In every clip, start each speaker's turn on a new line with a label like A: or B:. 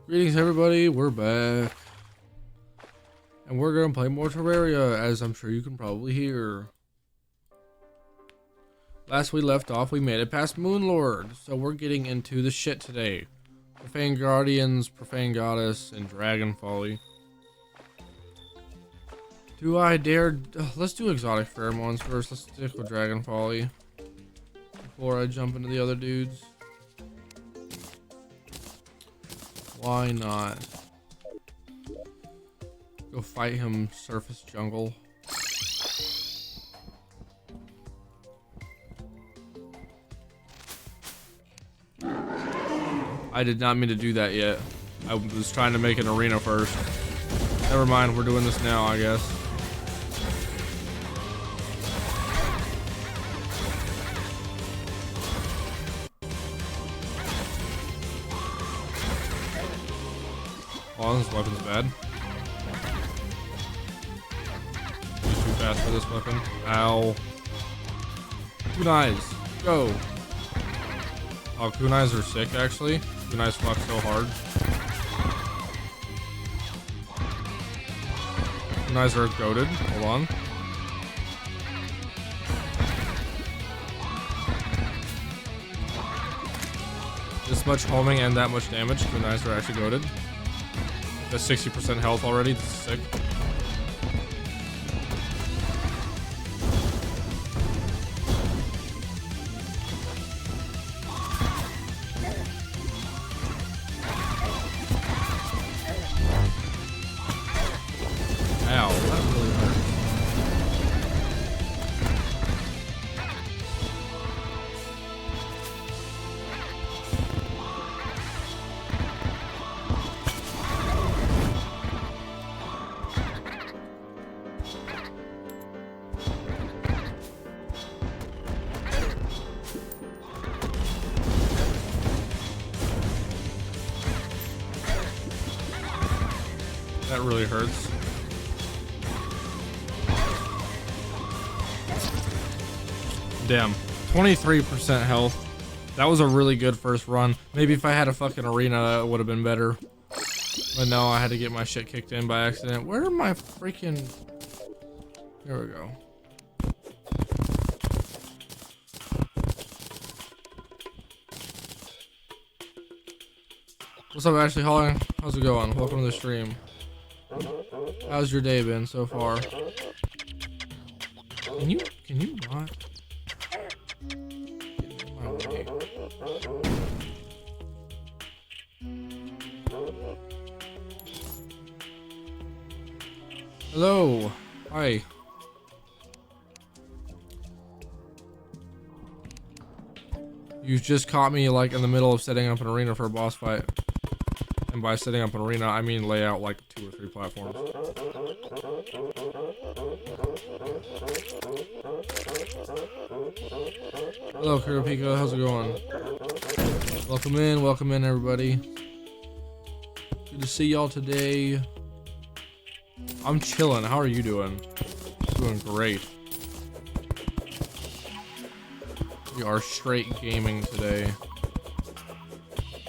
A: Greetings everybody, we're back. And we're gonna play more Terraria, as I'm sure you can probably hear. Last we left off, we made it past Moonlord, so we're getting into the shit today. Profane Guardians, Profane Goddess, and Dragon Folly. Do I dare... let's do exotic pheromones first. Let's stick with Dragon Folly before I jump into the other dudes. Why not? Go fight him surface jungle. I did not mean to do that yet. I was trying to make an arena first. Never mind, we're doing this now, I guess. Oh, this weapon's bad. He's too fast for this weapon. Ow. Kunais, go. Oh, kunais are sick, actually. Kunais fuck so hard. Kunais are goated. Hold on. This much homing and that much damage. Kunais are actually goated. That's 60% health already. This is sick. Ow, that really hurt. That really hurts. Damn. 23% health. That was a really good first run. Maybe if I had a fucking arena, that would have been better. But no, I had to get my shit kicked in by accident. Where are my freaking... Here we go. What's up, Ashley Holly? How's it going? Welcome to the stream. How's your day been so far? Can you not? Get in my way. Hello. Hi. You just caught me like in the middle of setting up an arena for a boss fight. And by setting up an arena, I mean lay out like 2 or 3 platforms. Hello, Kurapika, how's it going? Welcome in, everybody. Good to see y'all today. I'm chilling. How are you doing? Doing great. We are straight gaming today.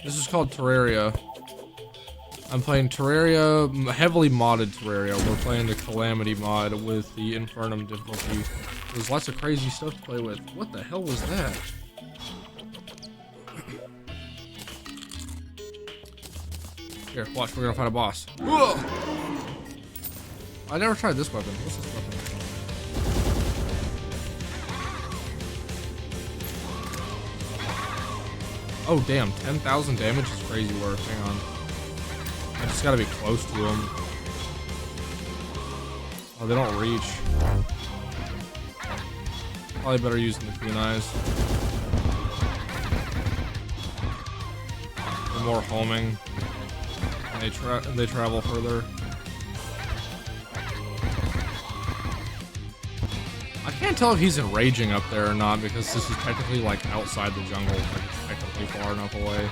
A: This is called Terraria. I'm playing Terraria, heavily modded Terraria. We're playing the Calamity mod with the Infernum difficulty. There's lots of crazy stuff to play with. What the hell was that? Here, watch, we're gonna fight a boss. Whoa! I never tried this weapon. What's this weapon? Oh damn, 10,000 damage is crazy work. Hang on. I just gotta be close to them. Oh, they don't reach. Probably better using the kunais. They're more homing. And they travel further. I can't tell if he's enraging up there or not because this is technically like outside the jungle. Like it's technically far enough away.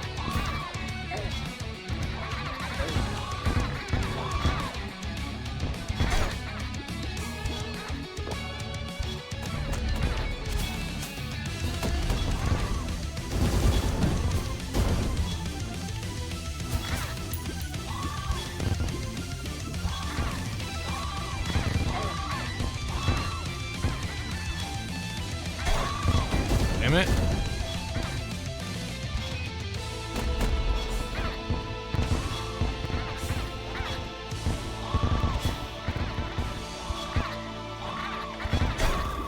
A: it.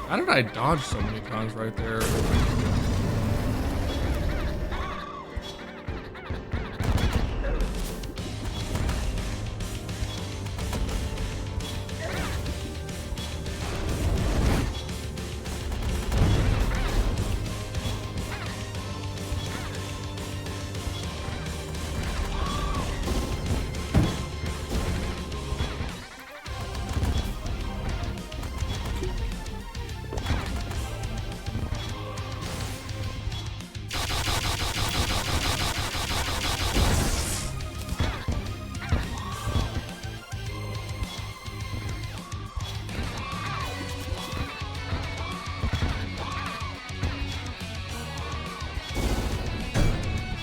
A: How did I dodge so many times right there?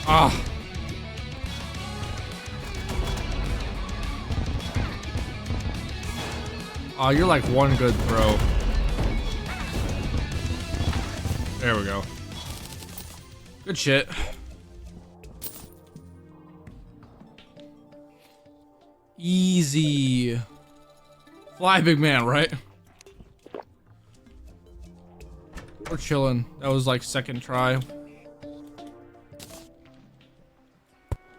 A: Ah. Oh, you're like one good throw. There we go. Good shit. Easy. Fly, big man, right? We're chilling. That was like second try.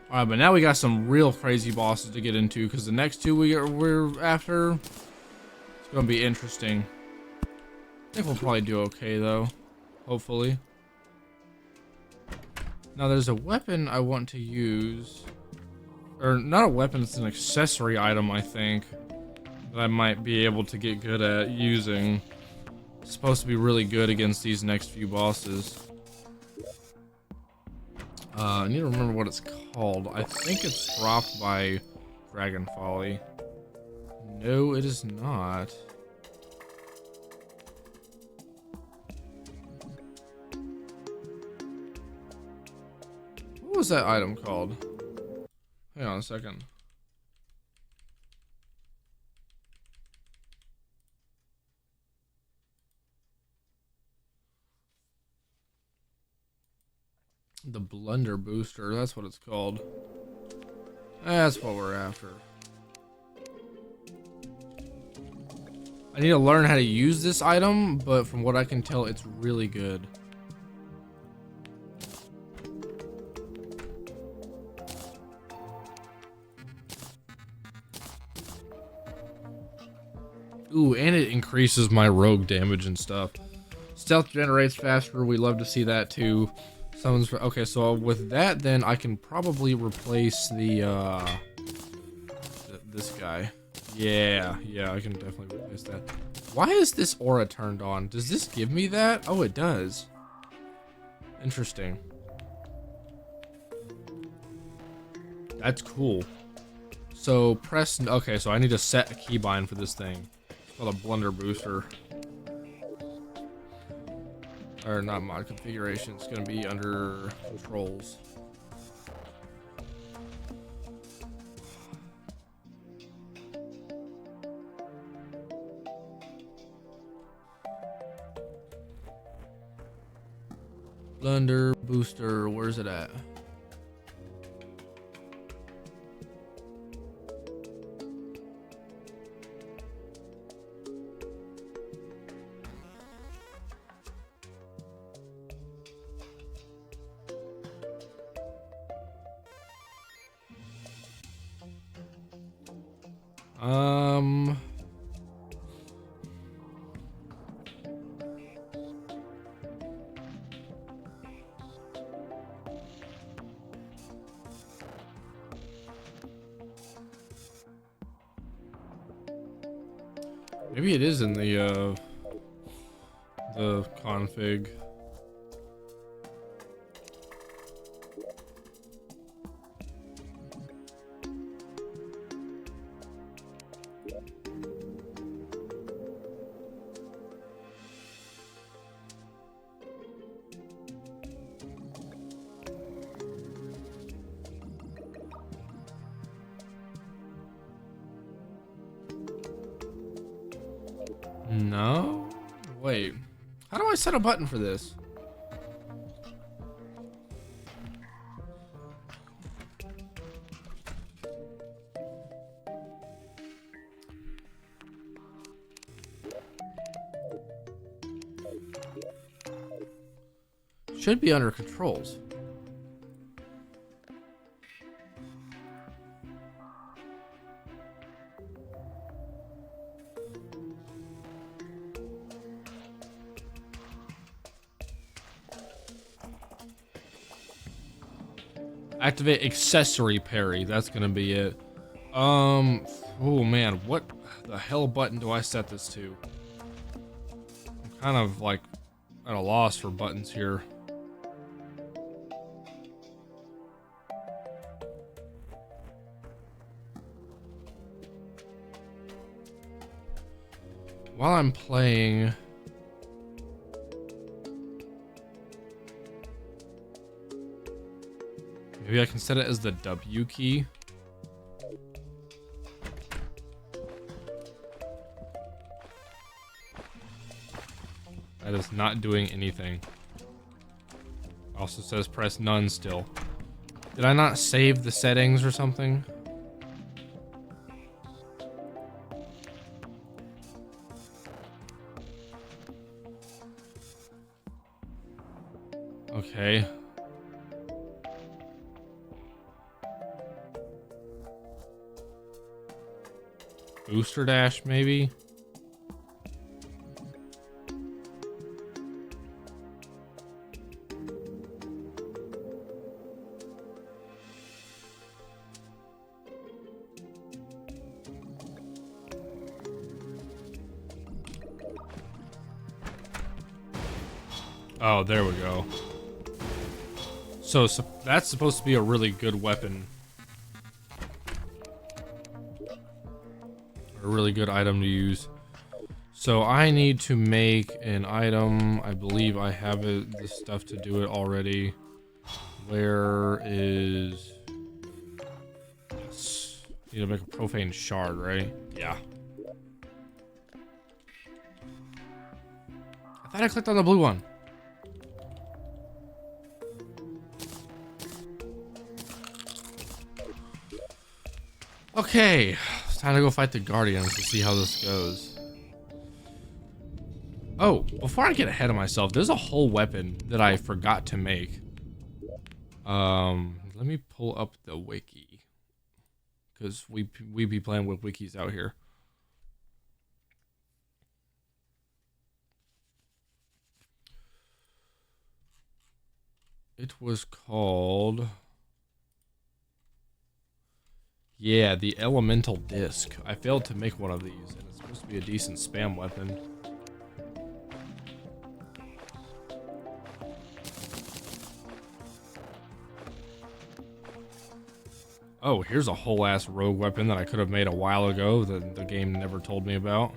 A: Alright, but now we got some real crazy bosses to get into, because the next two we're after, it's gonna be interesting. I think we'll probably do okay though, hopefully. Now there's a weapon I want to use, or not a weapon, it's an accessory item I think, that I might be able to get good at using. It's supposed to be really good against these next few bosses. I need to remember what it's called. I think it's dropped by Dragon Folly. No, it is not. What was that item called? Hang on a second. The Blunder Booster, that's what it's called. That's what we're after. I need to learn how to use this item, but from what I can tell, it's really good. Ooh, and it increases my rogue damage and stuff. Stealth generates faster, we love to see that too. Okay, so with that, then I can probably replace the this guy. Yeah, I can definitely replace that. Why is this aura turned on? Does this give me that? Oh, it does. Interesting. That's cool. So press. Okay, so I need to set a keybind for this thing. It's called a Blunder Booster. Or not mod configuration, it's gonna be under controls. Blunder Booster, where's it at? Maybe it is in the config. No? Wait. How do I set a button for this? Should be under controls. Activate accessory parry. That's gonna be it. Oh man, what the hell button do I set this to? I'm kind of like at a loss for buttons here. While I'm playing, maybe I can set it as the W key. That is not doing anything. Also says press none still. Did I not save the settings or something? Okay. Booster dash, maybe? Oh, there we go. So that's supposed to be a really good weapon. A really good item to use. So I need to make an item. I believe I have the stuff to do it already. Where is... Yes. Need to make a profane shard, right? Yeah. I thought I clicked on the blue one. Okay, it's time to go fight the Guardians to see how this goes. Oh, before I get ahead of myself, there's a whole weapon that I forgot to make. Let me pull up the wiki, because we be playing with wikis out here. It was called... Yeah, the elemental disc. I failed to make one of these, and it's supposed to be a decent spam weapon. Oh, here's a whole ass rogue weapon that I could have made a while ago that the game never told me about.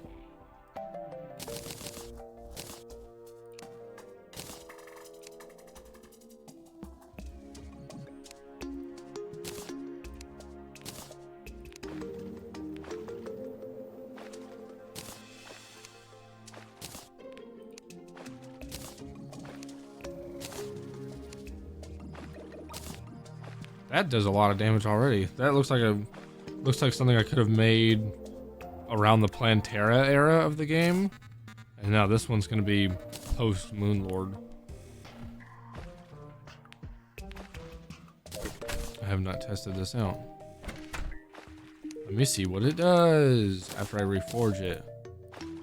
A: That does a lot of damage already. That looks like something I could have made around the Plantera era of the game. And now this one's gonna be post Moonlord. I have not tested this out. Let me see what it does after I reforge it.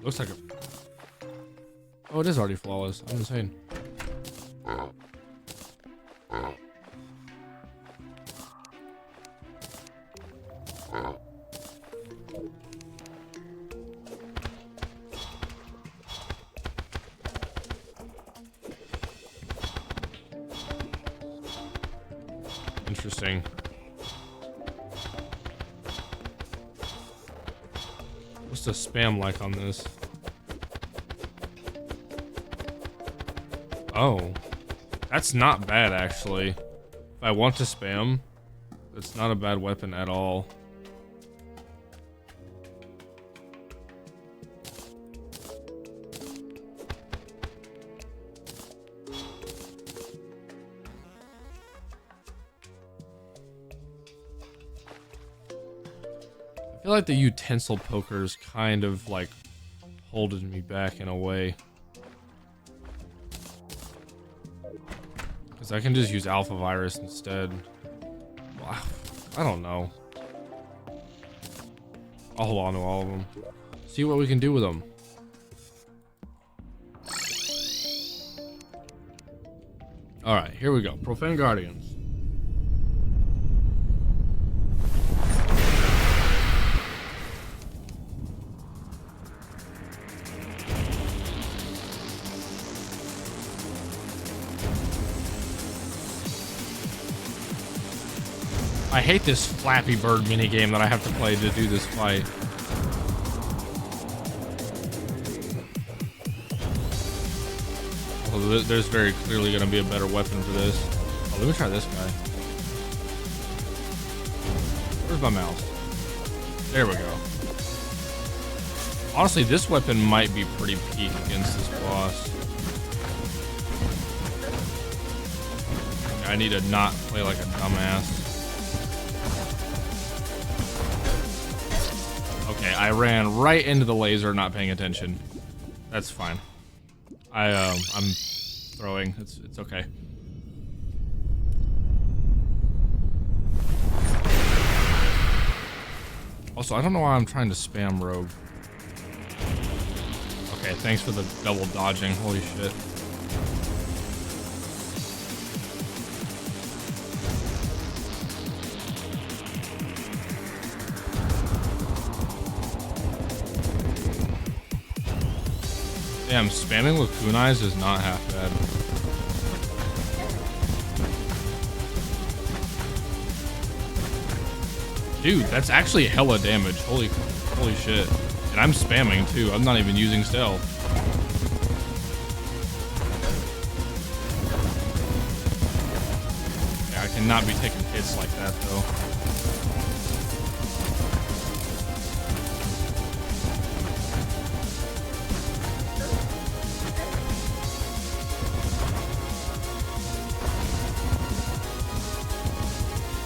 A: Looks like a... Oh, it is already flawless. I'm insane. Interesting. What's the spam like on this? Oh, that's not bad actually. If I want to spam, it's not a bad weapon at all. I feel like the utensil poker's kind of like holding me back in a way. Because I can just use Alpha Virus instead. I don't know. I'll hold on to all of them. See what we can do with them. Alright, here we go. Profane Guardians. I hate this Flappy Bird minigame that I have to play to do this fight. Although there's very clearly going to be a better weapon for this. Oh, let me try this guy. Where's my mouse? There we go. Honestly, this weapon might be pretty peak against this boss. I need to not play like a dumbass. Okay, I ran right into the laser, not paying attention. That's fine. I'm throwing. It's okay. Also, I don't know why I'm trying to spam rogue. Okay, thanks for the double dodging. Holy shit. Damn, spamming with kunais is not half bad. Dude, that's actually hella damage. Holy shit. And I'm spamming too. I'm not even using stealth. Yeah, I cannot be taking hits like that though.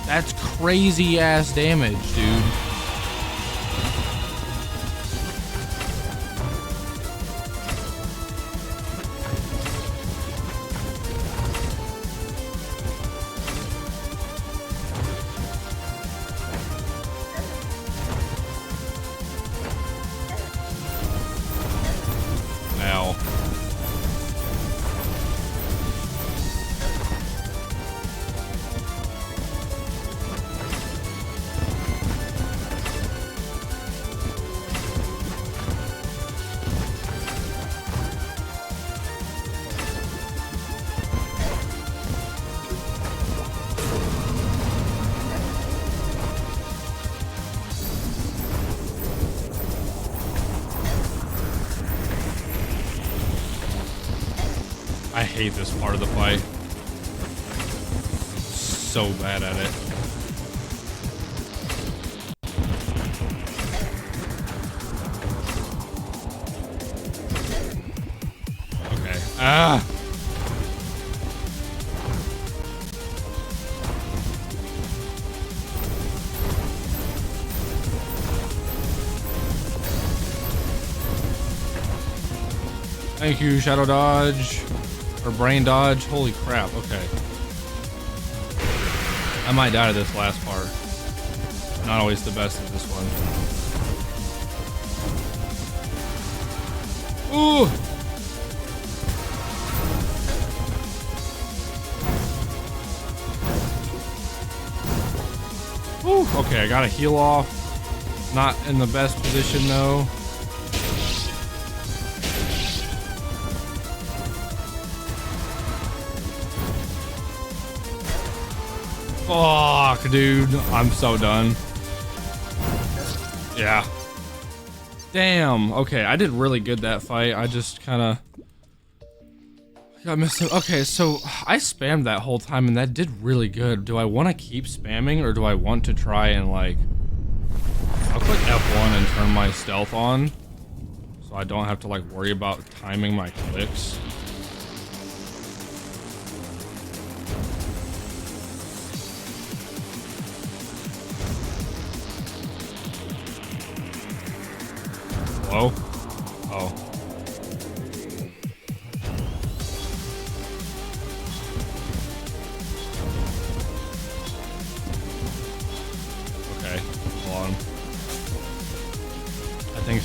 A: That's crazy ass damage, dude. Ow. I hate this part of the fight. So bad at it. Okay. Ah! Thank you, Shadow Dodge. Or Brain Dodge. Holy crap, okay. I might die to this last part. Not always the best of this one. Ooh! Ooh, okay, I gotta heal off. Not in the best position though. Fuck, dude. I'm so done. Yeah. Damn. Okay, I did really good that fight. I just kind of got messed up. Okay, so I spammed that whole time and that did really good. Do I want to keep spamming or do I want to try and like... I'll click F1 and turn my stealth on so I don't have to like worry about timing my clicks. Hello? Oh.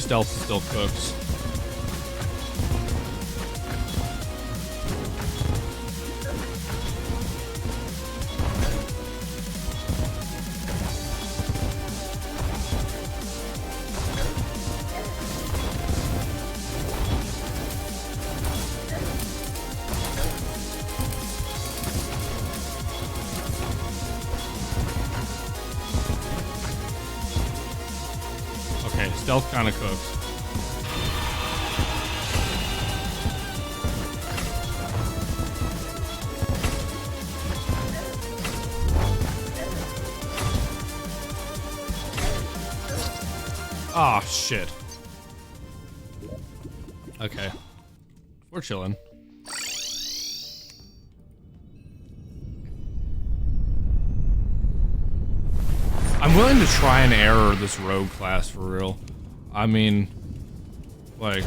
A: stealth still cooks. Okay, stealth kind of cooks. Ah, shit. Okay. We're chilling. I'm willing to try and error this rogue class for real. I mean, like,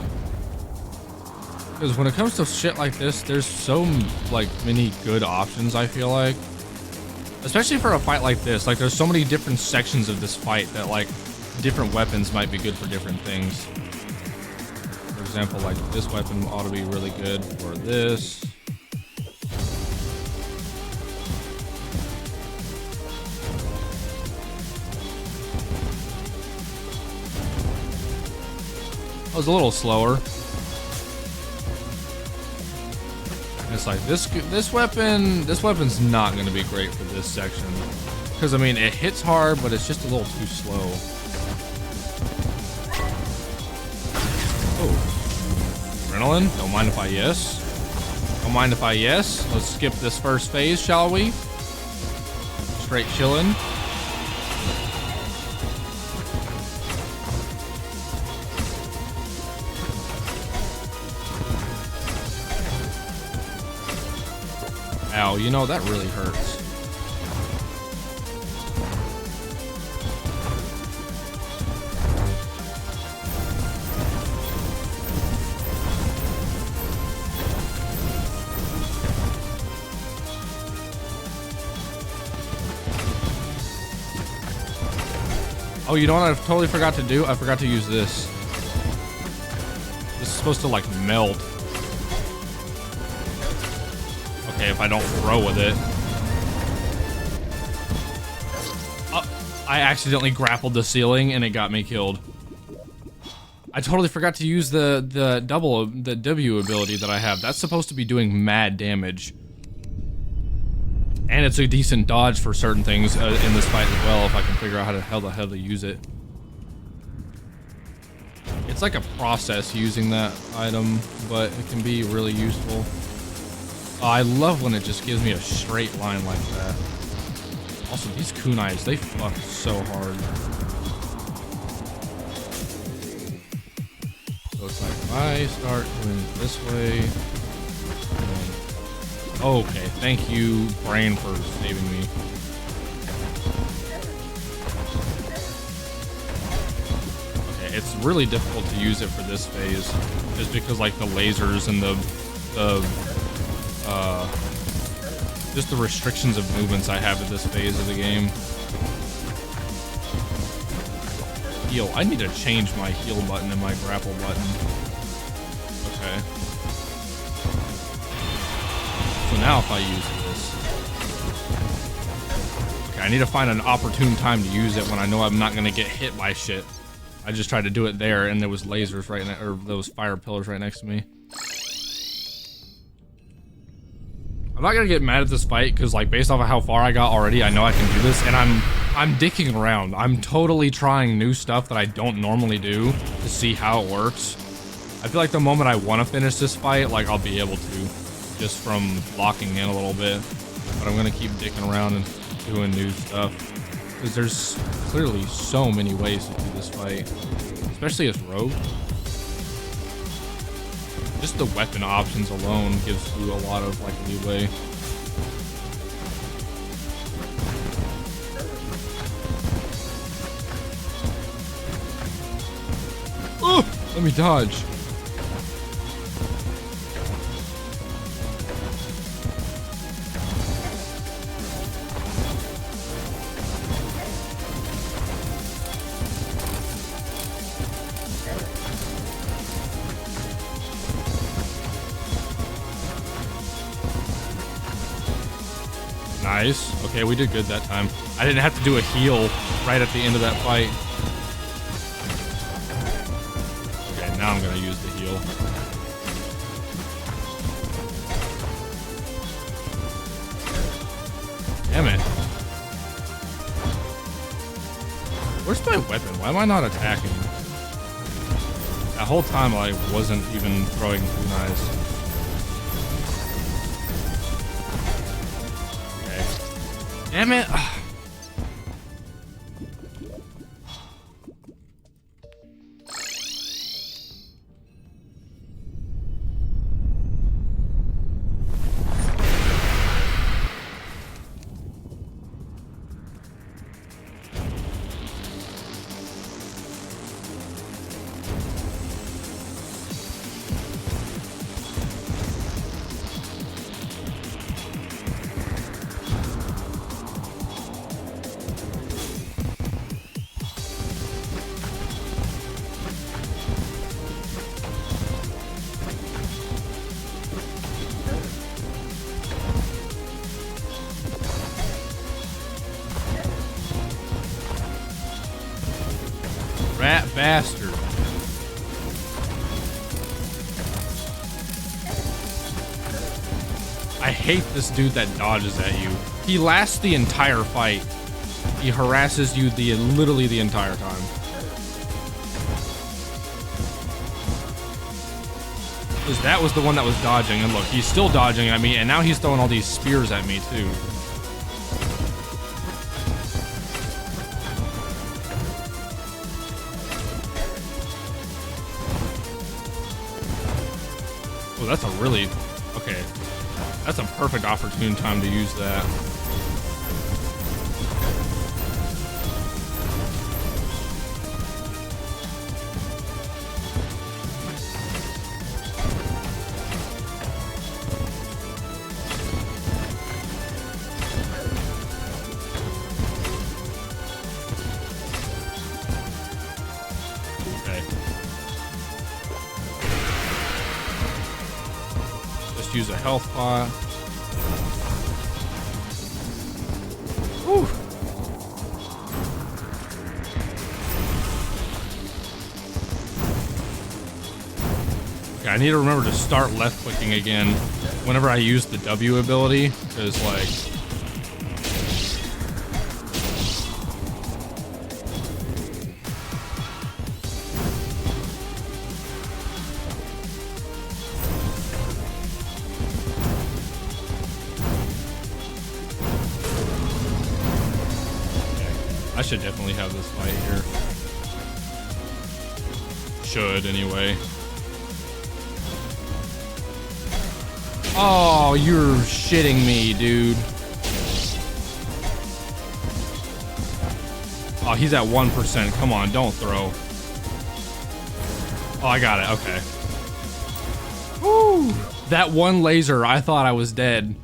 A: because when it comes to shit like this, there's so like many good options, I feel like. Especially for a fight like this, like there's so many different sections of this fight that like different weapons might be good for different things. For example, like this weapon ought to be really good for this. I was a little slower. And it's like this weapon's not gonna be great for this section. Because I mean it hits hard, but it's just a little too slow. Oh. Adrenaline? Don't mind if I yes. Don't mind if I yes. Let's skip this first phase, shall we? Straight chillin'. Ow, you know, that really hurts. Oh, you know what I totally forgot to do? I forgot to use this. This is supposed to like melt. Okay, if I don't throw with it. I accidentally grappled the ceiling and it got me killed. I totally forgot to use the W ability that I have. That's supposed to be doing mad damage. And it's a decent dodge for certain things in this fight as well, if I can figure out how the hell to use it. It's like a process using that item, but it can be really useful. Oh, I love when it just gives me a straight line like that. Also, these kunais, they fuck so hard. So it's like, if I start doing it this way. Okay, thank you, brain, for saving me. Okay, it's really difficult to use it for this phase, just because like the lasers and just the restrictions of movements I have at this phase of the game. Heal. I need to change my heal button and my grapple button. Okay. So now if I use this. Okay, I need to find an opportune time to use it when I know I'm not gonna get hit by shit. I just tried to do it there and there was lasers right or those fire pillars right next to me. I'm not gonna get mad at this fight because like based off of how far I got already, I know I can do this, and I'm dicking around. I'm totally trying new stuff that I don't normally do to see how it works. I feel like the moment I want to finish this fight, like I'll be able to, just from locking in a little bit. But I'm gonna keep dicking around and doing new stuff because there's clearly so many ways to do this fight, especially as rogue. Just the weapon options alone gives you a lot of like leeway. Oh, let me dodge. Nice. Okay, we did good that time. I didn't have to do a heal right at the end of that fight. Okay, now I'm gonna use the heal. Damn it. Where's my weapon? Why am I not attacking? That whole time I wasn't even throwing kunais. Okay. Damn it. Rat bastard. I hate this dude that dodges at you. He lasts the entire fight. He harasses you literally the entire time. Because that was the one that was dodging, and look, he's still dodging at me, and now he's throwing all these spears at me too. Oh, that's a really... Okay. That's a perfect opportune time to use that. Use a health pot. Whew. Okay, I need to remember to start left clicking again whenever I use the W ability, because like I should definitely have this fight here. Should, anyway. Oh, you're shitting me, dude. Oh, he's at 1%. Come on, don't throw. Oh, I got it. Okay. Woo! That one laser, I thought I was dead.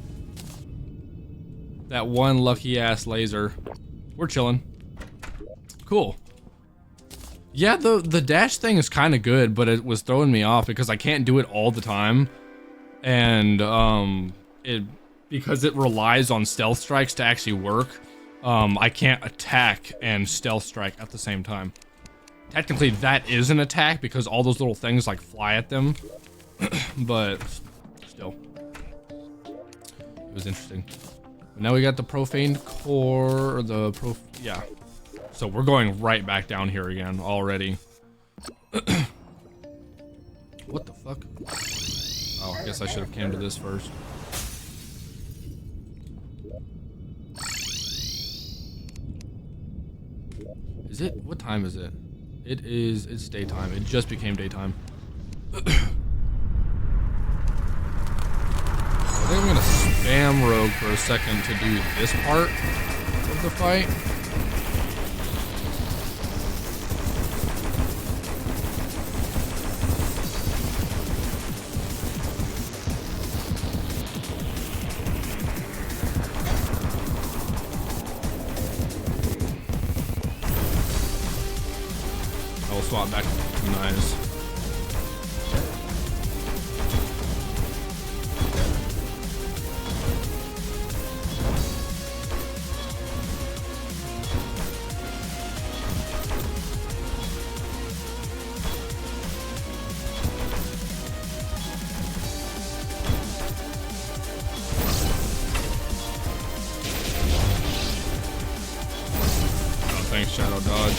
A: That one lucky-ass laser. We're chilling. Cool. Yeah, the dash thing is kind of good, but it was throwing me off because I can't do it all the time. And because it relies on stealth strikes to actually work, I can't attack and stealth strike at the same time. Technically that is an attack because all those little things like fly at them. But still. It was interesting. Now we got the profane core, or yeah. So we're going right back down here again already. What the fuck? Oh, I guess I should have came to this first. Is it? What time is it? It's daytime. It just became daytime. I think I'm gonna spam rogue for a second to do this part of the fight. I'll swap back to the knives. thanks, Shadow Dodge.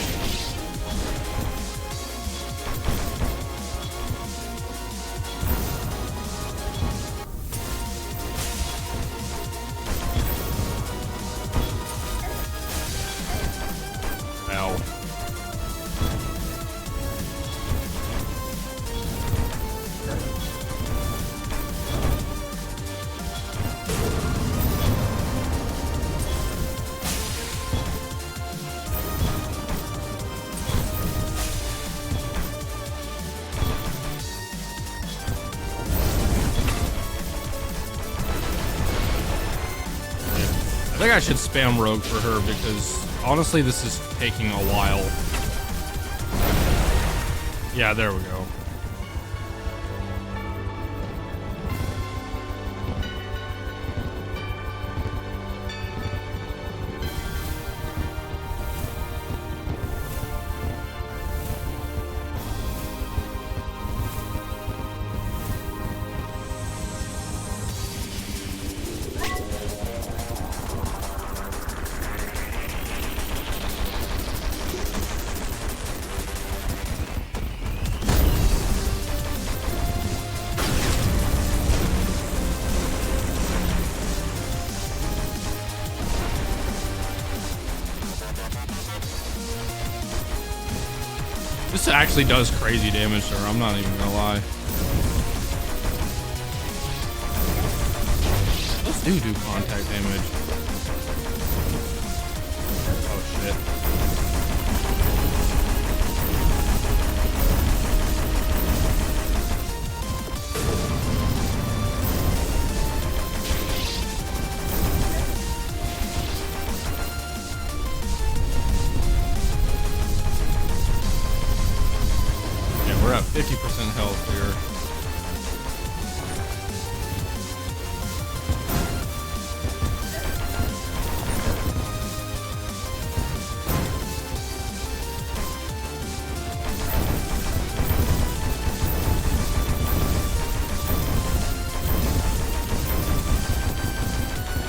A: Ow. I think I should spam Rogue for her because honestly this is taking a while. Yeah, there we go. This actually does crazy damage to her, I'm not even gonna lie. Those do contact damage. Oh shit. We're at 50% health here.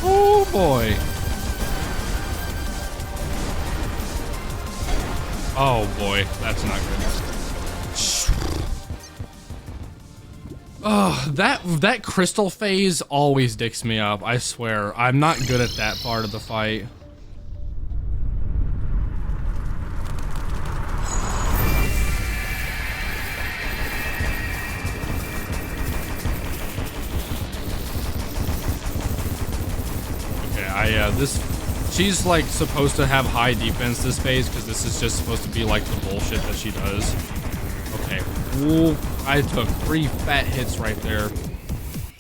A: Oh boy. Oh boy, that's not good. Oh, that crystal phase always dicks me up, I swear. I'm not good at that part of the fight. Okay, she's like supposed to have high defense this phase because this is just supposed to be like the bullshit that she does. Okay, ooh, I took 3 fat hits right there,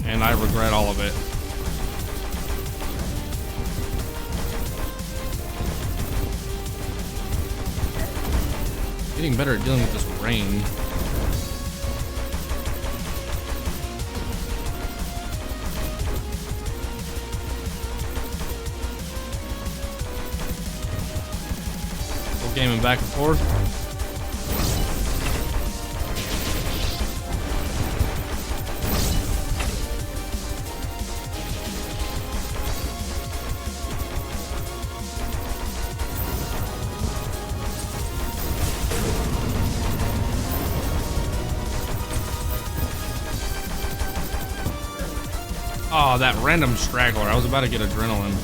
A: and I regret all of it. Getting better at dealing with this rain. Still gaming back and forth. Oh, that random straggler. I was about to get adrenaline.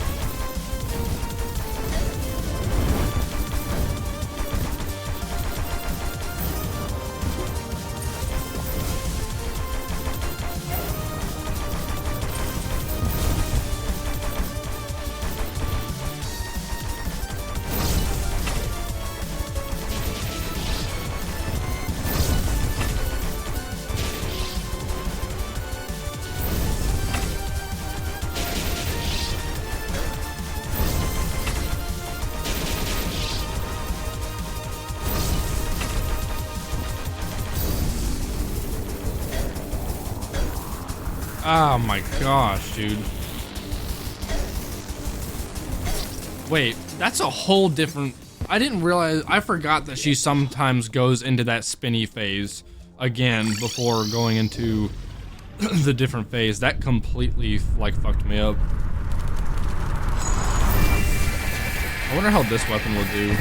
A: Oh my gosh, dude. Wait, that's a whole different... I didn't realize... I forgot that she sometimes goes into that spinny phase again before going into the different phase. That completely, like, fucked me up. I wonder how this weapon will do.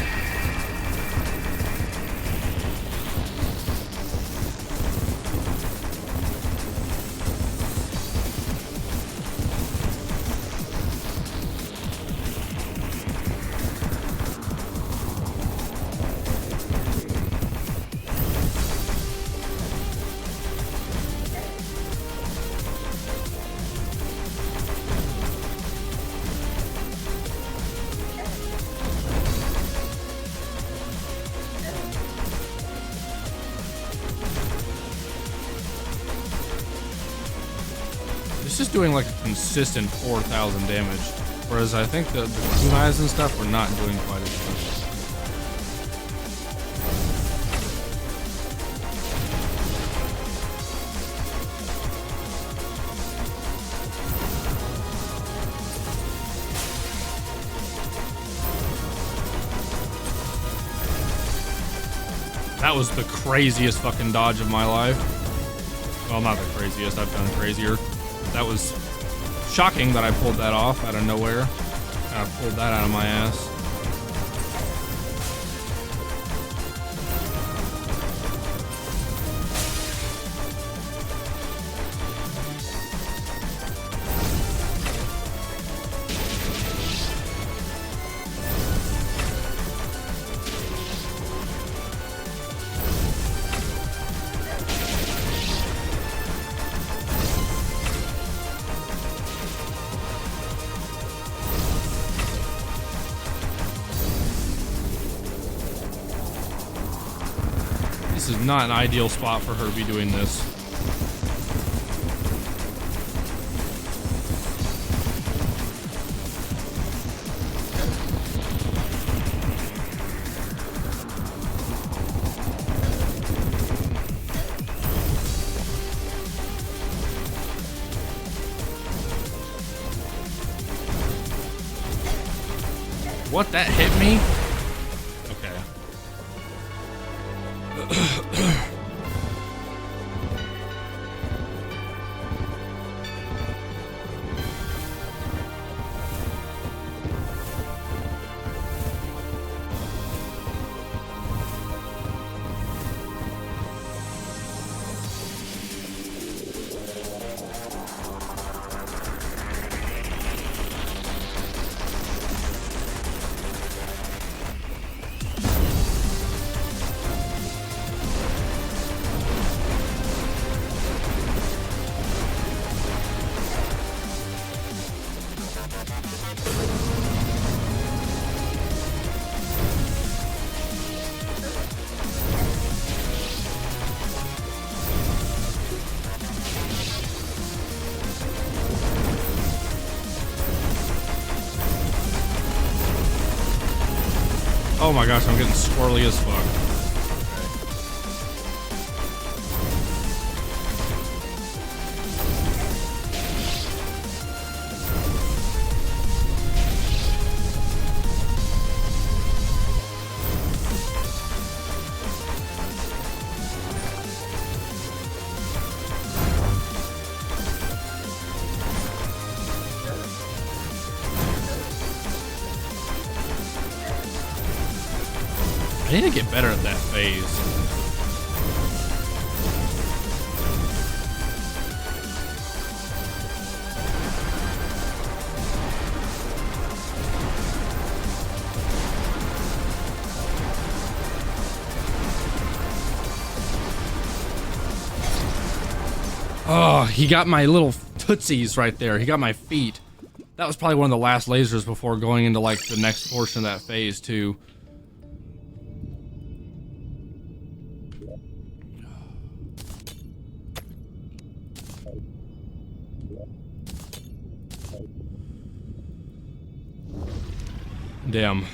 A: just doing like a consistent 4,000 damage. Whereas I think the kunais and stuff were not doing quite as much. That was the craziest fucking dodge of my life. Well, not the craziest, I've done crazier. That was shocking that I pulled that off out of nowhere. I pulled that out of my ass. This is not an ideal spot for her to be doing this. What? That hit me? Oh my gosh, I'm getting squirrely as fuck. I need to get better at that phase. Oh, he got my little tootsies right there. He got my feet. That was probably one of the last lasers before going into like the next portion of that phase too. Damn.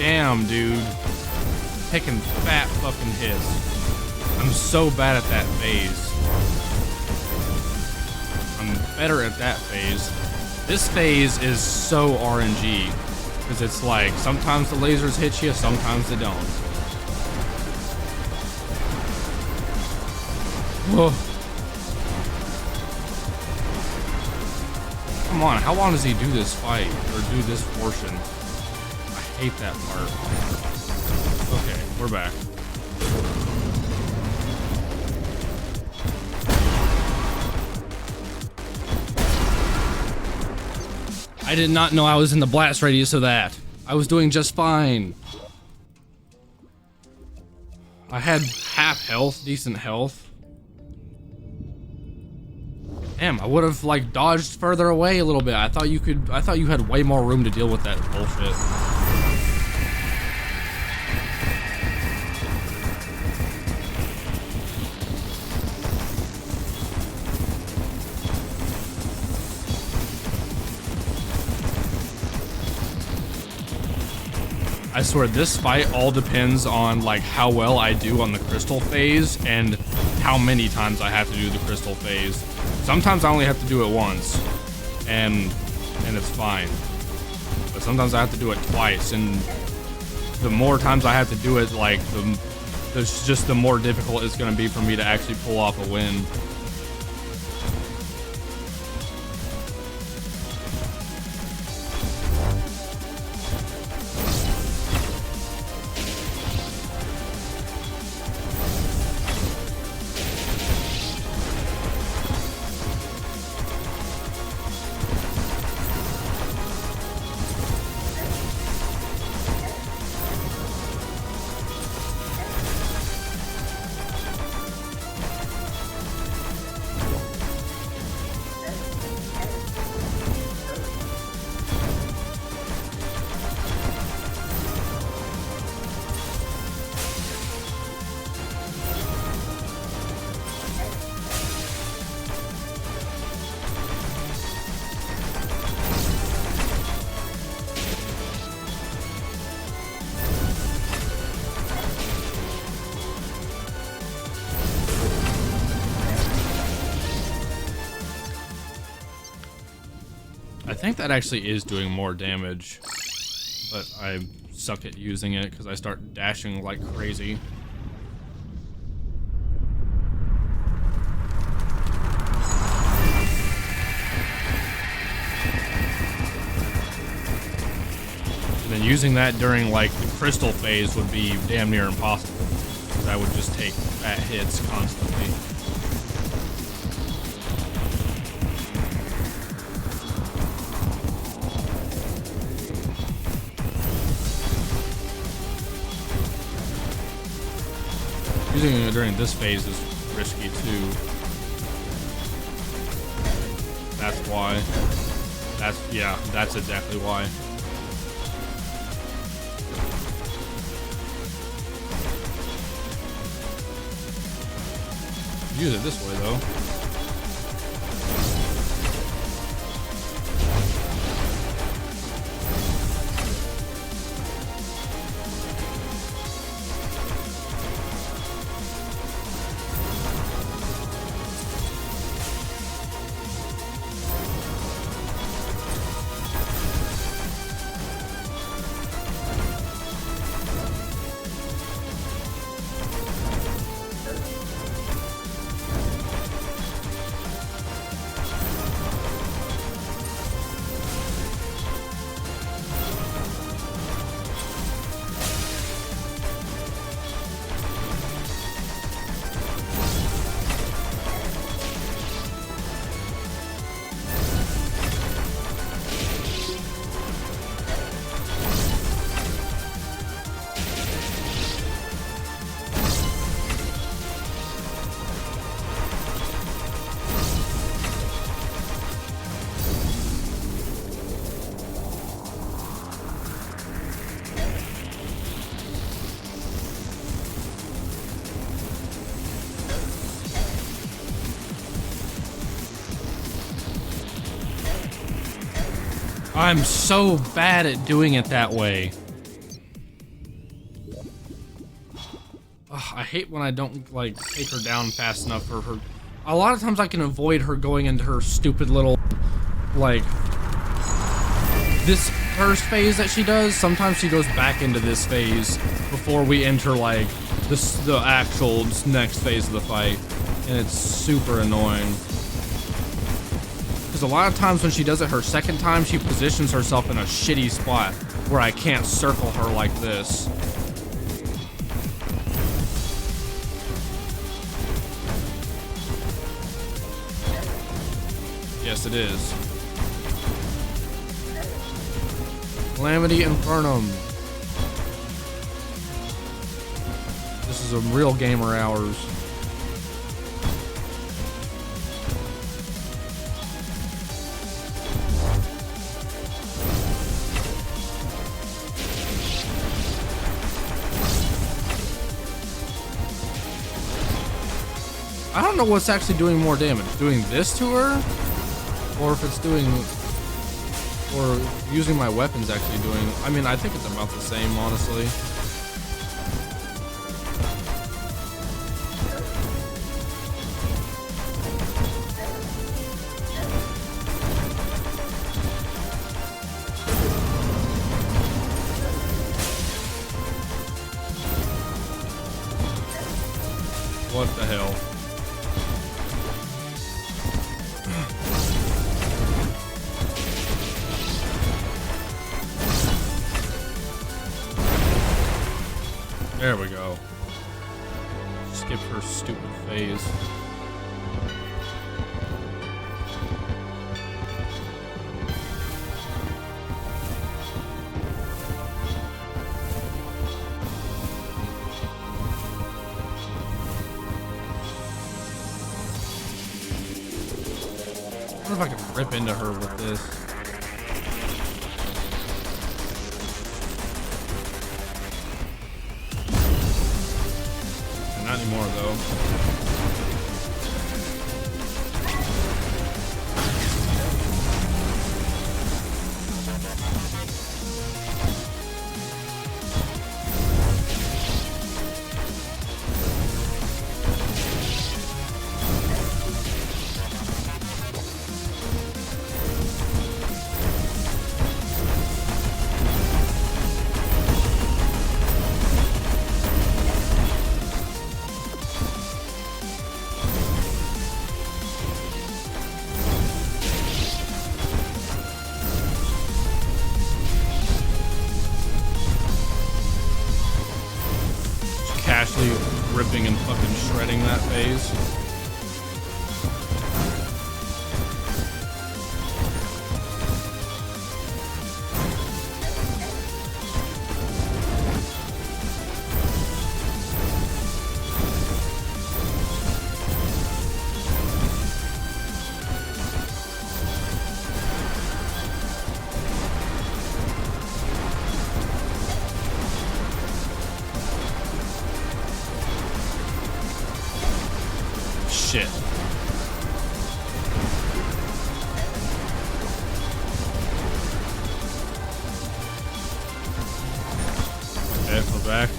A: damn, dude. Taking fat fucking hits. I'm so bad at that phase. I'm better at that phase. This phase is so RNG. Because it's like, sometimes the lasers hit you, sometimes they don't. Whoa. Come on, how long does he do this fight? Or do this portion? I hate that part. Okay, we're back. I did not know I was in the blast radius of that. I was doing just fine. I had half health, decent health. Damn, I would have like dodged further away a little bit. I thought you had way more room to deal with that bullshit. I swear this fight all depends on like how well I do on the crystal phase and how many times I have to do the crystal phase. Sometimes I only have to do it once and it's fine. But sometimes I have to do it twice, and the more times I have to do it, like the more difficult it's gonna be for me to actually pull off a win. I think that actually is doing more damage, but I suck at using it because I start dashing like crazy. And then using that during like the crystal phase would be damn near impossible, because I would just take fat hits constantly. Using it during this phase is risky too. That's why. That's exactly why. Use it this way though. I'm so bad at doing it that way. I hate when I don't like take her down fast enough for her. A lot of times I can avoid her going into her stupid little like this first phase that she does. Sometimes she goes back into this phase before we enter like the actual next phase of the fight, and it's super annoying. Because a lot of times when she does it her second time, she positions herself in a shitty spot where I can't circle her like this. Yes, it is. Calamity Infernum. This is a real gamer hours. I don't know what's actually doing more damage. Doing this to her? Or if it's doing... Or using my weapons actually doing... I mean, I think it's about the same, honestly. What the hell? There we go. Skip her stupid phase. I wonder if I can rip into her with this. Not anymore, though. Casually ripping and fucking shredding that phase. Shit. Okay, pull back.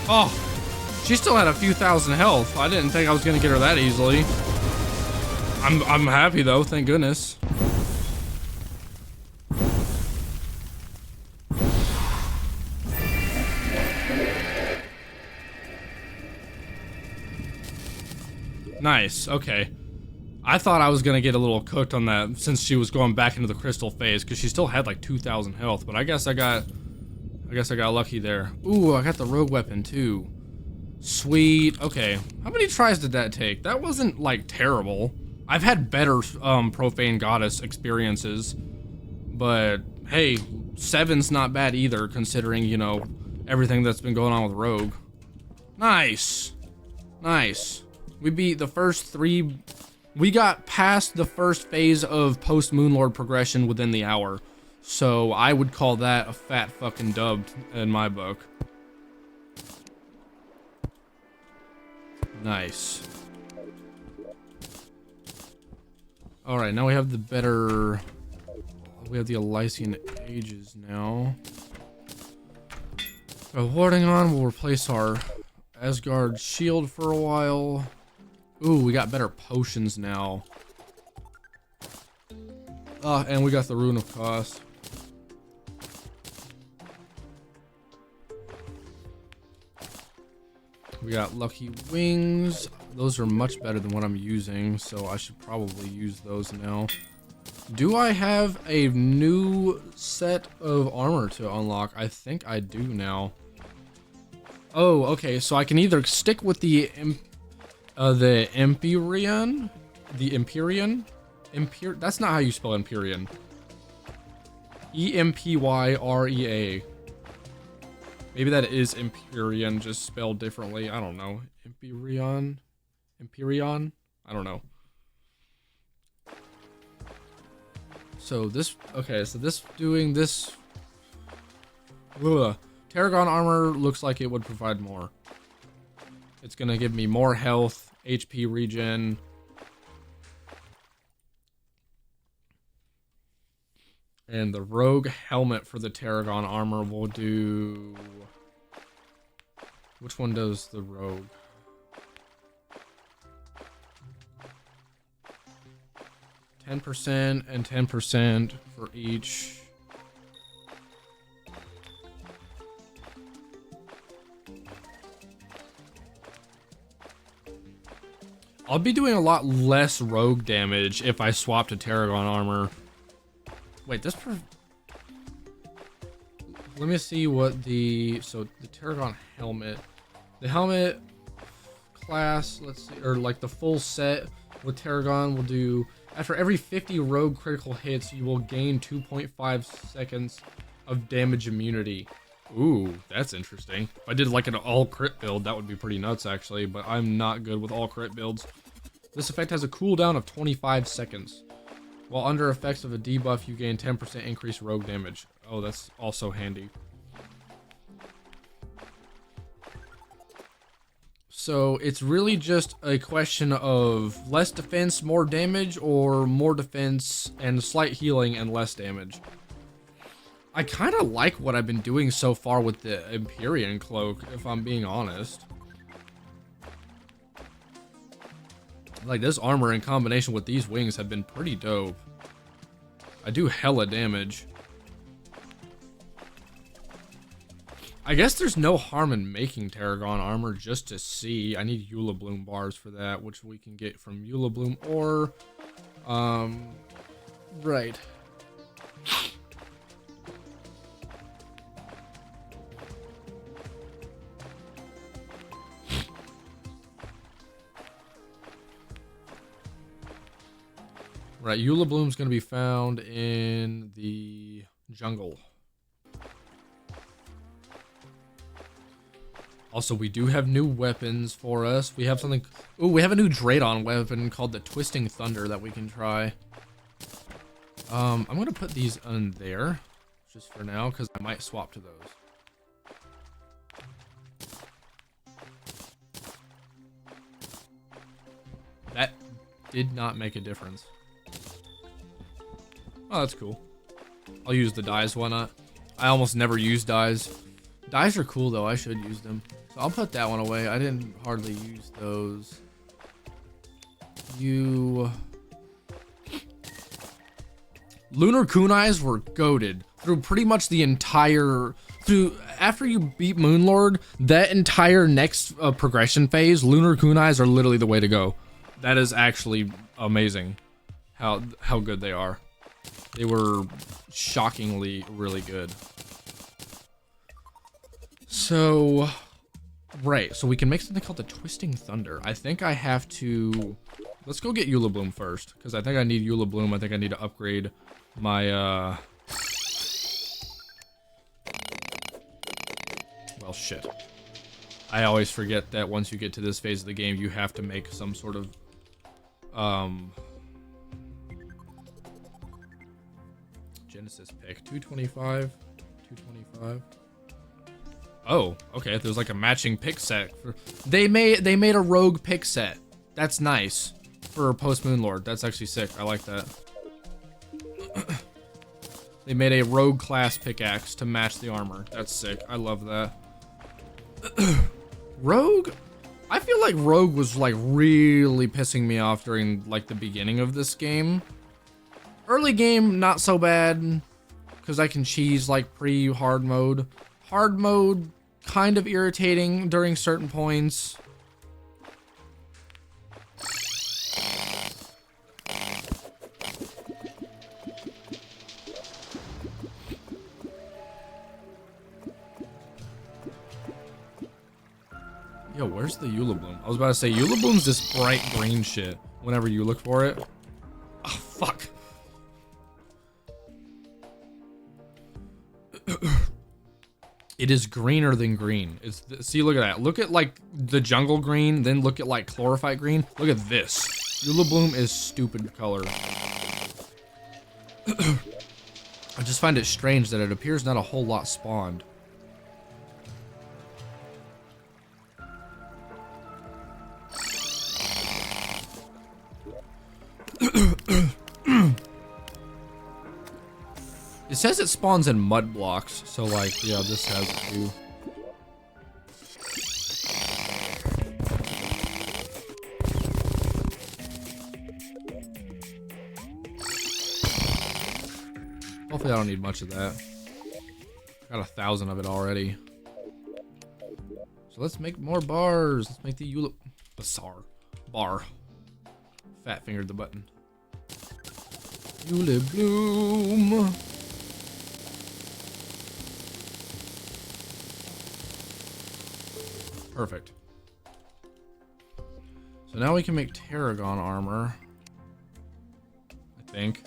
A: Oh, she still had a few thousand health. I didn't think I was gonna get her that easily. I'm happy though, thank goodness. Nice, okay. I thought I was gonna get a little cooked on that since she was going back into the crystal phase, because she still had like 2,000 health, but I guess I got lucky there. Ooh, I got the rogue weapon too. Sweet, okay. How many tries did that take? That wasn't like terrible. I've had better profane goddess experiences, but hey, 7's not bad either considering, you know, everything that's been going on with rogue. Nice, nice. We beat the first 3. We got past the first phase of post Moonlord progression within the hour. So I would call that a fat fucking dub in my book. Nice. Alright, now we have the better... We have the Elysian Ages now. Holding on, we'll replace our Asgard shield for a while. Ooh, we got better potions now. And we got the Rune of Cost. We got Lucky Wings. Those are much better than what I'm using, so I should probably use those now. Do I have a new set of armor to unlock? I think I do now. Oh, okay, so I can either stick with the Empyrean? That's not how you spell Empyrean. E-M-P-Y-R-E-A. Maybe that is Empyrean, just spelled differently. I don't know. Empyrean? I don't know. So this, okay, so this doing this. Ugh. Tarragon armor looks like it would provide more. It's gonna give me more health, HP regen. And the rogue helmet for the Tarragon armor will do... Which one does the rogue? %10% and 10% for each. I'll be doing a lot less rogue damage if I swap to Tarragon armor. Wait, this let me see what the... So, the Tarragon helmet. The helmet class, let's see, or like the full set with Tarragon will do... After every 50 rogue critical hits, you will gain 2.5 seconds of damage immunity. Ooh, that's interesting. If I did like an all crit build, that would be pretty nuts actually, but I'm not good with all crit builds. This effect has a cooldown of 25 seconds. While under effects of a debuff, you gain 10% increased rogue damage. Oh, that's also handy. So it's really just a question of less defense, more damage, or more defense and slight healing and less damage. I kind of like what I've been doing so far with the Empyrean cloak, if I'm being honest. Like, this armor in combination with these wings have been pretty dope. I do hella damage. I guess there's no harm in making Tarragon armor just to see. I need Eula Bloom bars for that, which we can get from Eula Bloom or... Right. Right, Eula Bloom's gonna be found in the jungle. Also, we do have new weapons for us. We have something... Ooh, we have a new Draydon weapon called the Twisting Thunder that we can try. I'm gonna put these in there, just for now, because I might swap to those. That did not make a difference. Oh, that's cool. I'll use the dyes, why not? I almost never use dyes. Dyes are cool though, I should use them. So I'll put that one away. I didn't hardly use those. Lunar kunais were goated through pretty much the entire, after you beat Moonlord, that entire next progression phase, lunar kunais are literally the way to go. That is actually amazing how good they are. They were shockingly really good. So, right, so we can make something called the Twisting Thunder. I think I have to, let's go get Eula Bloom first, because I think I need Eula Bloom. I think I need to upgrade my, well, shit. I always forget that once you get to this phase of the game, you have to make some sort of, Genesis pick. 225, 225. Oh, okay. There's like a matching pick set. They made a rogue pick set. That's nice for post Moonlord. That's actually sick. I like that. They made a rogue class pickaxe to match the armor. That's sick. I love that. Rogue? I feel like Rogue was like really pissing me off during like the beginning of this game. Early game, not so bad, because I can cheese like pre-hard mode. Hard mode, kind of irritating during certain points. Yo, where's the Eula Bloom? I was about to say, Eula Bloom's this bright green shit whenever you look for it. Oh, fuck. It is greener than green. See, look at that. Look at like the jungle green, then look at like chlorophyte green. Look at this. Eula Bloom is stupid color. I just find it strange that it appears not a whole lot spawned. It says it spawns in mud blocks, so like, yeah, this has it too. Hopefully I don't need much of that. Got 1,000 of it already. So let's make more bars. Let's make the Eula... Bizarre. Bar. Fat fingered the button. Eula Bloom. Perfect. So now we can make Tarragon armor. I think.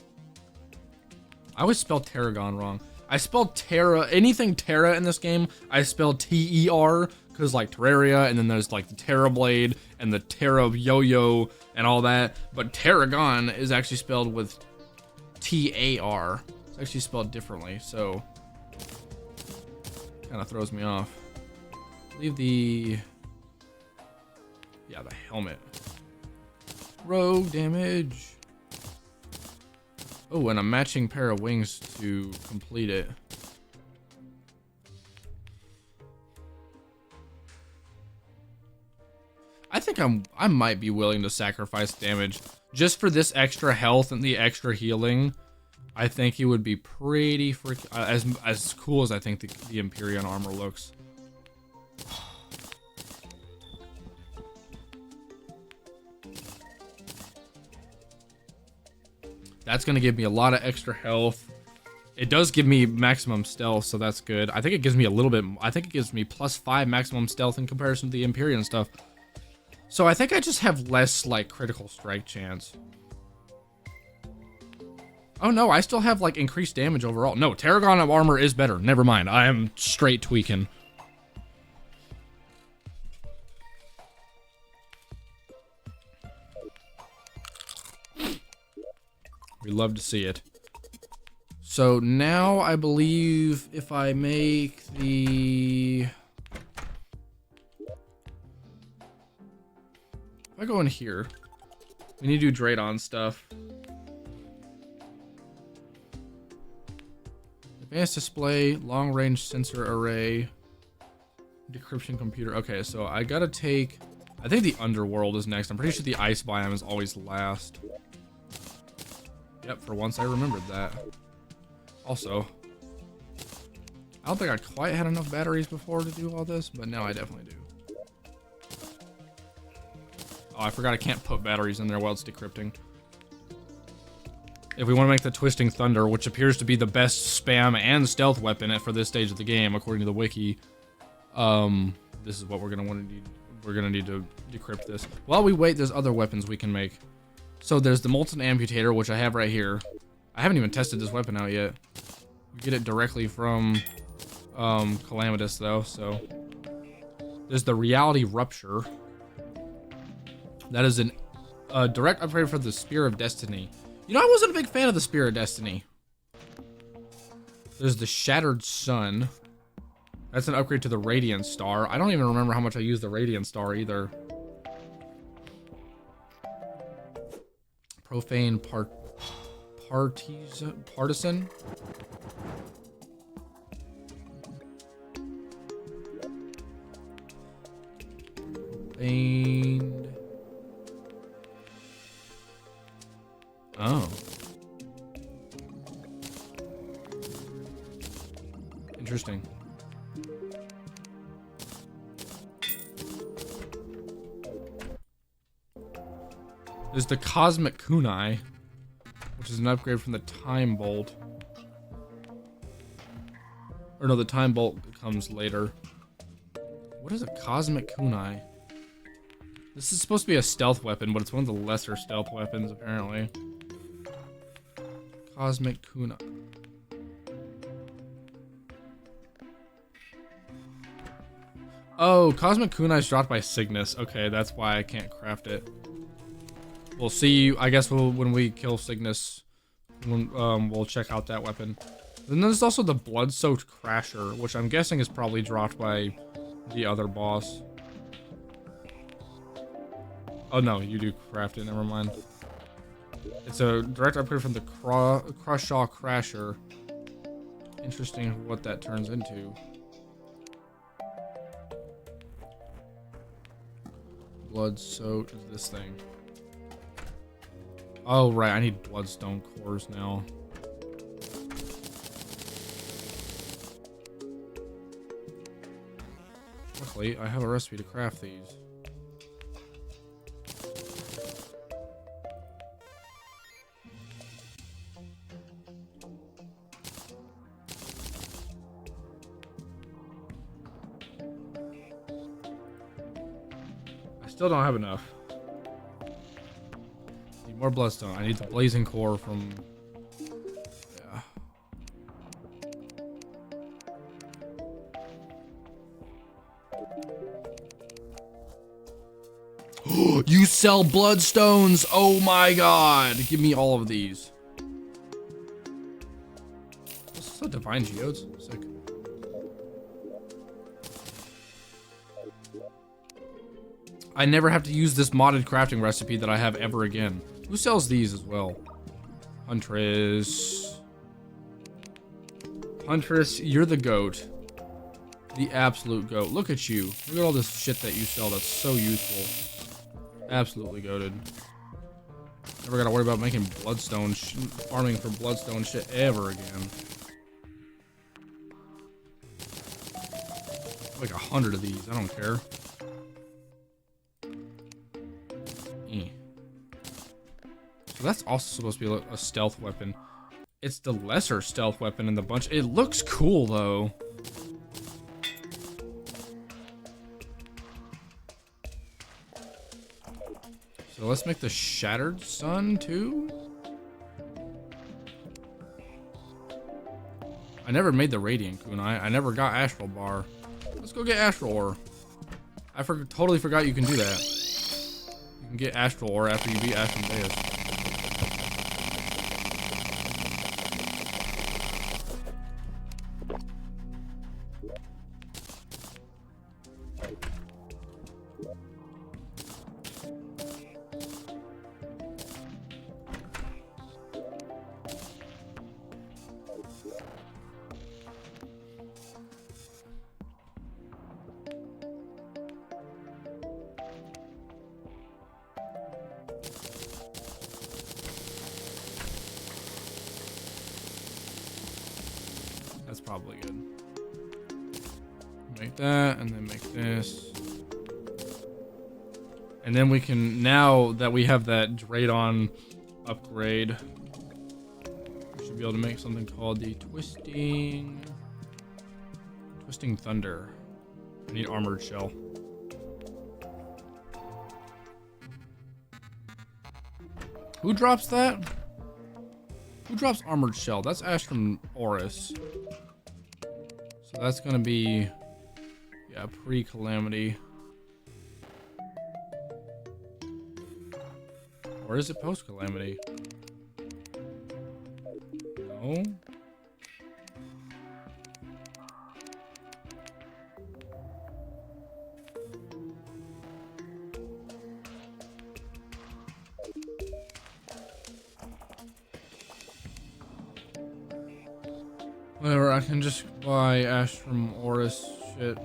A: I always spell Tarragon wrong. I spelled Terra, anything Terra in this game, I spell T-E-R, because like Terraria, and then there's like the Terra Blade, and the Terra Yo-Yo, and all that. But Tarragon is actually spelled with T-A-R. It's actually spelled differently, so kind of throws me off. Leave the, yeah, the helmet. Rogue damage. Oh, and a matching pair of wings to complete it. I think I might be willing to sacrifice damage just for this extra health and the extra healing. I think it would be pretty freaking as cool as I think the Empyrean armor looks. That's going to give me a lot of extra health. It does give me maximum stealth, so that's good. I think it gives me a little bit... I think it gives me +5 maximum stealth in comparison to the Empyrean stuff. So I think I just have less, like, critical strike chance. Oh, no, I still have, like, increased damage overall. No, Tarragon armor is better. Never mind. I am straight tweaking. We love to see it. So now I believe if I make the... If I go in here, we need to do Draydon stuff. Advanced display, long range sensor array. Decryption computer. Okay, so I gotta take... I think the underworld is next. I'm pretty sure the ice biome is always last. Yep, for once I remembered that. Also, I don't think I quite had enough batteries before to do all this, but now I definitely do. Oh, I forgot I can't put batteries in there while it's decrypting. If we want to make the Twisting Thunder, which appears to be the best spam and stealth weapon for this stage of the game, according to the wiki, this is what we're gonna want to need. We're gonna need to decrypt this. While we wait, there's other weapons we can make. So there's the Molten Amputator, which I have right here. I haven't even tested this weapon out yet. We get it directly from Calamitous, though. So there's the Reality Rupture. That is a direct upgrade for the Spear of Destiny. You know, I wasn't a big fan of the Spear of Destiny. There's the Shattered Sun. That's an upgrade to the Radiant Star. I don't even remember how much I used the Radiant Star either. Profane Partisan. Profaned. Oh. Interesting. There's the Cosmic Kunai, which is an upgrade from the Time Bolt. Or no, the Time Bolt comes later. What is a Cosmic Kunai? This is supposed to be a stealth weapon, but it's one of the lesser stealth weapons, apparently. Cosmic Kunai. Oh, Cosmic Kunai is dropped by Cygnus. Okay, that's why I can't craft it. We'll see. I guess when we kill Cygnus, we'll check out that weapon. Then there's also the Blood-Soaked Crasher, which I'm guessing is probably dropped by the other boss. Oh no, you do craft it. Never mind. It's a direct upgrade from the Crushaw Crasher. Interesting what that turns into. Blood-Soaked is this thing. Oh, right, I need bloodstone cores now. Luckily, I have a recipe to craft these. I still don't have enough. More bloodstone. I need the blazing core from... Yeah. You sell bloodstones! Oh my god! Give me all of these. This is a Divine Geodes. Sick. I never have to use this modded crafting recipe that I have ever again. Who sells these as well? Huntress. Huntress, you're the goat. The absolute goat. Look at you. Look at all this shit that you sell that's so useful. Absolutely goated. Never gotta worry about making bloodstone, farming for bloodstone shit ever again. Like 100 of these, I don't care. So that's also supposed to be a stealth weapon. It's the lesser stealth weapon in the bunch. It looks cool though. So let's make the Shattered Sun too. I never made the Radiant Kunai. I never got Astral Bar. Let's go get Astral Ore. I totally forgot you can do that. You can get Astral Ore after you beat Asmodeus. probably good. Make that, and then make this. And then we can, now that we have that Draydon upgrade, we should be able to make something called the Twisting Thunder. I need Armored Shell. Who drops that? Who drops Armored Shell? That's Ash from Oris. So that's gonna be, yeah, pre-Calamity. Or is it post-Calamity? No? Whatever, I can just buy Ash from Oris shit.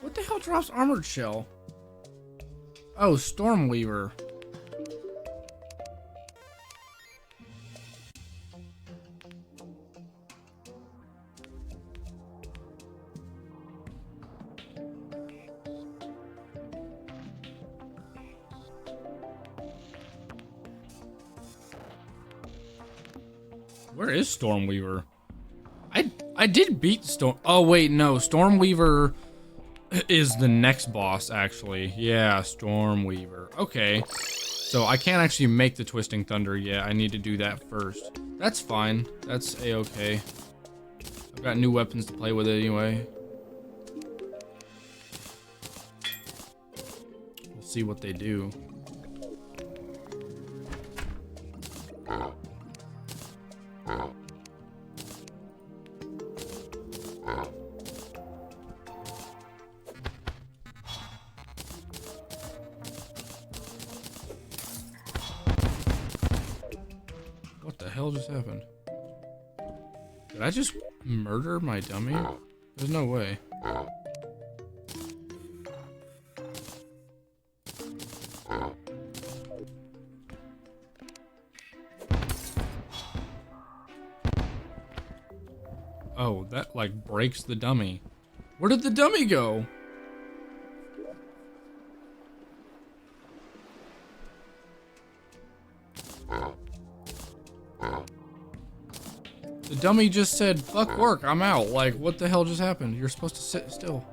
A: What the hell drops Armored Shell? Oh, Stormweaver. Where is Stormweaver? I did beat Storm. Oh wait, no, Stormweaver is the next boss, actually. Yeah, Stormweaver. Okay. So I can't actually make the Twisting Thunder yet. I need to do that first. That's fine. That's a-okay. I've got new weapons to play with it anyway. We'll see what they do. What the hell just happened? Did I just murder my dummy? There's no way. Oh, that like breaks the dummy. Where did the dummy go? The dummy just said, fuck work, I'm out. Like, what the hell just happened? You're supposed to sit still.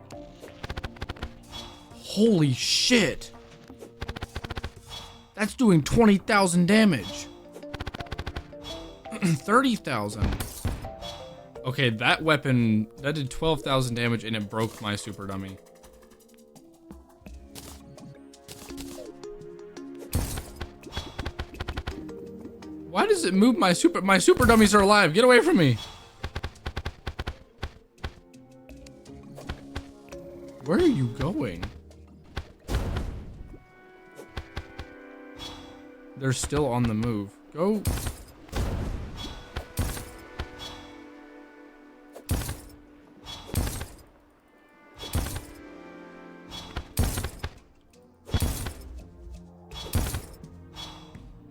A: Holy shit. That's doing 20,000 damage. 30,000. Okay, that weapon, that did 12,000 damage and it broke my super dummy. Why does it move my super dummies are alive? Get away from me. Where are you going? They're still on the move. Go.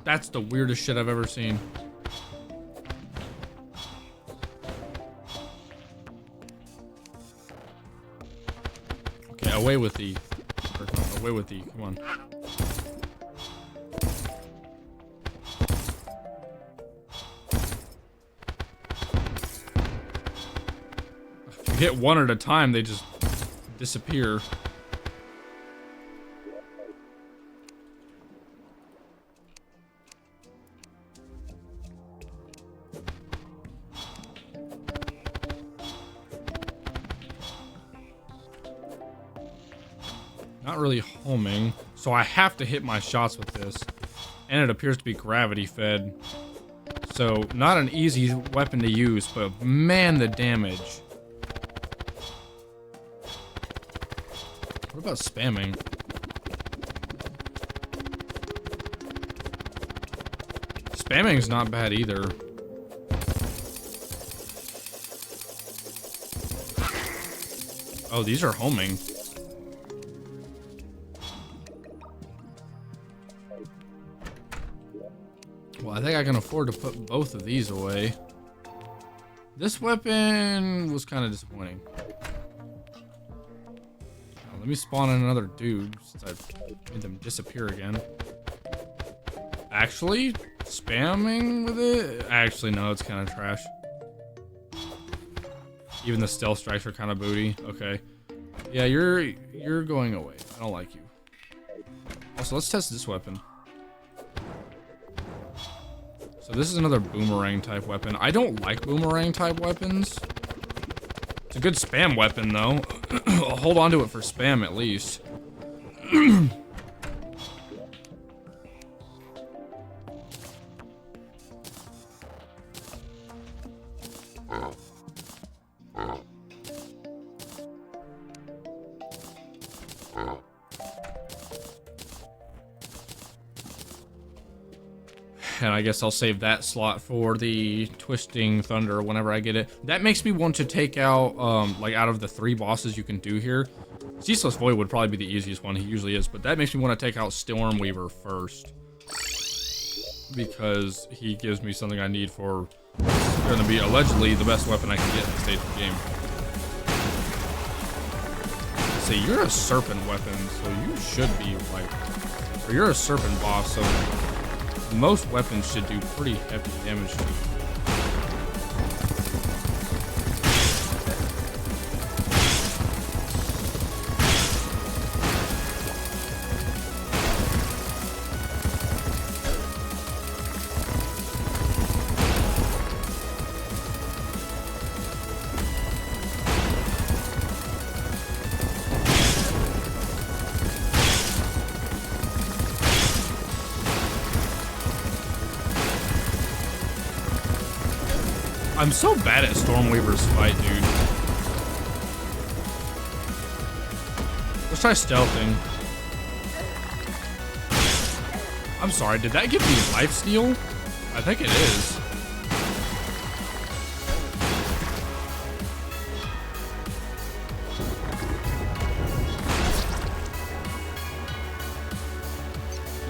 A: That's the weirdest shit I've ever seen. Okay, away with the... Away with the... Come on. If you hit one at a time, they just disappear. Not really homing, so I have to hit my shots with this. And it appears to be gravity fed. So, not an easy weapon to use, but man, the damage. What about spamming? Spamming's not bad either. Oh, these are homing. Well, I think I can afford to put both of these away. This weapon was kind of disappointing. Now, let me spawn in another dude since I made them disappear again. Actually, spamming with it? Actually, no, it's kind of trash. Even the stealth strikes are kind of booty. Okay. Yeah, you're going away. I don't like you. Also, let's test this weapon. So this is another boomerang type weapon. I don't like boomerang type weapons. It's a good spam weapon though. I'll hold on to it for spam at least. And I guess I'll save that slot for the Twisting Thunder whenever I get it. That makes me want to take out, like out of the 3 bosses you can do here, Ceaseless Void would probably be the easiest one, he usually is, but that makes me want to take out Stormweaver first. Because he gives me something I need for gonna be allegedly the best weapon I can get in the stage of the game. Say, you're a serpent weapon, so you should be like, or you're a serpent boss, so most weapons should do pretty heavy damage. I'm so bad at Stormweaver's fight, dude. Let's try stealthing. I'm sorry, did that give me lifesteal? I think it is.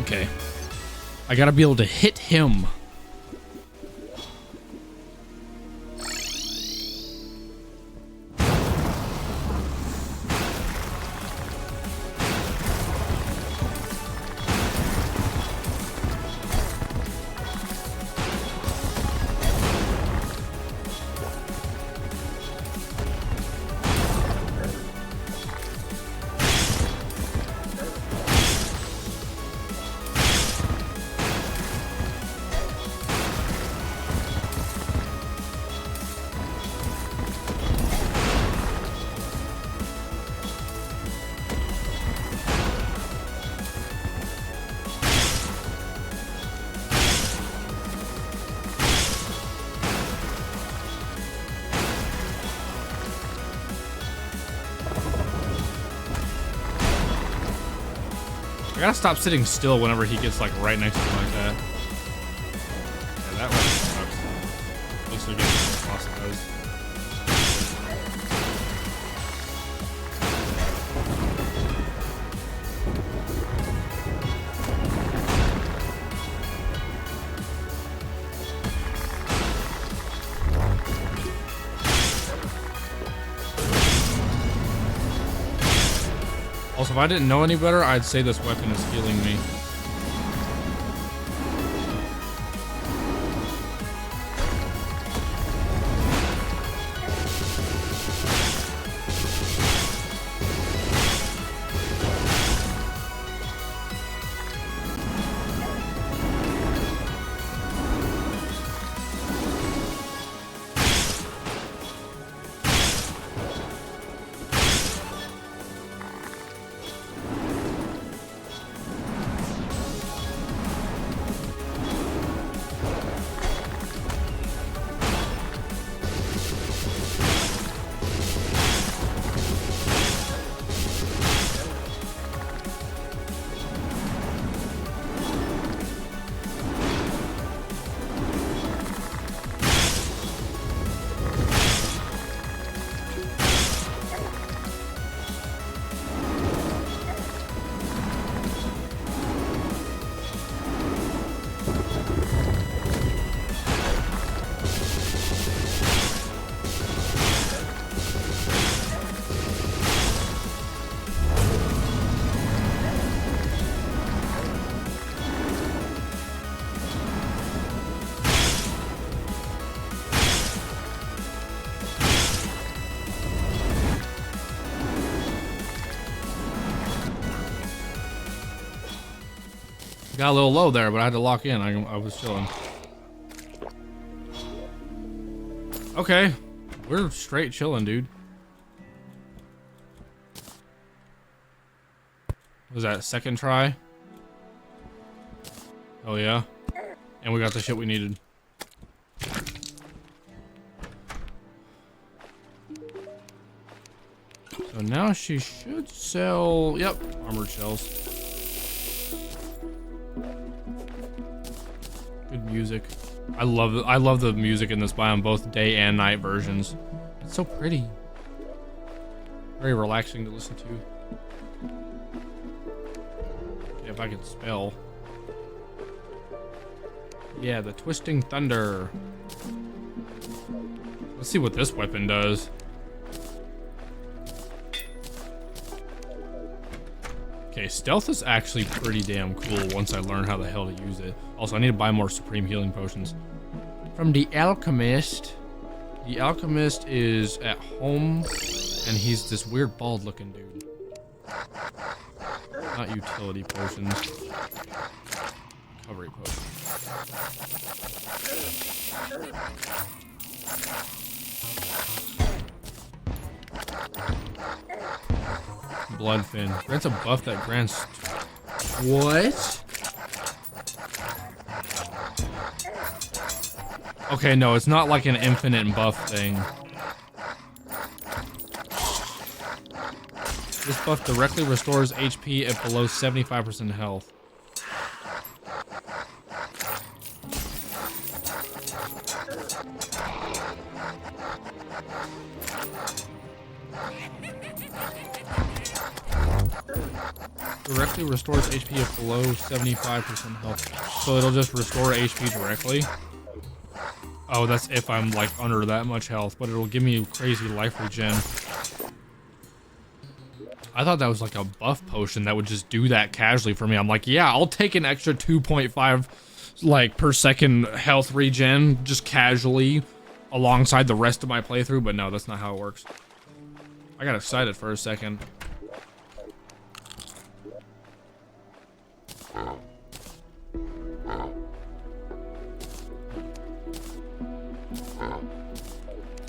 A: Okay. I gotta be able to hit him. I gotta stop sitting still whenever he gets like right next to me like that. Yeah, that one sucks. At least they're getting the boss does. Also, if I didn't know any better, I'd say this weapon is healing me. Got a little low there, but I had to lock in. I was chilling. Okay. We're straight chilling, dude. Was that second try? Oh yeah. And we got the shit we needed. So now she should sell, yep, armored shells. Good music. I love the music in this biome, both day and night versions. It's so pretty. Very relaxing to listen to. Okay, if I could spell. Yeah, the Twisting Thunder. Let's see what this weapon does. Okay, stealth is actually pretty damn cool once I learn how the hell to use it. Also, I need to buy more supreme healing potions. From the Alchemist. The Alchemist is at home, and he's this weird bald looking dude. Not utility potions. Recovery potions. Bloodfin. Grants a buff that grants... What? Okay, no, it's not like an infinite buff thing. This buff directly restores HP at below 75% health. Directly restores HP at below 75% health. So it'll just restore HP directly. Oh, that's if I'm like under that much health, but it'll give me crazy life regen. I thought that was like a buff potion that would just do that casually for me. I'm like, yeah, I'll take an extra 2.5 like per second health regen just casually alongside the rest of my playthrough, but no, that's not how it works. I got excited for a second.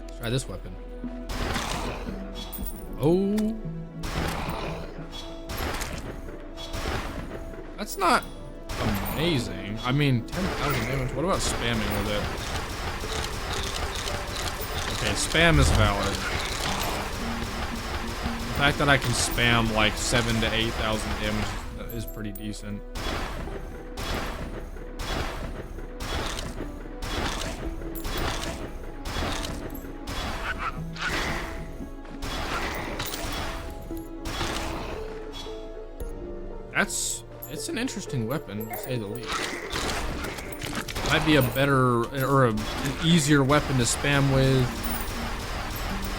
A: Let's try this weapon. Oh. That's not amazing. I mean, 10,000 damage. What about spamming with it? Okay, spam is valid. The fact that I can spam like 7,000 to 8,000 damage is pretty decent. It's an interesting weapon, to say the least. Might be a better, or an easier weapon to spam with.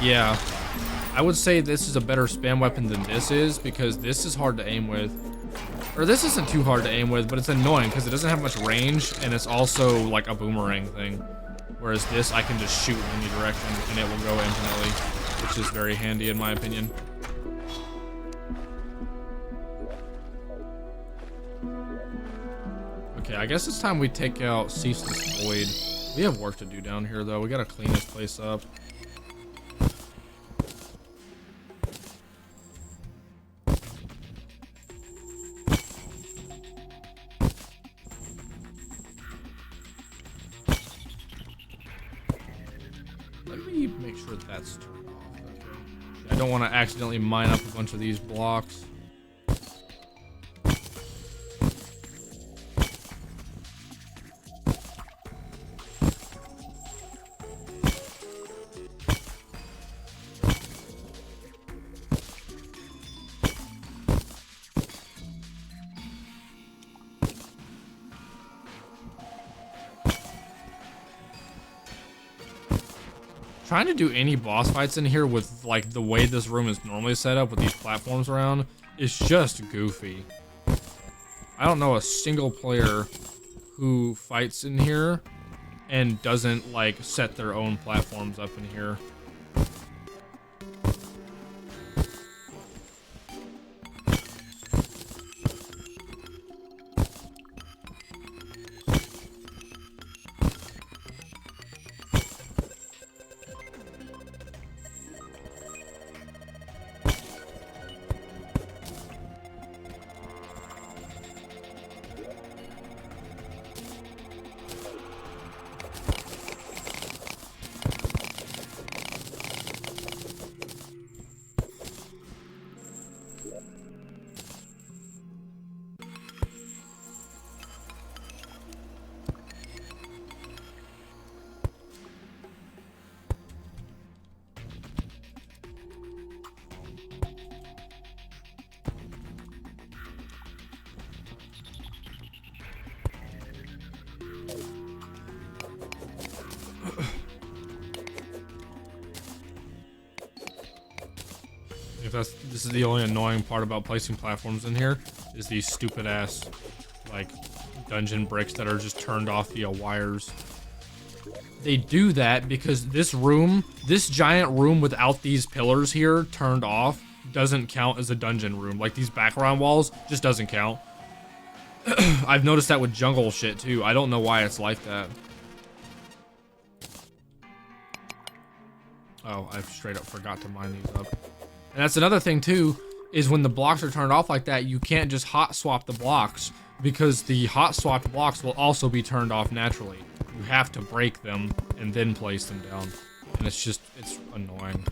A: Yeah. I would say this is a better spam weapon than this is, because this is hard to aim with. Or this isn't too hard to aim with, but it's annoying, because it doesn't have much range, and it's also like a boomerang thing. Whereas this, I can just shoot in any direction, and it will go infinitely, which is very handy in my opinion. Okay, I guess it's time we take out Ceaseless Void. We have work to do down here, though. We gotta clean this place up. Let me make sure that's turned off. Okay. I don't want to accidentally mine up a bunch of these blocks. Trying to do any boss fights in here with like the way this room is normally set up with these platforms around is just goofy. I don't know a single player who fights in here and doesn't like set their own platforms up in here. This is the only annoying part about placing platforms in here, is these stupid ass, like, dungeon bricks that are just turned off via wires. They do that because this giant room without these pillars here turned off doesn't count as a dungeon room. Like, these background walls just doesn't count. I've noticed that with jungle shit too. I don't know why it's like that. Oh, I straight up forgot to mine these up. And that's another thing too, is when the blocks are turned off like that, you can't just hot swap the blocks, because the hot swapped blocks will also be turned off naturally. You have to break them and then place them down. And it's annoying.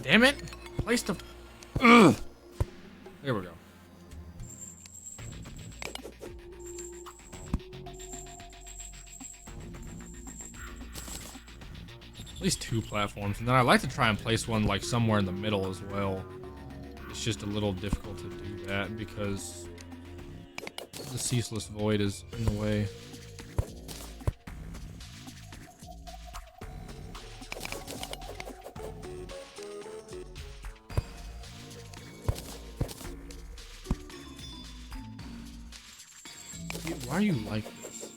A: Damn it! Place the... Ugh. There we go. At least 2 platforms, and then I like to try and place one like somewhere in the middle as well. It's just a little difficult to do that because the ceaseless void is in the way. Why are you like this?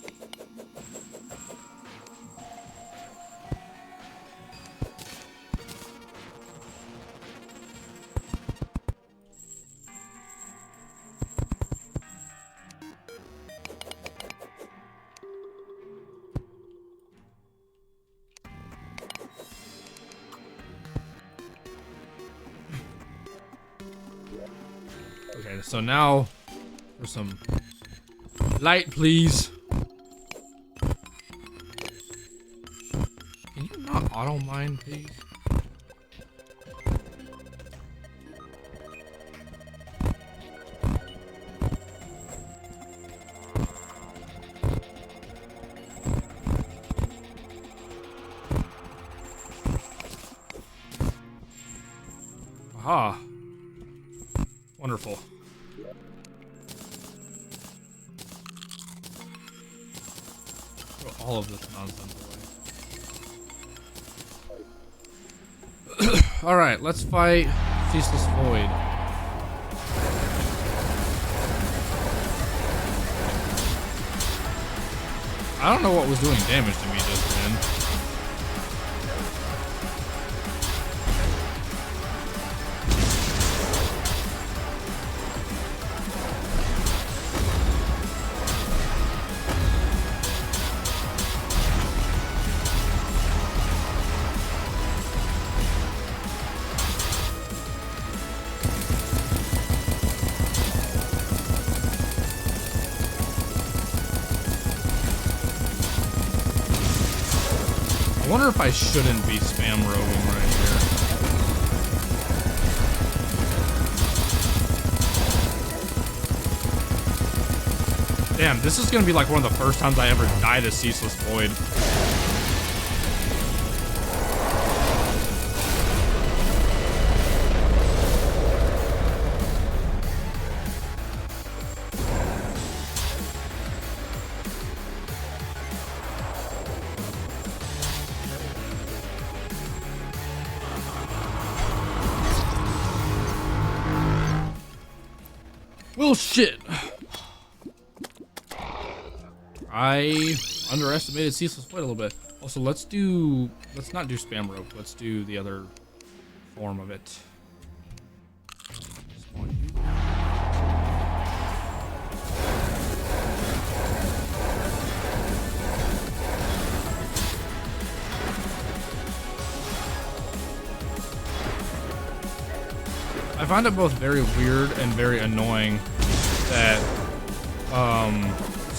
A: Okay, so now for some light, please. Can you not auto mine, please? Aha. Wonderful. All of this nonsense away. Alright, let's fight Ceaseless Void. I don't know what was doing damage to me just then. I wonder if I shouldn't be spam roguing right here. Damn, this is gonna be like one of the first times I ever die to Ceaseless Void. Well, shit. I underestimated Ceaseless Void a little bit. Also, let's not do spam rope. Let's do the other form of it. I find it both very weird and very annoying that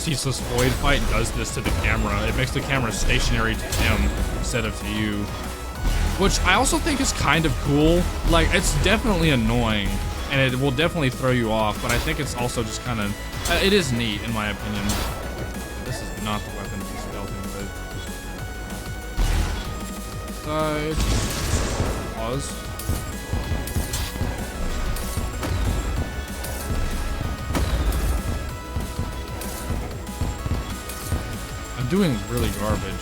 B: Ceaseless Void fight does this to the camera. It makes the camera stationary to him instead of to you. Which I also think is kind of cool. Like, it's definitely annoying, and it will definitely throw you off, but I think it's also just kind of... it is neat, in my opinion. This is not the weapon to be stealthing with. Side. Pause. I'm doing really garbage.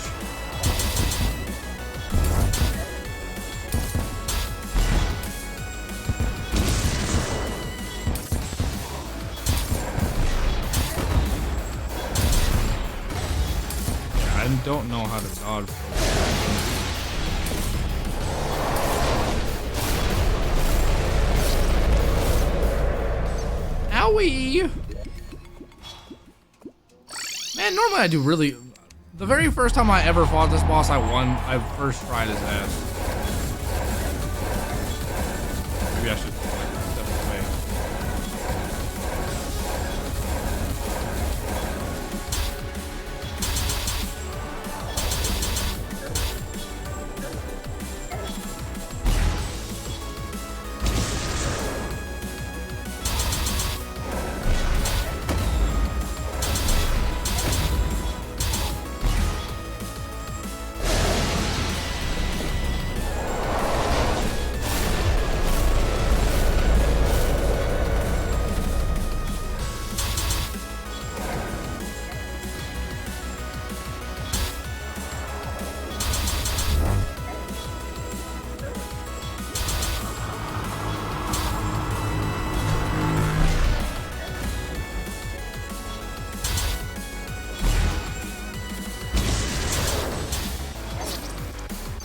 B: Yeah, I don't know how to dodge. Owie! Man, normally I do really... The very first time I ever fought this boss, I won. I first tried his ass. Maybe I should step away.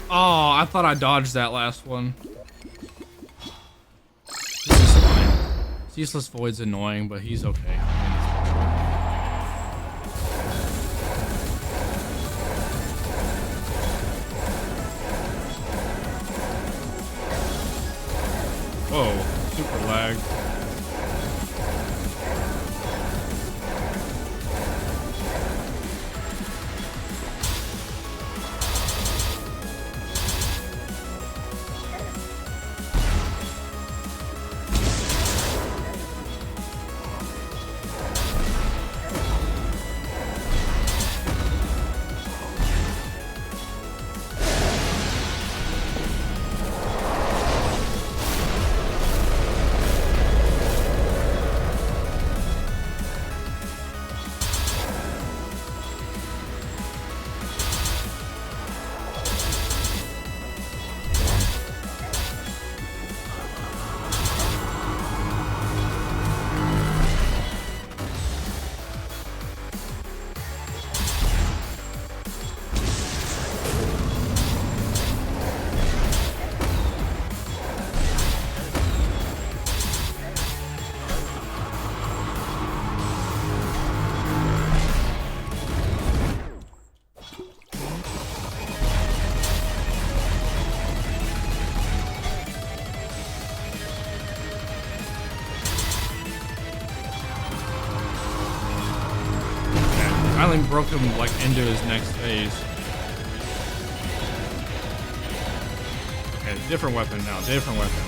B: Oh, I thought I dodged that last one. This is fine. Ceaseless Void's annoying, but he's okay. Whoa, super lag. Finally broke him like into his next phase. Okay, different weapon now, different weapon.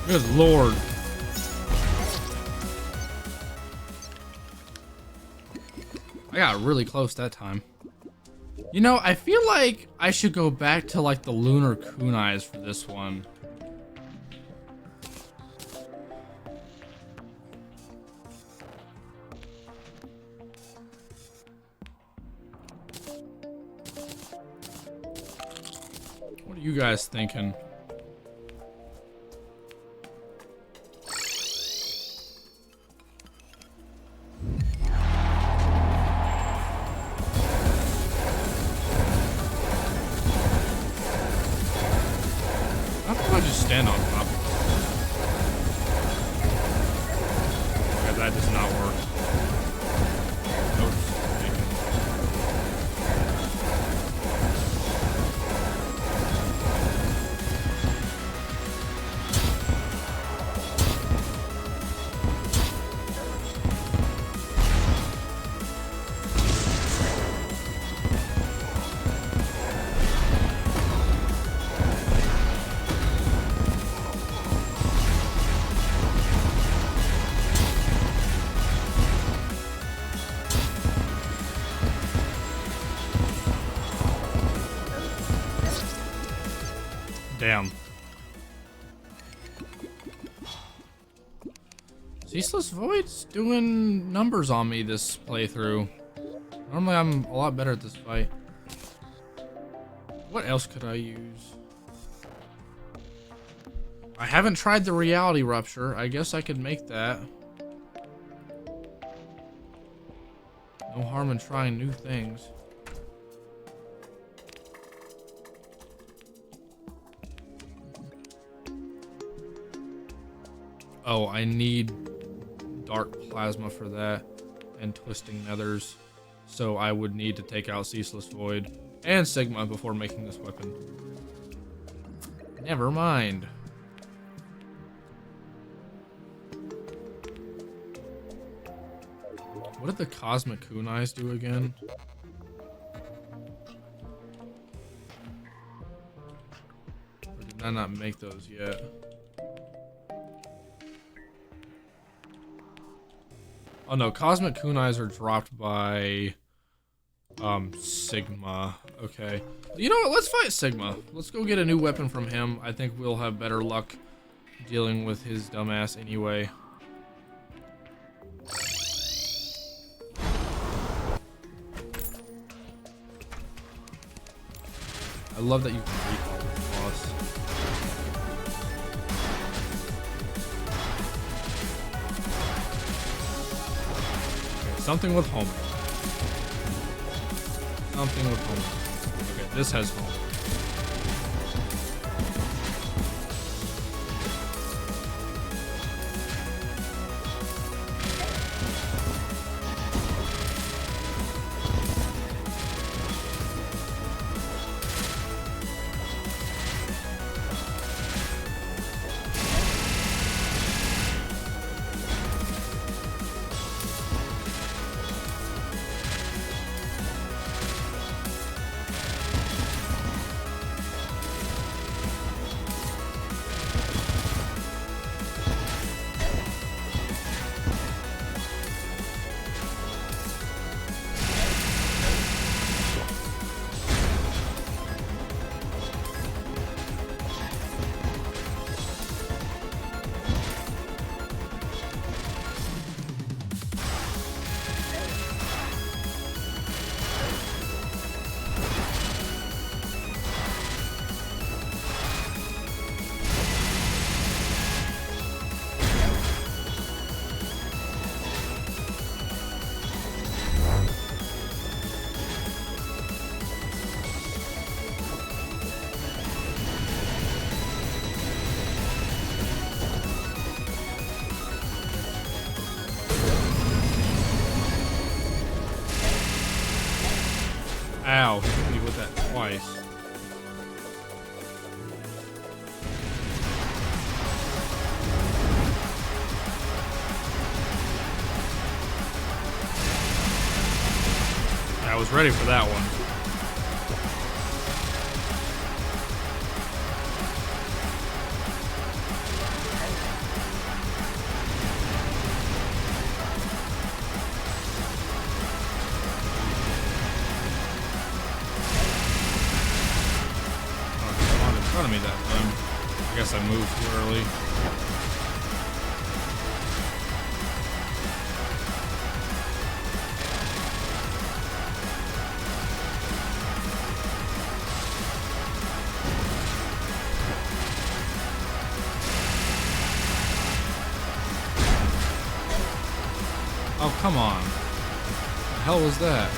B: Good lord. I got really close that time. You know, I feel like I should go back to like the lunar kunais for this one. What are you guys thinking?
A: Ceaseless Void's doing numbers on me this playthrough. Normally I'm a lot better at this fight. What else could I use? I haven't tried the reality rupture. I guess I could make that. No harm in trying new things. Oh, I need dark plasma for that and twisting nethers. So I would need to take out Ceaseless Void and Sigma before making this weapon. Never mind. What did the Cosmic Kunais do again? Or did I not make those yet? Oh no, Cosmic Kunais are dropped by Sigma. Okay. You know what? Let's fight Sigma. Let's go get a new weapon from him. I think we'll have better luck dealing with his dumbass anyway. I love that you can recall the boss. Okay, something with homing. Something with homing. Okay, this has homing. Ow, hit me with that twice. I was ready for that one. Me that time. I guess I moved too early. Oh, come on. What the hell was that?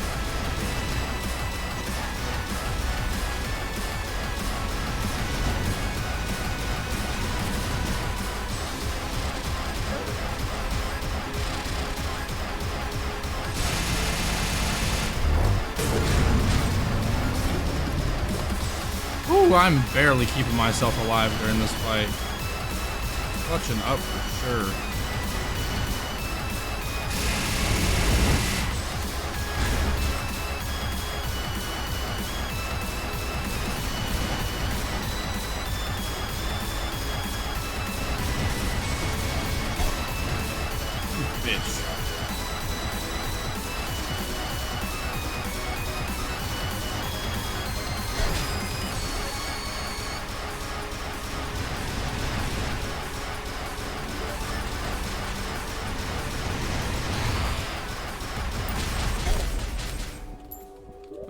A: Ooh, I'm barely keeping myself alive during this fight. Clutching up for sure. You bitch.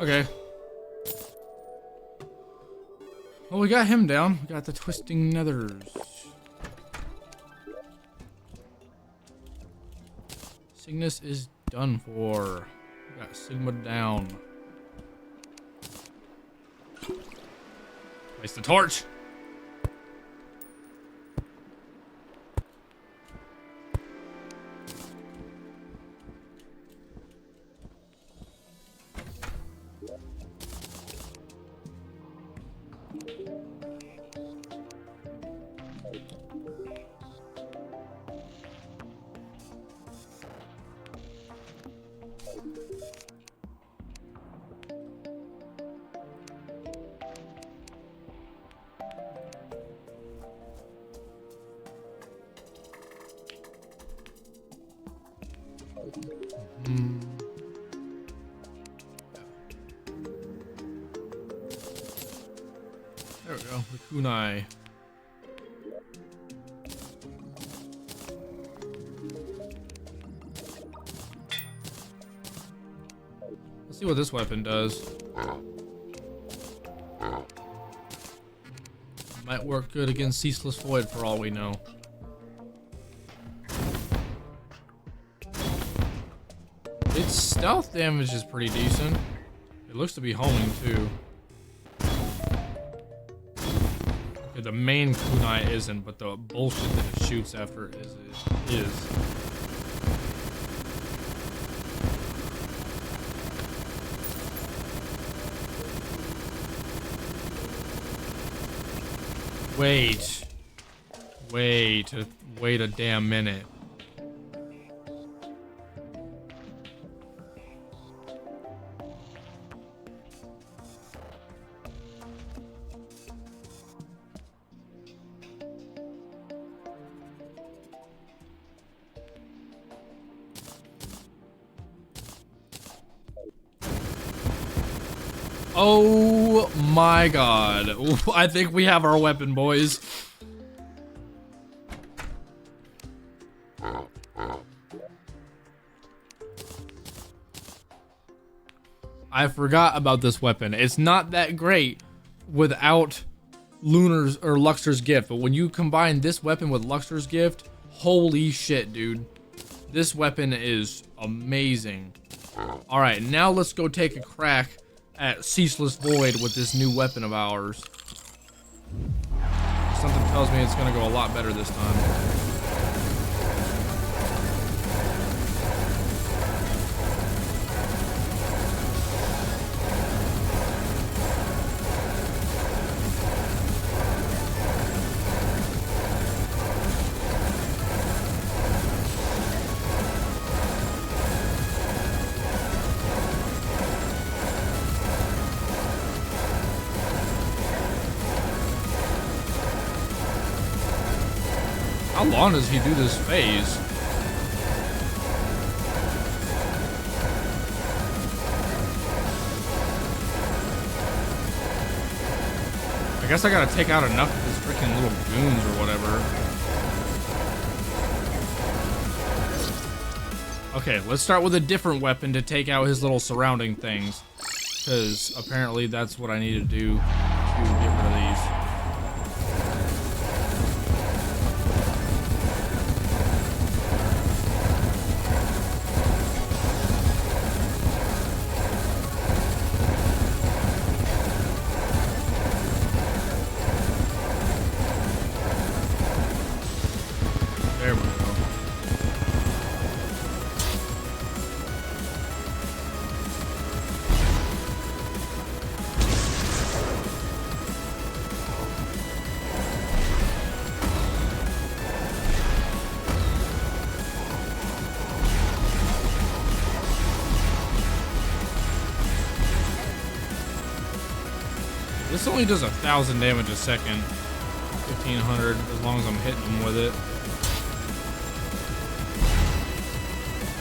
A: Okay. Well, we got him down. We got the twisting nethers. Cygnus is done for. We got Sigma down. Place the torch. There we go, the kunai. Let's see what this weapon does. Might work good against Ceaseless Void for all we know. Its stealth damage is pretty decent. It looks to be homing too. Okay, the main kunai isn't, but the bullshit that it shoots after it is. Wait a damn minute. Oh my god. I think we have our weapon, boys. I forgot about this weapon. It's not that great without Lunar's or Luxor's gift, but when you combine this weapon with Luxor's gift, holy shit, dude. This weapon is amazing. Alright, now let's go take a crack at Ceaseless Void with this new weapon of ours. Something tells me it's gonna go a lot better this time. How long does he do this phase? I guess I gotta take out enough of his freaking little goons or whatever. Okay, let's start with a different weapon to take out his little surrounding things. Because apparently that's what I need to do to get rid of these. There we go. This only does 1,000 damage a second. 1,500 as long as I'm hitting him with it.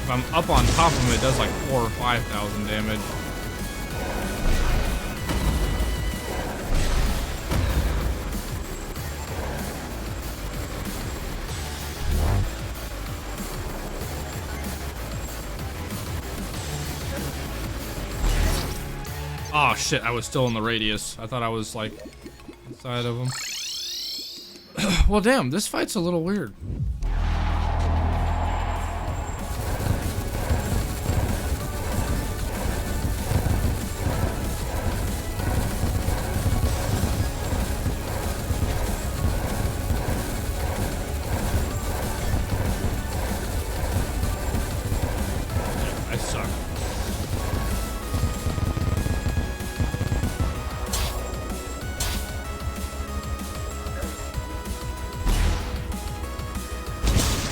A: If I'm up on top of him, it does like 4,000 or 5,000 damage.
B: Oh shit, I was still in the radius. I thought I was like inside of him. Well, damn, this fight's a little weird. I suck.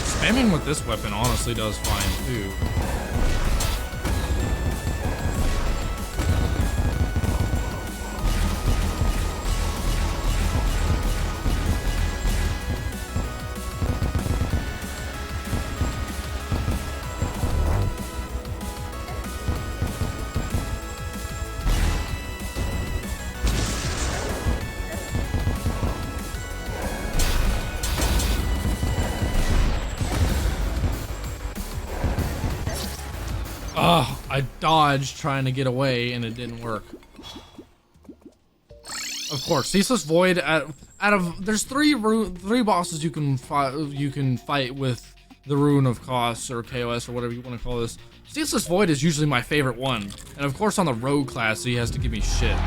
B: Spamming with this weapon honestly does fine too. Oh, I dodged trying to get away and it didn't work. Of course, Ceaseless Void. Out of there's three bosses you can fight with the Rune of Chaos or KOS or whatever you want to call this. Ceaseless Void is usually my favorite one, and of course on the Rogue class, he has to give me shit.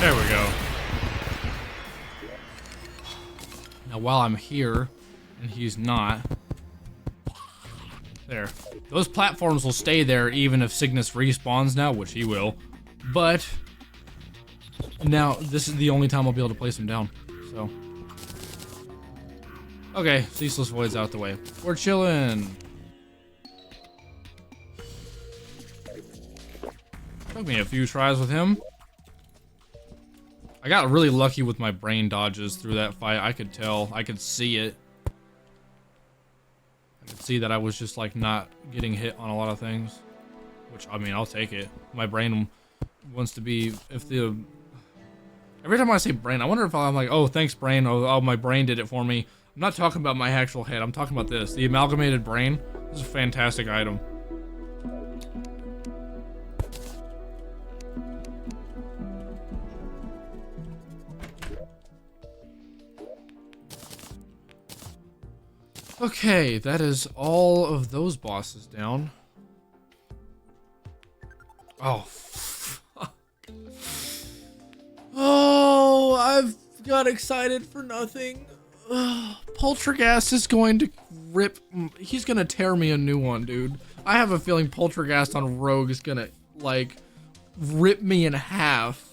B: There we go.
A: Now while I'm here, and he's not.
B: There. Those platforms will stay there even if Cygnus respawns now, which he will. But now this is the only time I'll be able to place him down. So. Okay, Ceaseless Void's out the way. We're chilling. Took me a few tries with him. I got really lucky with my brain dodges through that fight. I could tell. I could see it. I could see that I was just like not getting hit on a lot of things. Which, I mean, I'll take it. My brain wants to be, every time I say brain, I wonder if I'm like, oh, thanks brain, oh, my brain did it for me. I'm not talking about my actual head, I'm talking about this. The amalgamated brain. This is a fantastic item. Okay, that is all of those bosses down. Oh, fuck. Oh, I've got excited for nothing. Poltergeist is going to he's gonna tear me a new one, dude. I have a feeling Poltergeist on Rogue is gonna, like, rip me in half.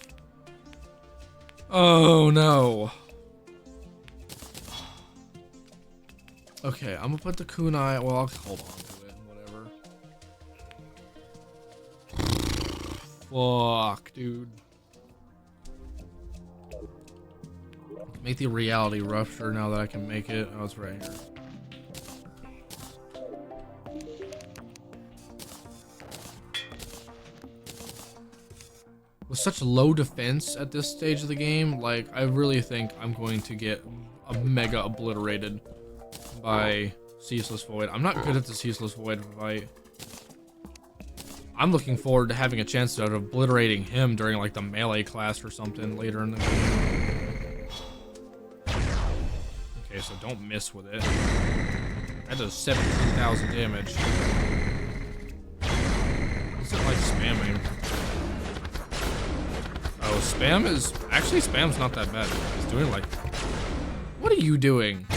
B: Oh, no. Okay, I'm gonna put the kunai. Well, I'll hold on to it. Whatever. Fuck, dude. Make the reality rupture now that I can make it. Oh, it's right here. With such low defense at this stage of the game, like, I really think I'm going to get a mega obliterated by Ceaseless Void. I'm not good at the Ceaseless Void fight. I'm looking forward to having a chance of obliterating him during like the melee class or something later in the game. Okay, so don't miss with it. That does 17,000 damage. What's it like spamming? Oh, spam's not that bad. He's doing like, what are you doing?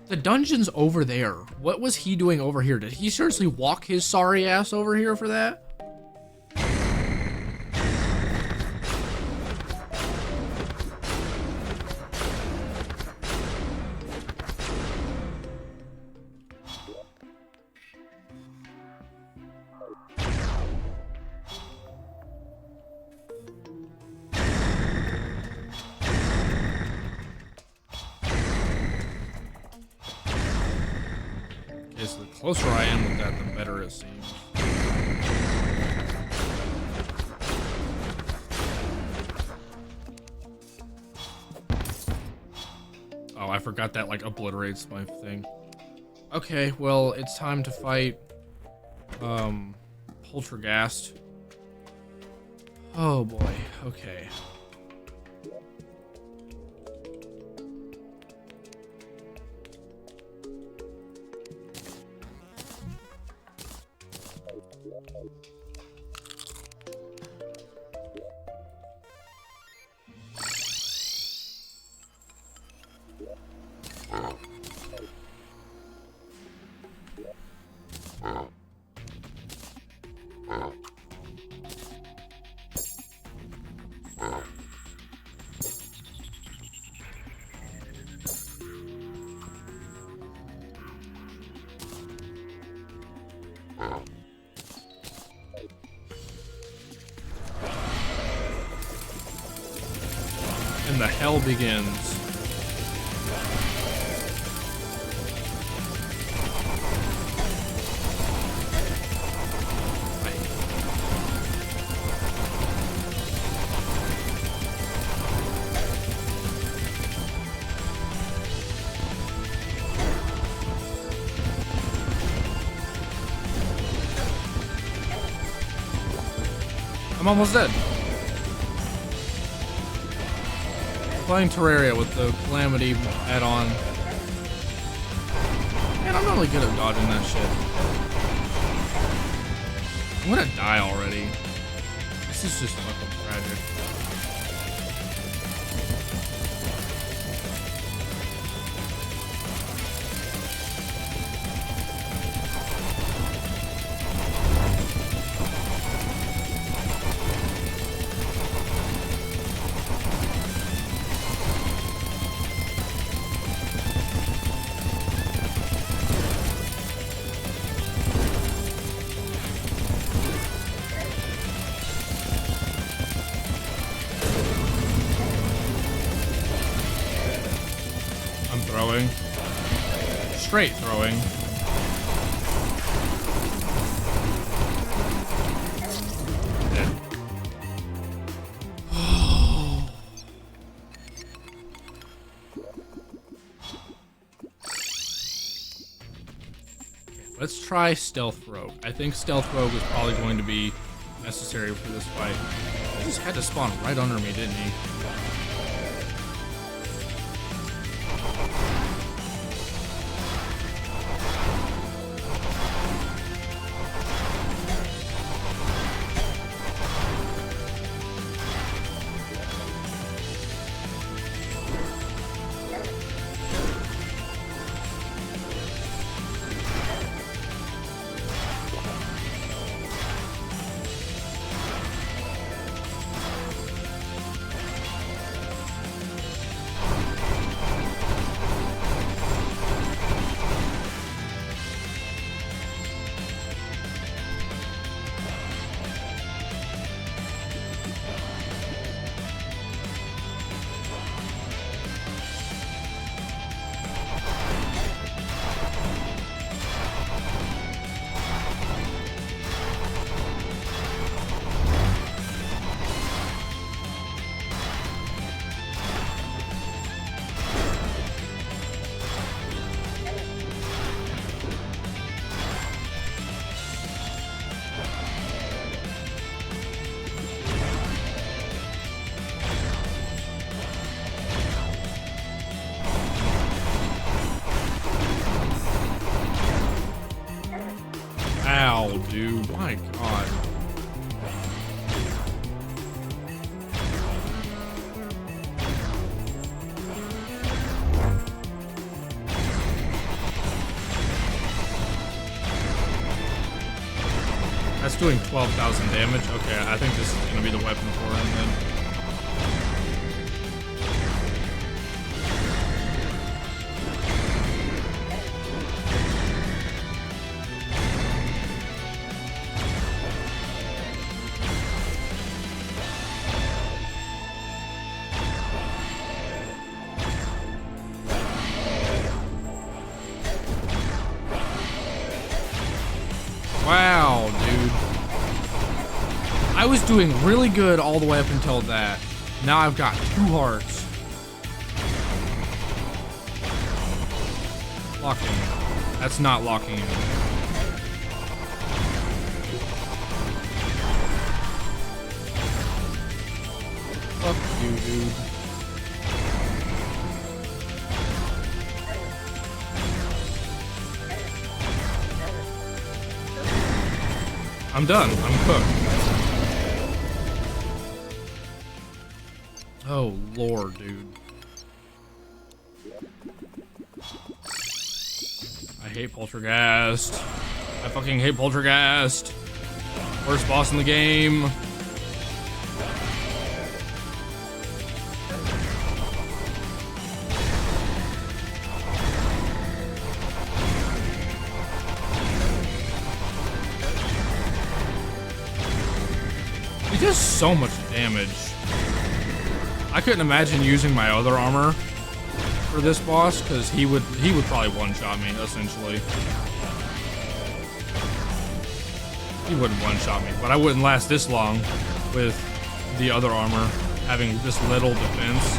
B: The dungeon's over there. What was he doing over here? Did he seriously walk his sorry ass over here for that? The closer I am with that, the better it seems. Oh, I forgot that like obliterates my thing. Okay, well, it's time to fight Poltergeist. Oh boy, okay. And the hell begins. I'm almost dead. Playing Terraria with the Calamity add-on. Man, I'm not really good at dodging that shit. I'm gonna die already. This is just fucking tragic. throwing. Straight throwing. Dead. Let's try Stealth Rogue. I think Stealth Rogue is probably going to be necessary for this fight. He just had to spawn right under me, didn't he? Ow, dude. My God. That's doing 12,000 damage. Okay, I think this is going to be the weapon for him then. Wow, dude. I was doing really good all the way up until that. Now I've got 2 hearts. Locking. That's not locking in. Fuck you, dude. I'm done. I'm cooked. Oh, Lord, dude. I hate Poltergeist. I fucking hate Poltergeist. Worst boss in the game. He does so much damage. I couldn't imagine using my other armor for this boss because he would probably one-shot me essentially. He wouldn't one-shot me, but I wouldn't last this long with the other armor having this little defense.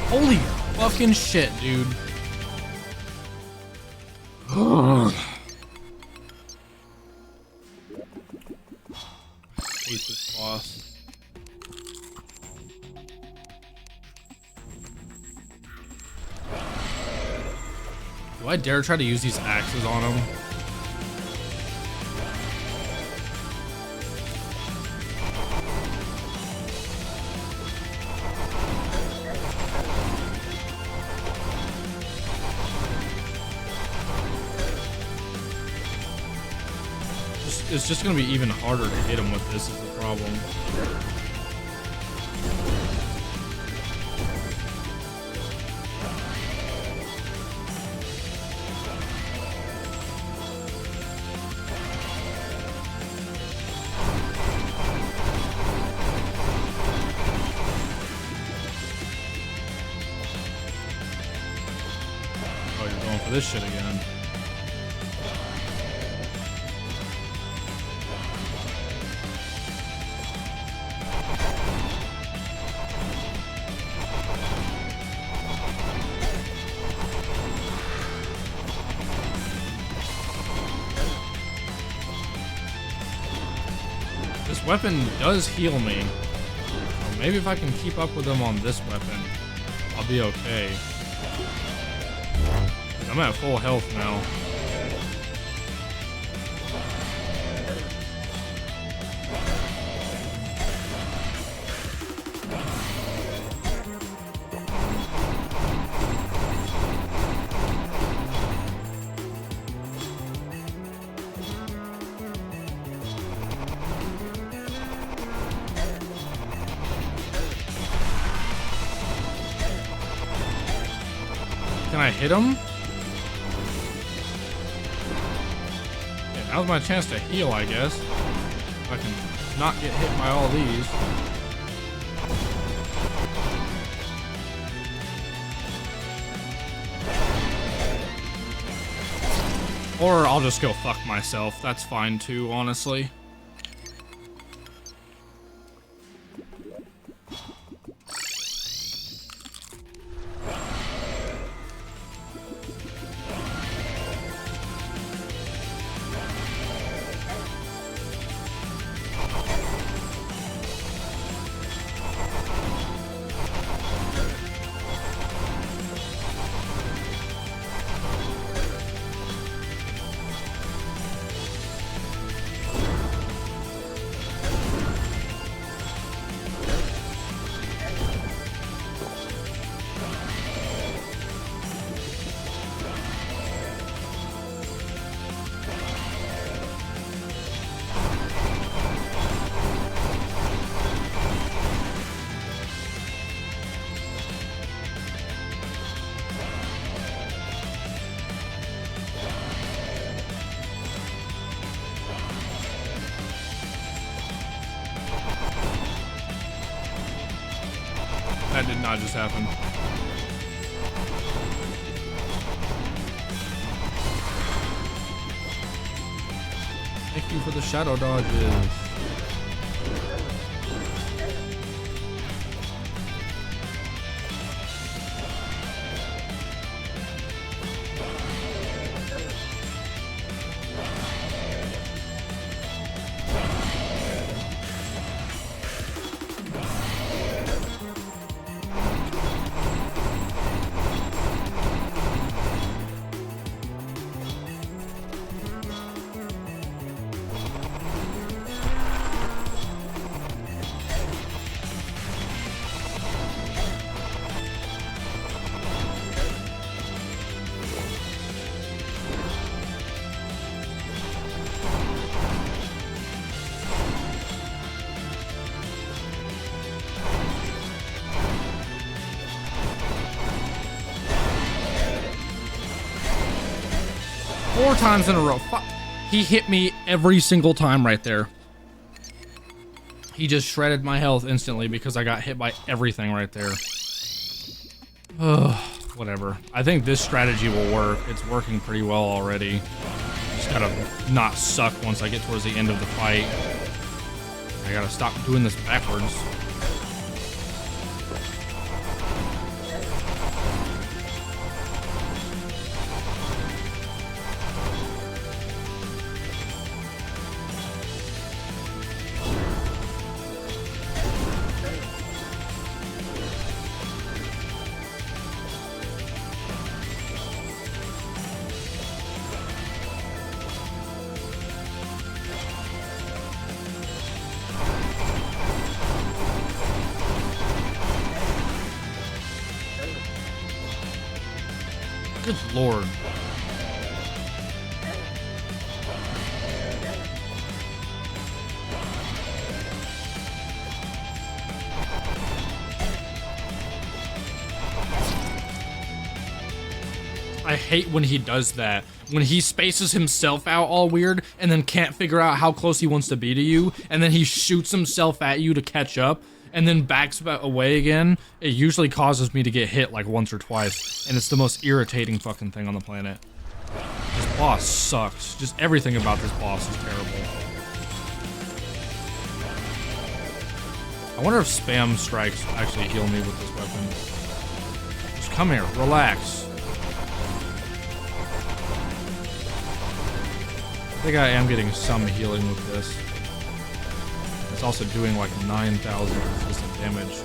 A: Holy fucking shit, dude. Hate this boss. Do I dare try to use these axes on him? It's just gonna be even harder to hit him with this is the problem. Oh, you're going for this shit again. This weapon does heal me. Well, maybe if I can keep up with them on this weapon, I'll be okay. I'm at full health now. Can I hit him? Yeah, now's my chance to heal, I guess. If I can not get hit by all these. Or I'll just go fuck myself. That's fine too, honestly. That did not just happen. Thank you for the shadow dodges. Four times in a row. He hit me every single time right there. He just shredded my health instantly because I got hit by everything right there. Ugh, whatever. I think this strategy will work. It's working pretty well already. Just gotta not suck once I get towards the end of the fight. I gotta stop doing this backwards.
B: Good lord. I hate when he does that. When he spaces himself out all weird and then can't figure out how close he wants to be to you, and then he shoots himself at you to catch up, and then backs away again. It usually causes me to get hit like once or twice, and it's the most irritating fucking thing on the planet. This boss sucks. Just everything about this boss is terrible. I wonder if spam strikes actually heal me with this weapon. Just come here, relax. I think I am getting some healing with this. It's also doing like 9,000 consistent damage.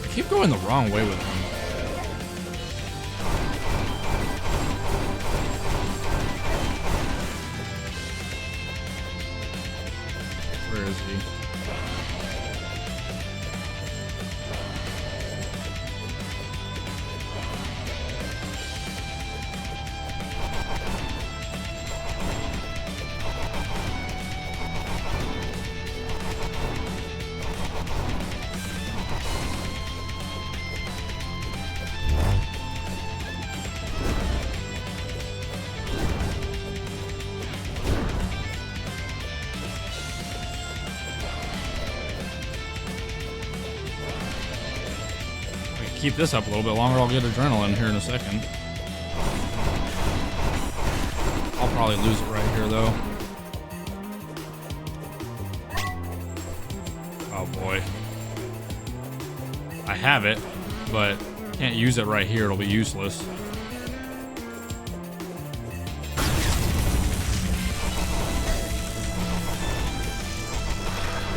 B: I keep going the wrong way with him. Where is he? Keep this up a little bit longer, I'll get adrenaline here in a second. I'll probably lose it right here though. Oh boy. I have it, but can't use it right here, it'll be useless.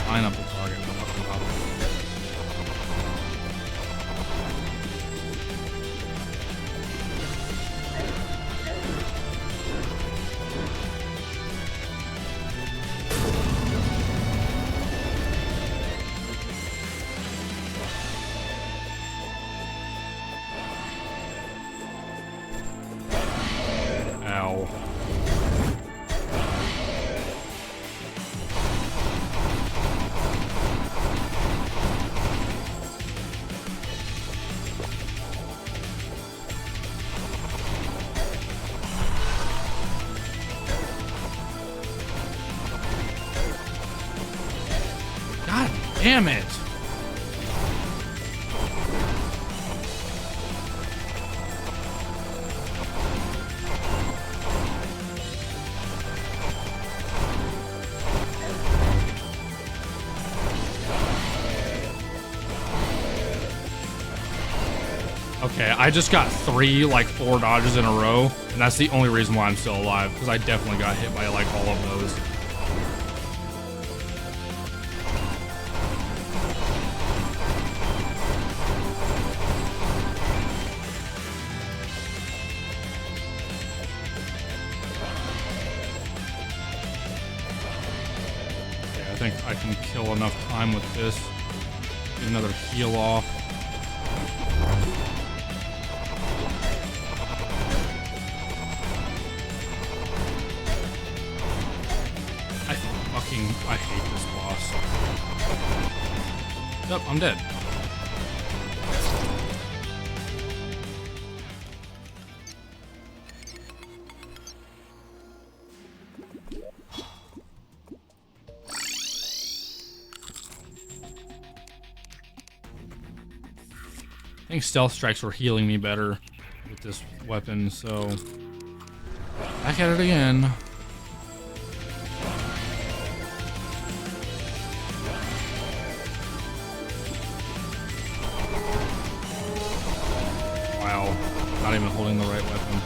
B: Line up the target. Ow. God damn it. Okay, I just got 4 dodges in a row, and that's the only reason why I'm still alive, because I definitely got hit by like all of those. Okay, I think I can kill enough time with this. Get another heal off. I hate this boss. Nope, I'm dead. I think stealth strikes were healing me better with this weapon, so back at it again. Not even holding the right weapon.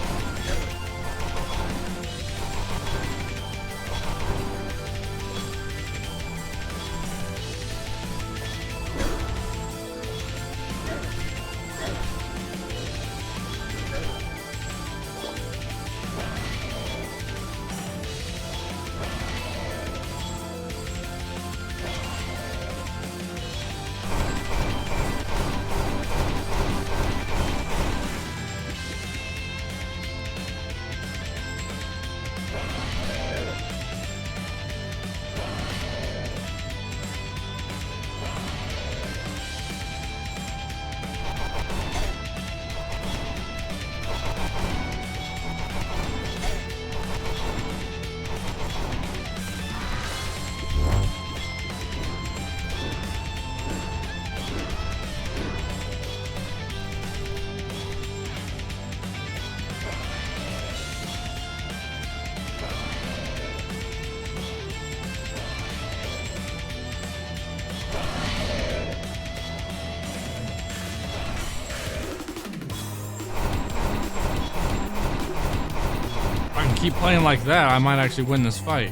B: keep playing like that, I might actually win this fight.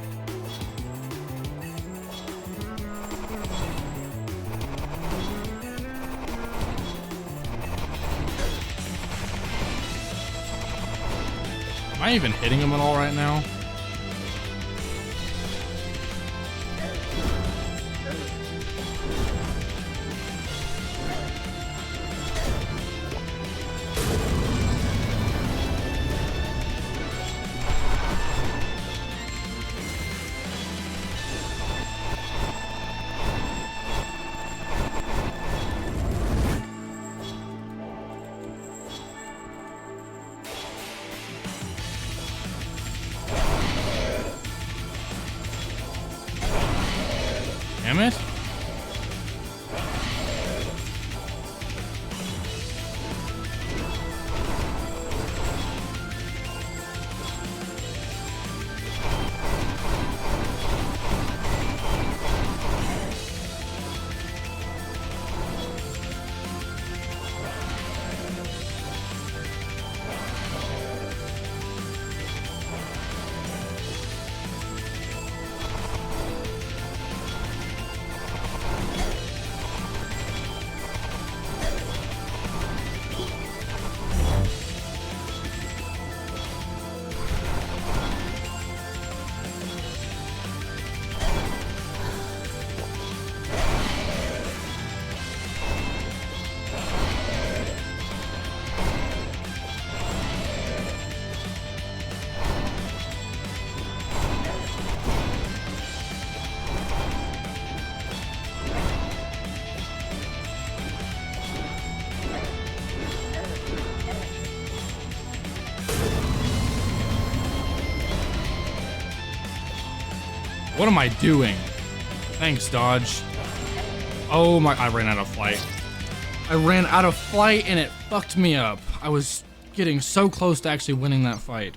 B: Am I even hitting him at all right now? Damn it. What am I doing? Thanks, Dodge. Oh my, I ran out of flight. I ran out of flight and it fucked me up. I was getting so close to actually winning that fight.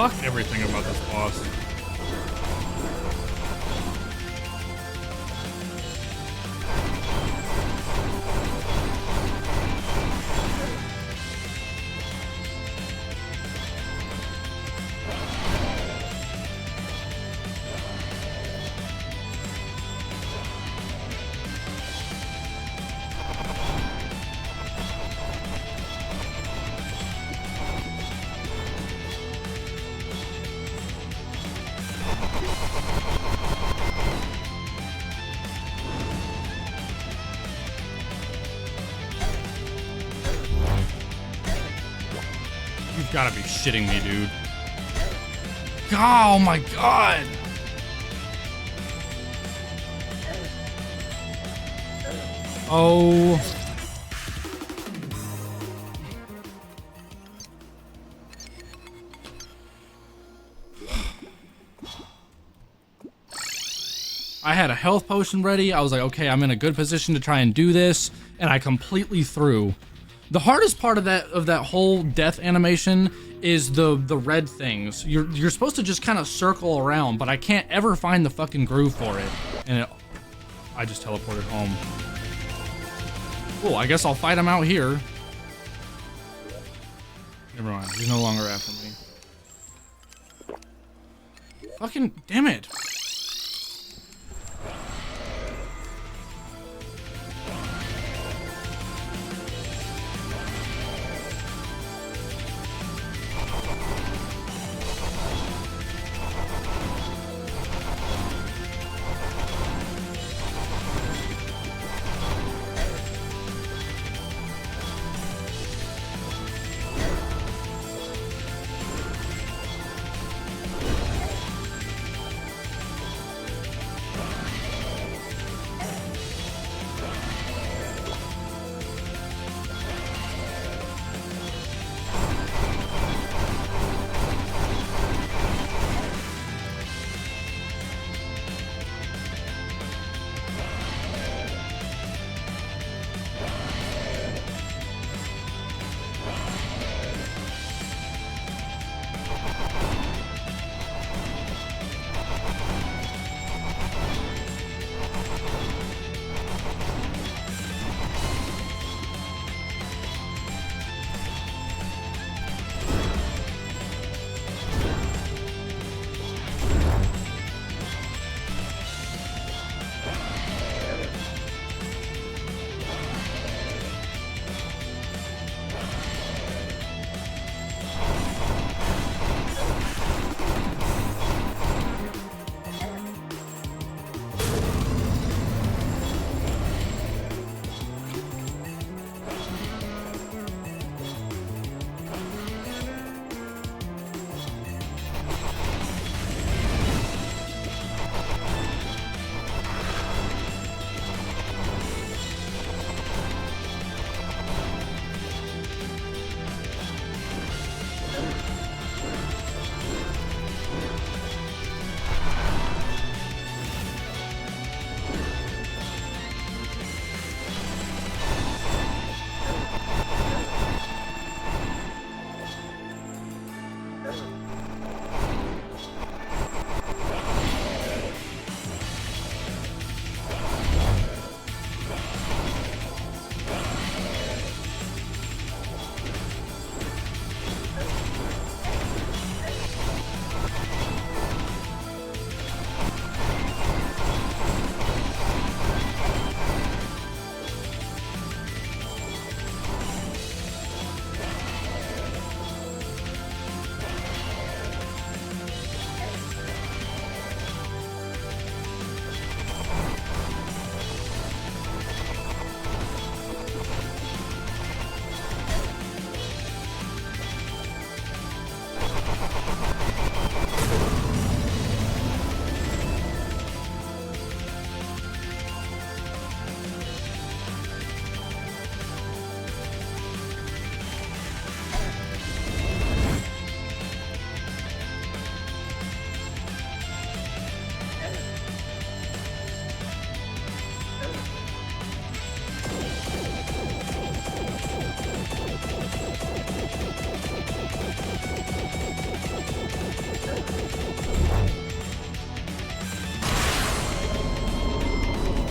B: Fuck everything about this boss. You've gotta be shitting me, dude. Oh my god! Oh. I had a health potion ready. I was like, okay, I'm in a good position to try and do this, and I completely threw. The hardest part of that whole death animation is the red things. You're supposed to just kind of circle around, but I can't ever find the fucking groove for it. And I just teleported home. Cool, I guess I'll fight him out here. Never mind, he's no longer after me. Fucking damn it.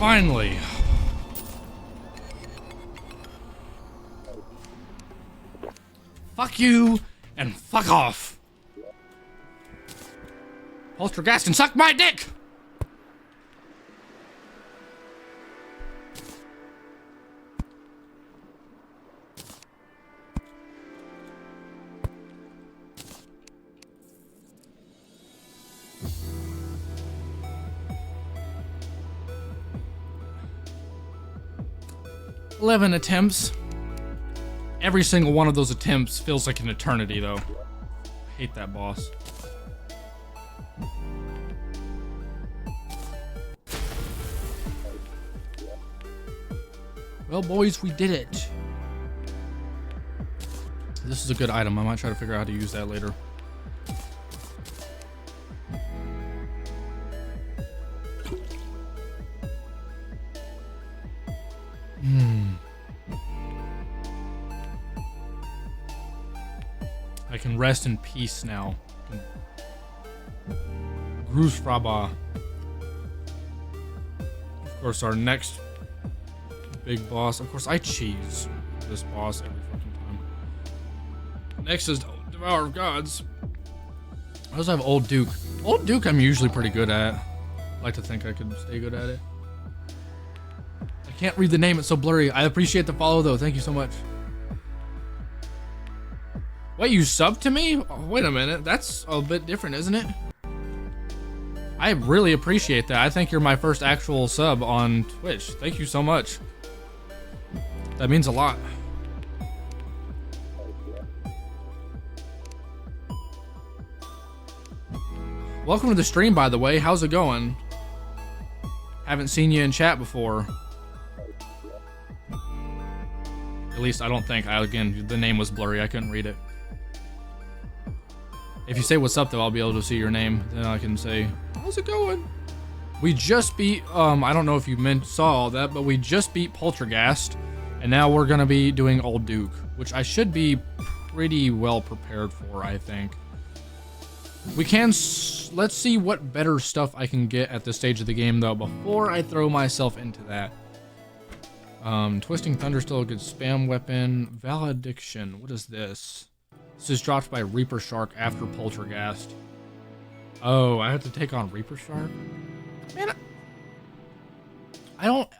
B: Finally. Fuck you and fuck off. Poltergeist can suck my dick. "11 attempts. Every single one of those attempts feels like an eternity, though. I hate that boss. Well, boys, we did it. This is a good item. I might try to figure out how to use that later. I can rest in peace now. Groesfraba. Of course, our next big boss. Of course, I cheese this boss every fucking time. Next is Devourer of Gods. I also have Old Duke. Old Duke I'm usually pretty good at. I like to think I could stay good at it. I can't read the name, it's so blurry. I appreciate the follow though, thank you so much. Wait, you subbed to me? Oh, wait a minute, that's a bit different, isn't it? I really appreciate that. I think you're my first actual sub on Twitch. Thank you so much. That means a lot. Welcome to the stream, by the way. How's it going? Haven't seen you in chat before. At least I don't think. Again, the name was blurry. I couldn't read it. If you say what's up, though, I'll be able to see your name. Then I can say, how's it going? We just beat, I don't know if you saw all that, but we just beat Poltergeist. And now we're going to be doing Old Duke, which I should be pretty well prepared for, I think. We can, let's see what better stuff I can get at this stage of the game, though, before I throw myself into that. Twisting Thunder, still a good spam weapon. Valediction, what is this? This is dropped by Reaper Shark after Poltergeist. Oh, I have to take on Reaper Shark? Man,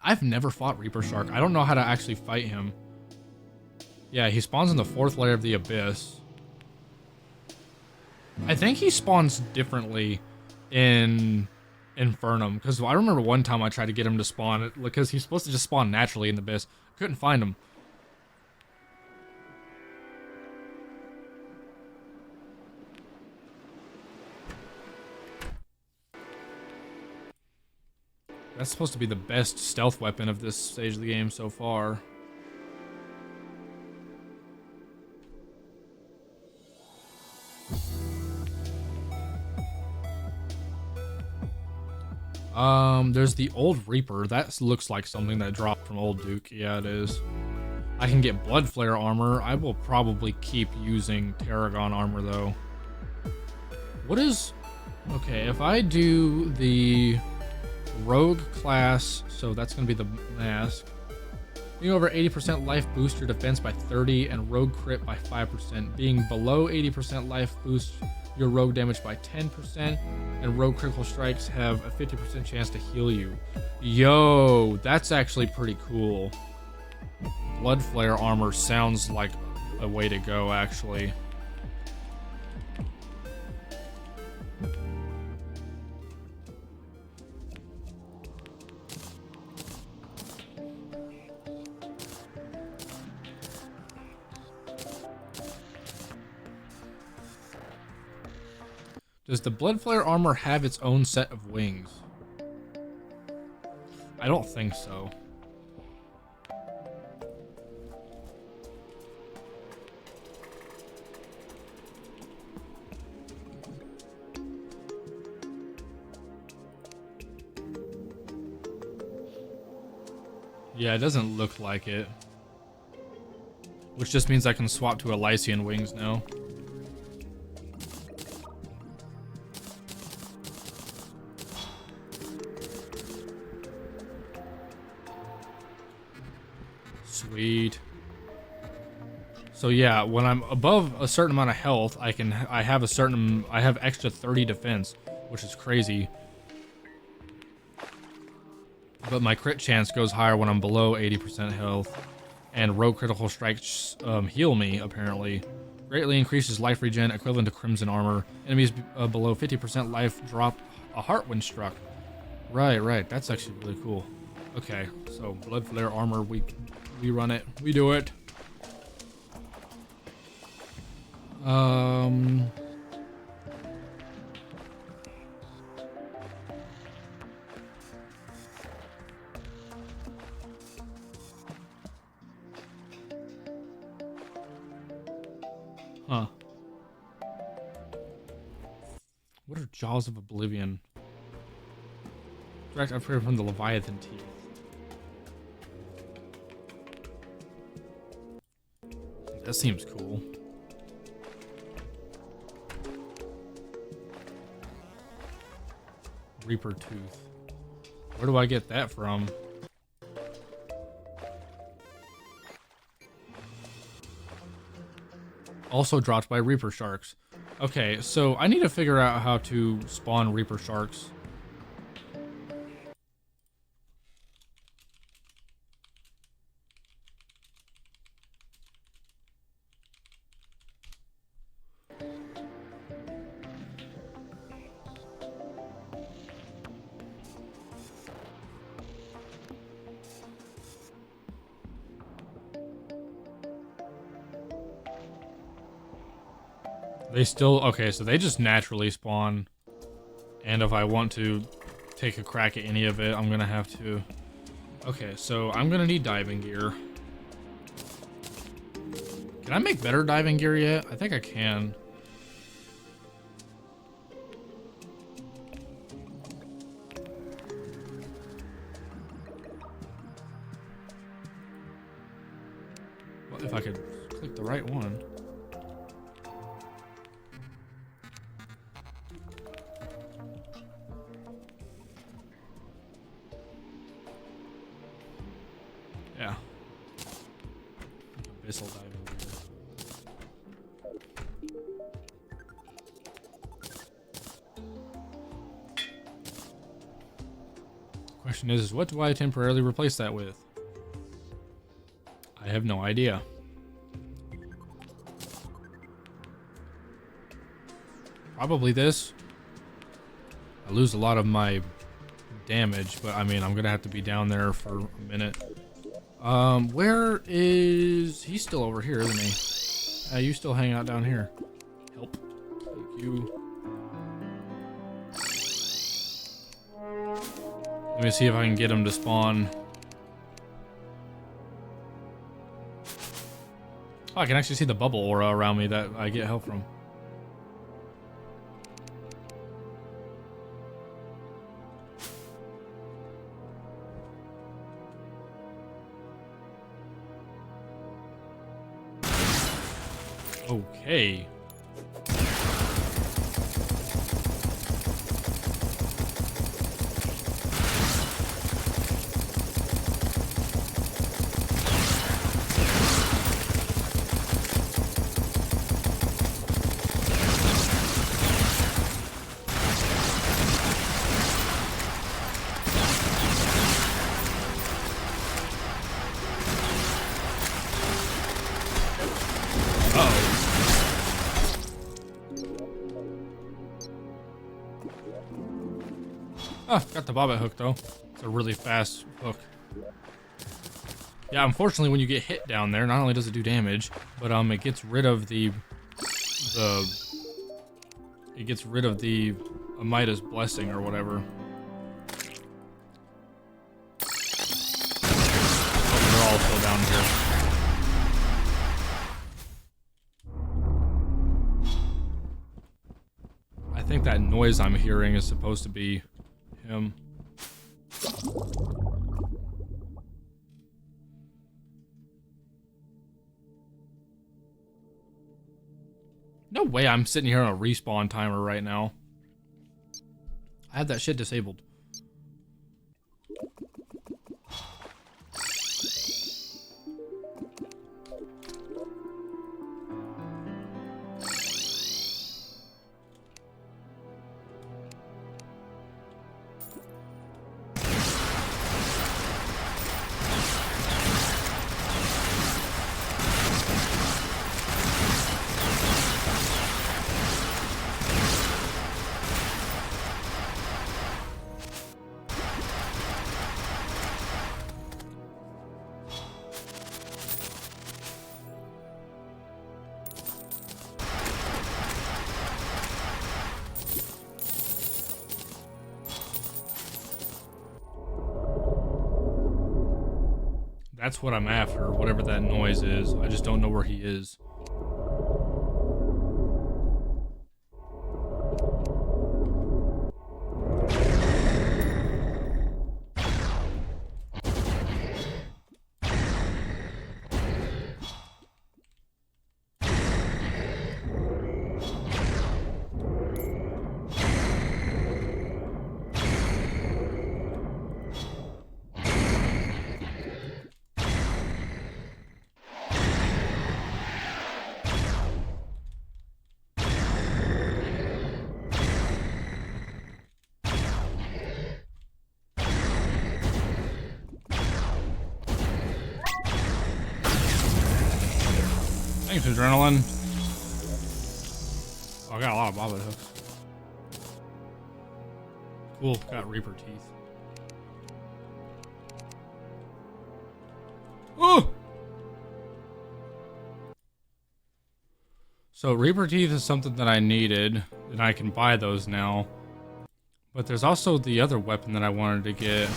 B: I've never fought Reaper Shark. I don't know how to actually fight him. Yeah, he spawns in the 4th layer of the Abyss. I think he spawns differently in Infernum, because I remember one time I tried to get him to spawn, because he's supposed to just spawn naturally in the Abyss. Couldn't find him. That's supposed to be the best stealth weapon of this stage of the game so far. There's the Old Reaper. That looks like something that dropped from Old Duke. Yeah, it is. I can get Blood Flare armor. I will probably keep using Tarragon armor, though. What is... Okay, if I do the Rogue class, so that's going to be the mask. Being over 80% life boost your defense by 30 and rogue crit by 5%. Being below 80% life boost your rogue damage by 10%, and rogue critical strikes have a 50% chance to heal you. Yo, that's actually pretty cool. Blood Flare armor sounds like a way to go, actually. Does the Blood Flare armor have its own set of wings? I don't think so. Yeah, it doesn't look like it. Which just means I can swap to Elysian wings now.
A: Sweet. So yeah, when I'm above a certain amount of health, I have extra 30 defense, which is crazy. But my crit chance goes higher when I'm below 80% health. And rogue critical strikes heal me, apparently. Greatly increases life regen, equivalent to crimson armor. Enemies below 50% life drop a heart when struck. Right. That's actually really cool. Okay, so blood flare armor, we run it. We do it. Huh. What are Jaws of Oblivion? Direct upgrade from the Leviathan teeth. That seems cool. Reaper tooth. Where do I get that from? Also dropped by Reaper sharks. Okay, so I need to figure out how to spawn Reaper sharks. They still, okay, so they just naturally spawn. And if I want to take a crack at any of it, I'm gonna have to. Okay, so I'm gonna need diving gear. Can I make better diving gear yet? I think I can. Well, if I could click the right one. Yeah. Abyssal diving gear. Question is what do I temporarily replace that with? I have no idea. Probably this. I lose a lot of my damage, but I mean, I'm gonna have to be down there for a minute. Where is... He's still over here, isn't he? You still hang out down here. Help. Thank you. Let me see if I can get him to spawn. Oh, I can actually see the bubble aura around me that I get help from. Okay. Oh, got the bobbit hook though. It's a really fast hook. Yeah, unfortunately when you get hit down there, not only does it do damage, but it gets rid of the Amida's blessing or whatever. Oh, they're all still down here. I think that noise I'm hearing is supposed to be him. No way I'm sitting here on a respawn timer right now. I have that shit disabled.
B: That's what I'm after, whatever that noise is. I just don't know where he is. Thanks, Adrenaline. Oh, I got a lot of bobbit hooks. Cool, got Reaper teeth. Oh! So Reaper teeth is something that I needed, and I can buy those now. But there's also the other weapon that I wanted to get.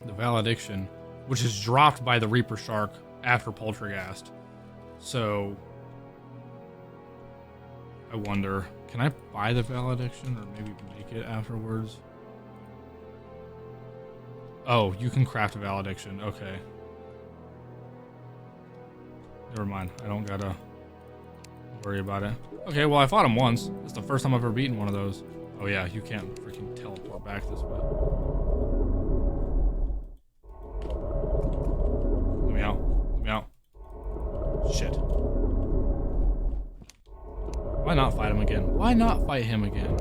B: The Valediction, which is dropped by the Reaper Shark after Poltergeist. So I wonder, can I buy the Valediction or maybe make it afterwards? Oh, you can craft a Valediction. Okay. Never mind. I don't gotta worry about it. Okay, well, I fought him once. It's the first time I've ever beaten one of those. Oh yeah, you can't freaking teleport back this way. Let me out. Let me out. Shit. Why not fight him again? Why not fight him again?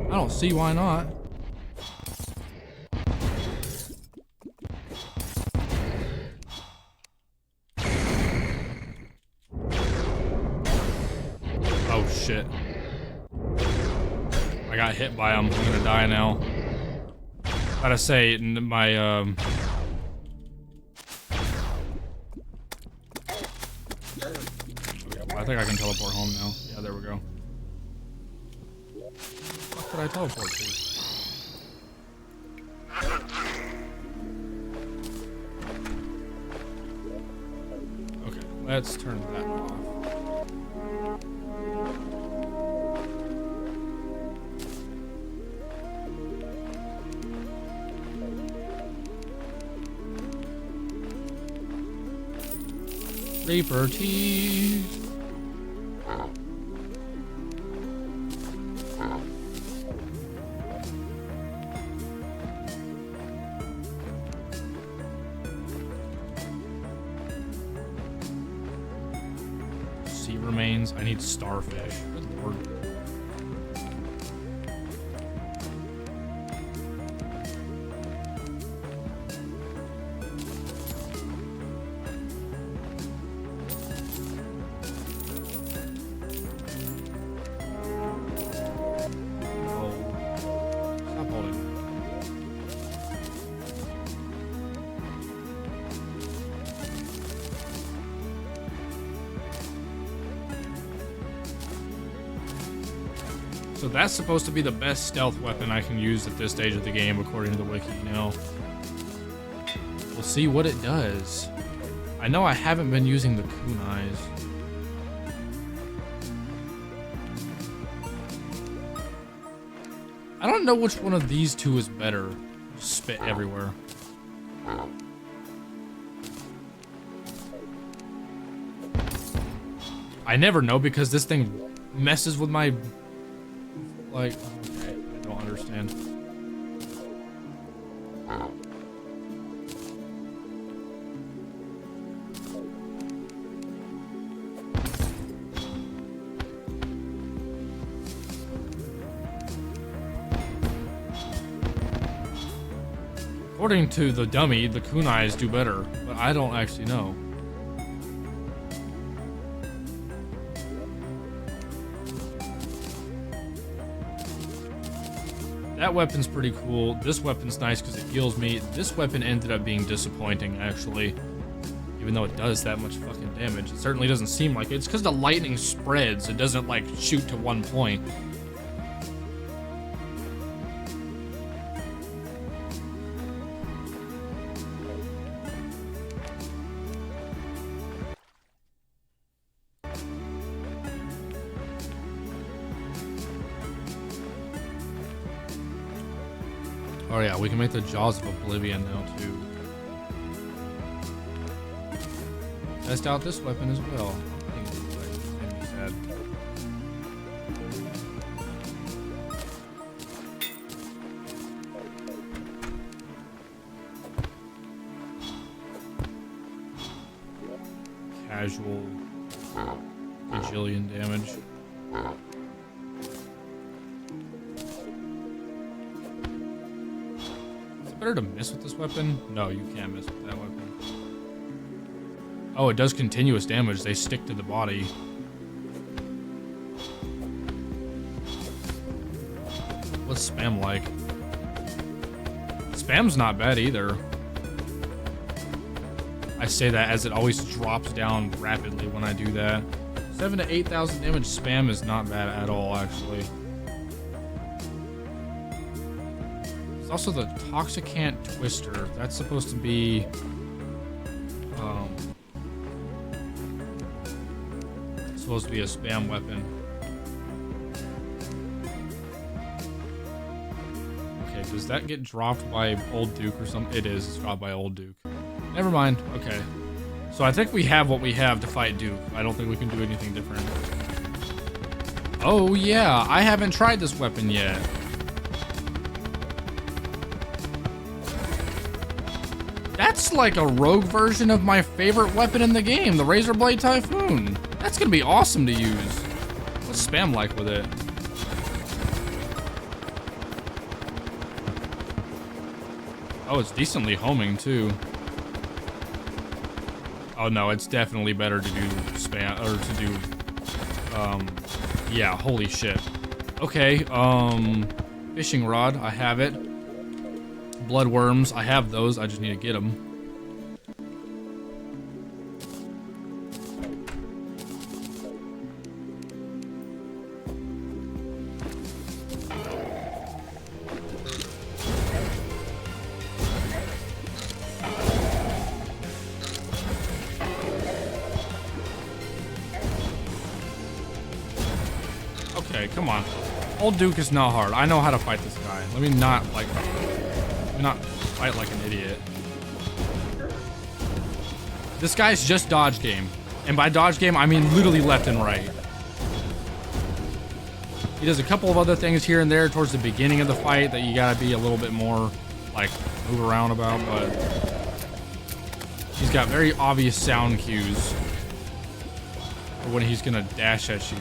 B: I don't see why not. Oh shit. I got hit by him. I'm gonna die now. Gotta say, my I think I can teleport home now. Yeah, there we go. What did I teleport to? Okay, let's turn that off. Reaper teeth. Sea remains. I need starfish. Good lord. So that's supposed to be the best stealth weapon I can use at this stage of the game, according to the wiki, you know? We'll see what it does. I know I haven't been using the kunais. I don't know which one of these two is better. Spit everywhere. I never know because this thing messes with my... Like, okay, I don't understand. According to the dummy, the kunais do better, but I don't actually know. That weapon's pretty cool. This weapon's nice because it heals me. This weapon ended up being disappointing, actually. Even though it does that much fucking damage. It certainly doesn't seem like it. It's because the lightning spreads. It doesn't, like, shoot to one point.
A: Oh yeah, we can make the Jaws of Oblivion now too. Test out this weapon as well. I think it's like, can be said. Casual bajillion damage. Is it better to miss with this weapon? No, you can't miss with that weapon. Oh, it does continuous damage. They stick to the body. What's spam like? Spam's not bad either. I say that as it always drops down rapidly when I do that. 7,000 to 8,000 damage spam is not bad at all, actually. There's also the Toxicant Twister. That's supposed to be... supposed to be a spam weapon. Okay, does that get dropped by Old Duke or something? It is. It's dropped by Old Duke. Never mind. Okay. So I think we have what we have to fight Duke. I don't think we can do anything different. Oh yeah, I haven't tried this weapon yet. That's like a rogue version of my favorite weapon in the game, the Razor Blade Typhoon. That's gonna be awesome to use. What's spam like with it? Oh, it's decently homing too. Oh no, it's definitely better to do spam, or to do, yeah, holy shit. Okay, fishing rod, I have it. Bloodworms, I have those, I just need to get them. Okay, come on. Old Duke is not hard. I know how to fight this guy. Let me not fight like an idiot. This guy's just dodge game. And by dodge game, I mean literally left and right. He does a couple of other things here and there towards the beginning of the fight that you gotta be a little bit more, like, move around about, but he's got very obvious sound cues for when he's gonna dash at you.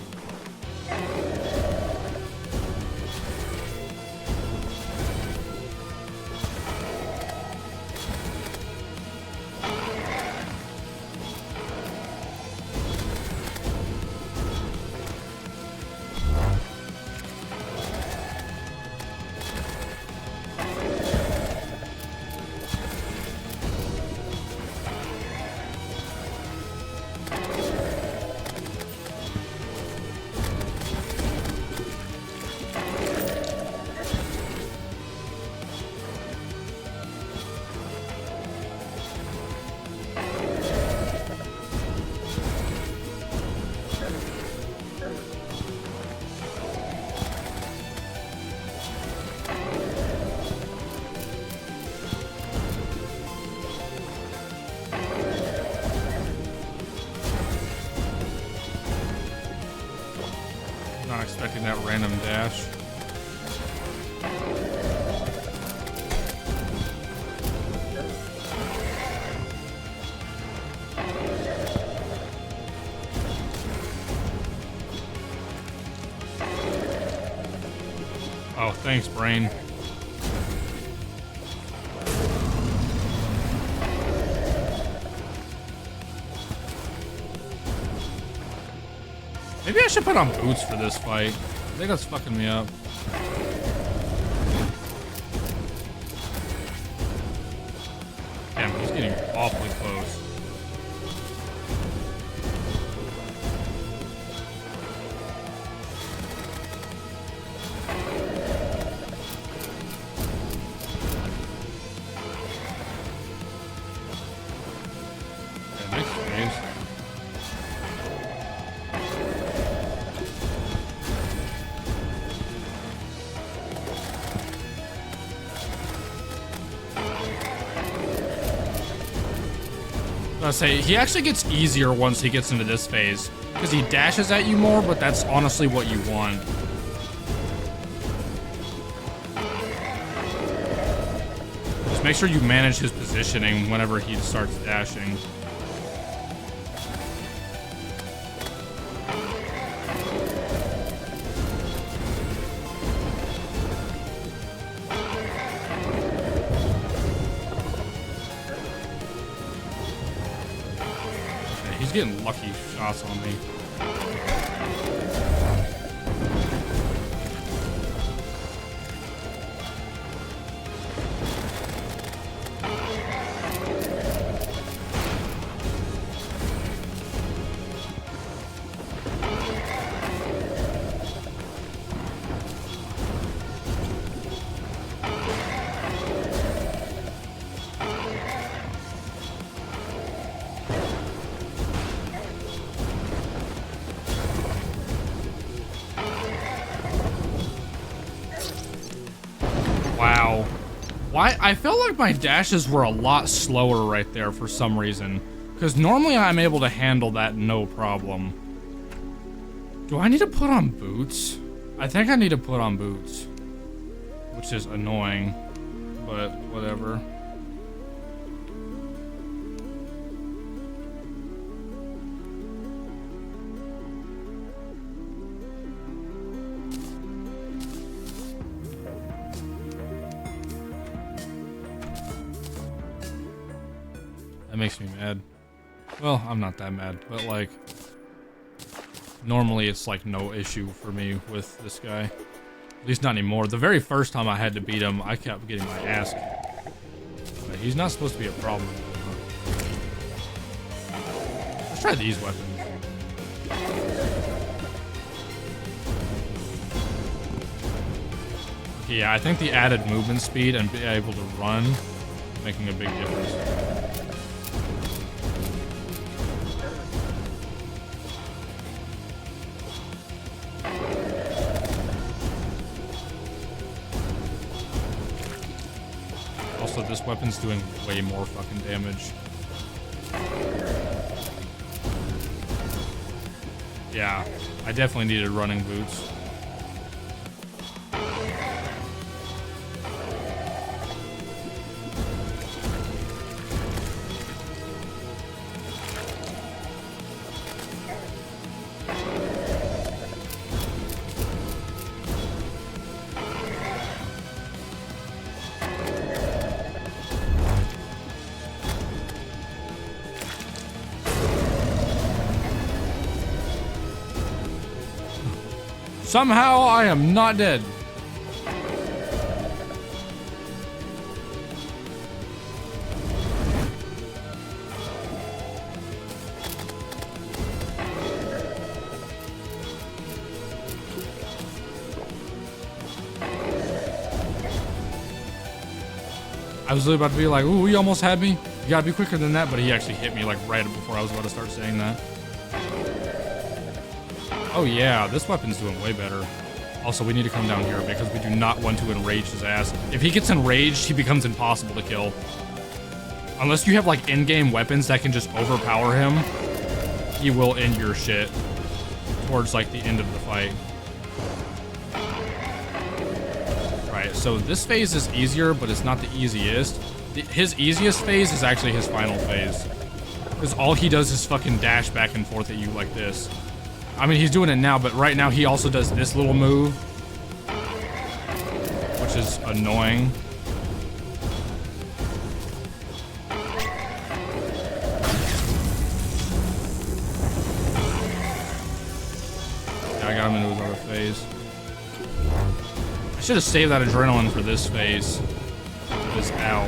A: Not expecting that random dash. Oh, thanks, brain. Maybe I should put on boots for this fight. I think that's fucking me up. Damn, he's getting awfully close. Okay, nice phase.
B: I say, he actually gets easier once he gets into this phase. Because he dashes at you more, but that's honestly what you want. Just make sure you manage his positioning whenever he starts dashing. He's getting lucky shots on me. Wow. Why? I felt like my dashes were a lot slower right there for some reason. Because normally I'm able to handle that no problem. Do I need to put on boots? I think I need to put on boots. Which is annoying. But whatever. That makes me mad. Well, I'm not that mad, but like, normally it's like no issue for me with this guy. At least not anymore. The very first time I had to beat him, I kept getting my ass kicked. But he's not supposed to be a problem anymore. Let's try these weapons. Okay, yeah, I think the added movement speed and being able to run making a big difference. Also, this weapon's doing way more fucking damage. Yeah, I definitely needed running boots. Somehow I am not dead. I was really about to be like, ooh, he almost had me. You gotta be quicker than that, but he actually hit me like right before I was about to start saying that. Oh yeah, this weapon's doing way better. Also, we need to come down here because we do not want to enrage his ass. If he gets enraged, he becomes impossible to kill. Unless you have like in-game weapons that can just overpower him, he will end your shit towards like the end of the fight. Right, so this phase is easier, but it's not the easiest. His easiest phase is actually his final phase. Because all he does is fucking dash back and forth at you like this. I mean, he's doing it now, but right now he also does this little move, which is annoying. Yeah, I got him into his other phase. I should have saved that adrenaline for this phase. This ow.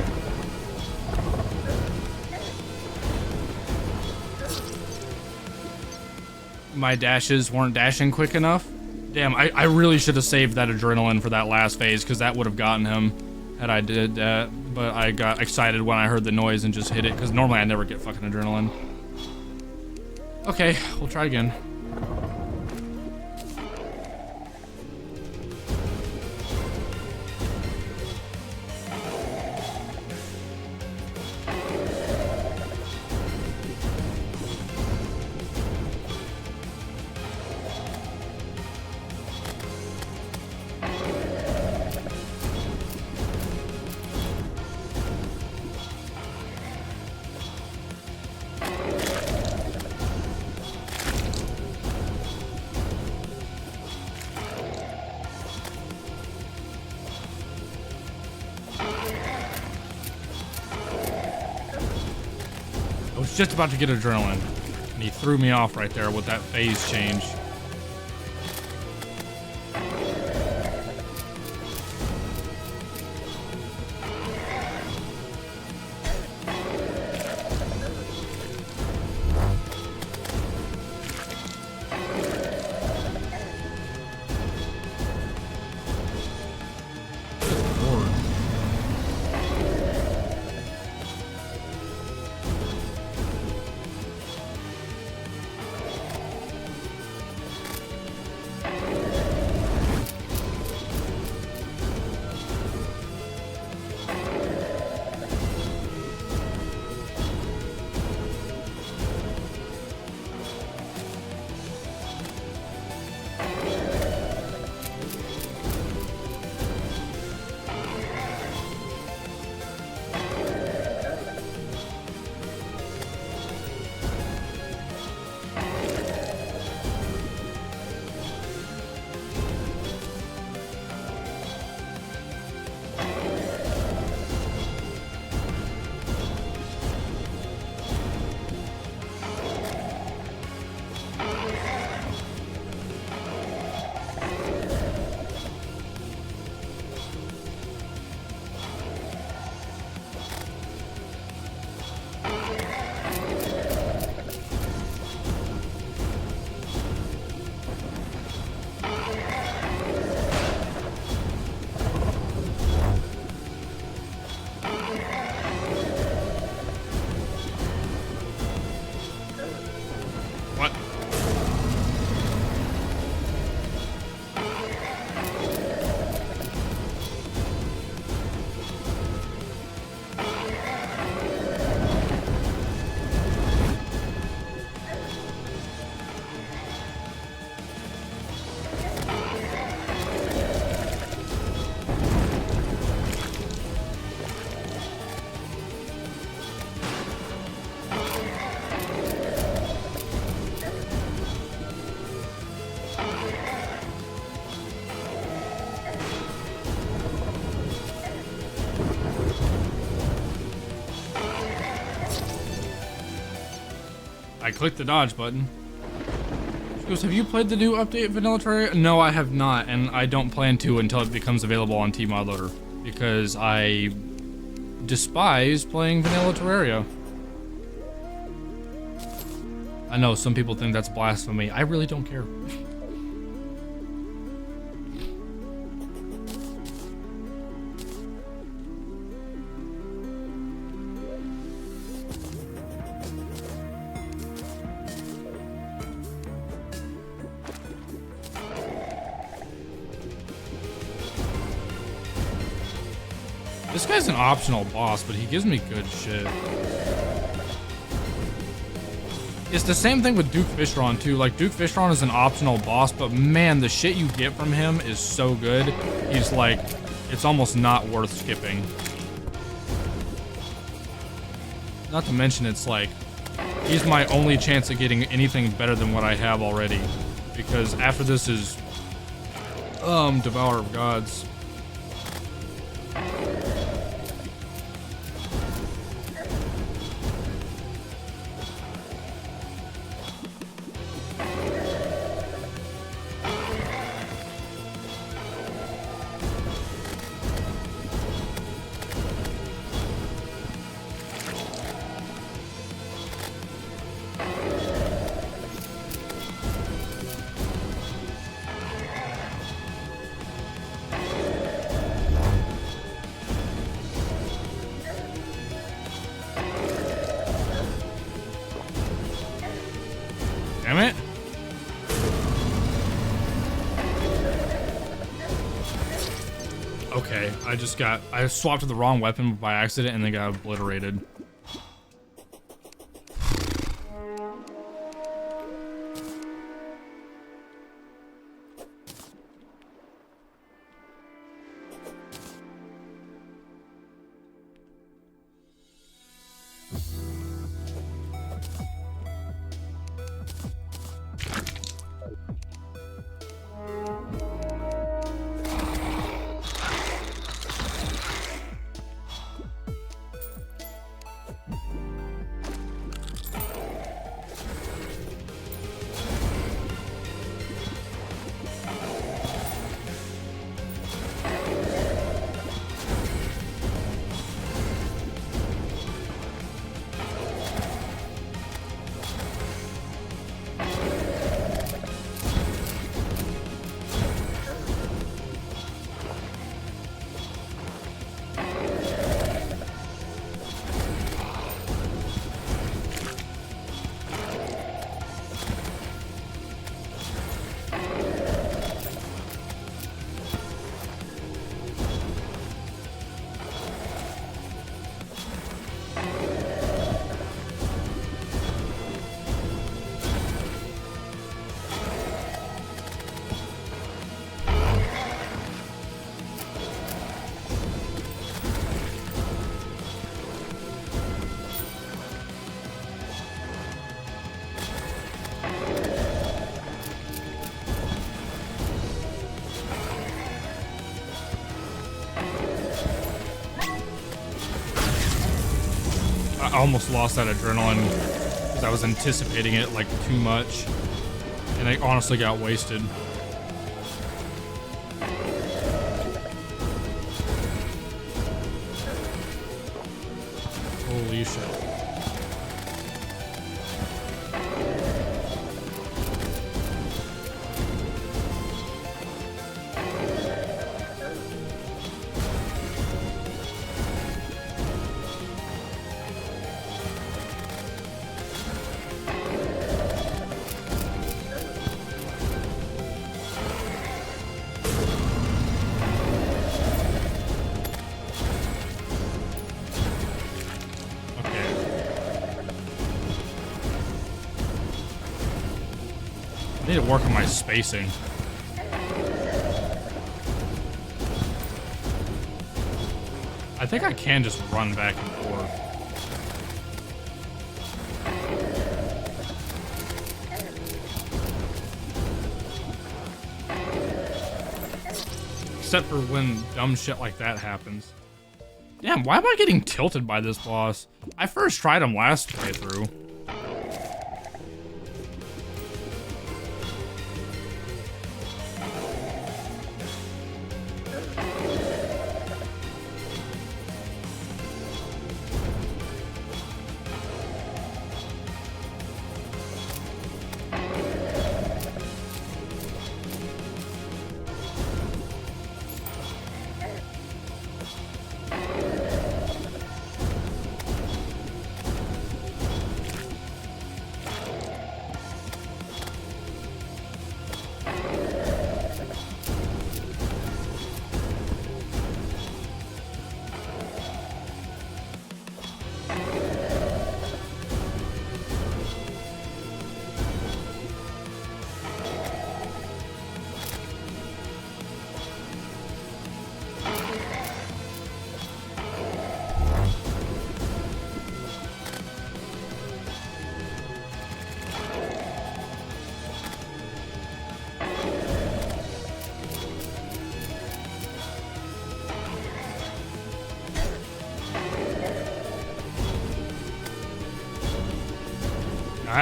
B: My dashes weren't dashing quick enough. Damn, I really should have saved that adrenaline for that last phase, because that would have gotten him had I did that. But I got excited when I heard the noise and just hit it, because normally I never get fucking adrenaline. Okay, we'll try again. was just about to get adrenaline, and he threw me off right there with that phase change. I clicked the dodge button. She goes, have you played the new update Vanilla Terraria? No, I have not, and I don't plan to until it becomes available on Tmod Loader, because I despise playing Vanilla Terraria. I know some people think that's blasphemy. I really don't care. This guy's an optional boss, but he gives me good shit. It's the same thing with Duke Fishron too. Like, Duke Fishron is an optional boss, but man, the shit you get from him is so good. He's like, it's almost not worth skipping. Not to mention, it's like, he's my only chance of getting anything better than what I have already. Because after this is, Devourer of Gods. Damn it. Okay, I swapped to the wrong weapon by accident and then got obliterated. I almost lost that adrenaline because I was anticipating it like too much, and I honestly got wasted. Holy shit. I need to work on my spacing. I think I can just run back and forth. Except for when dumb shit like that happens. Damn, why am I getting tilted by this boss? I first tried him last playthrough.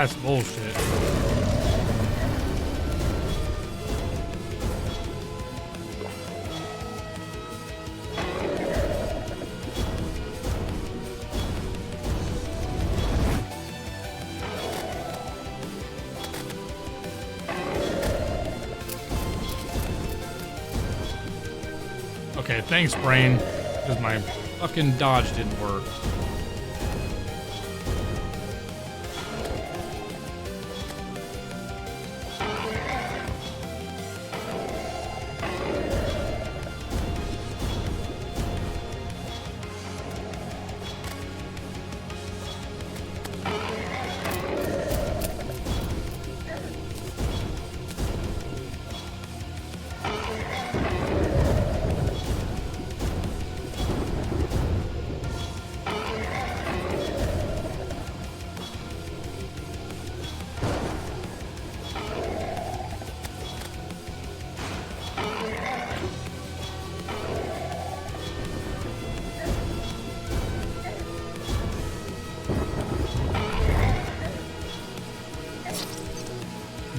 B: That's bullshit. Okay, thanks, brain, because my fucking dodge didn't work.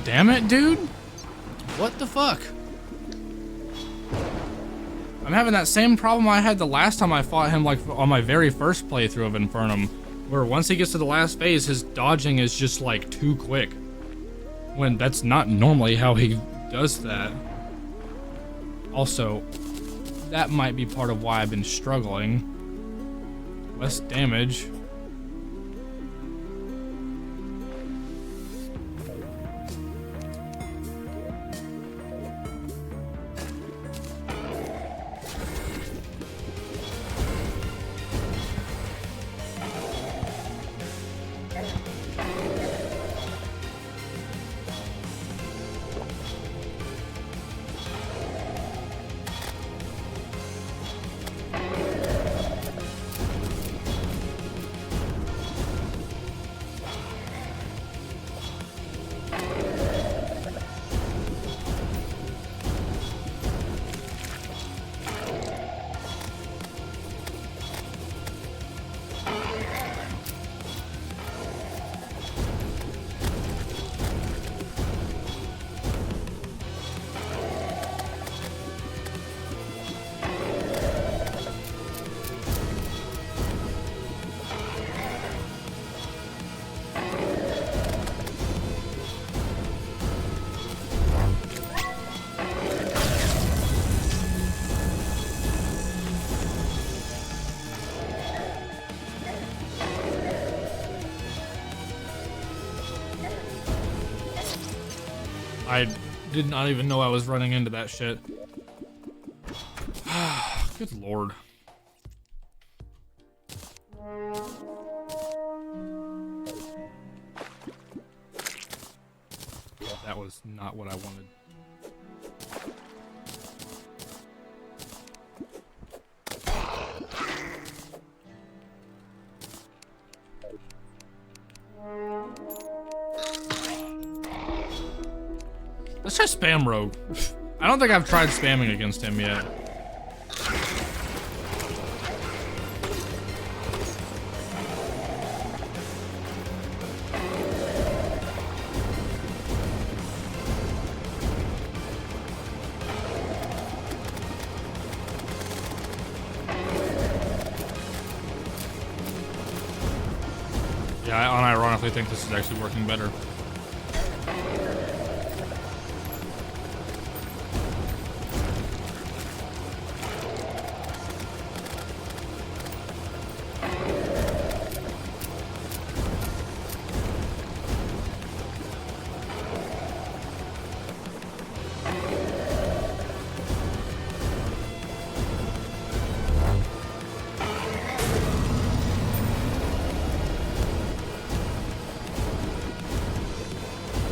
B: Damn it, dude. What the fuck? I'm having that same problem I had the last time I fought him, like on my very first playthrough of Infernum, where once he gets to the last phase, his dodging is just like too quick. When that's not normally how he does that. Also, that might be part of why I've been struggling. Less damage. I did not even know I was running into that shit. Good lord. That was not what I wanted. Let's try spam rogue. I don't think I've tried spamming against him yet. Yeah, I unironically think this is actually working better.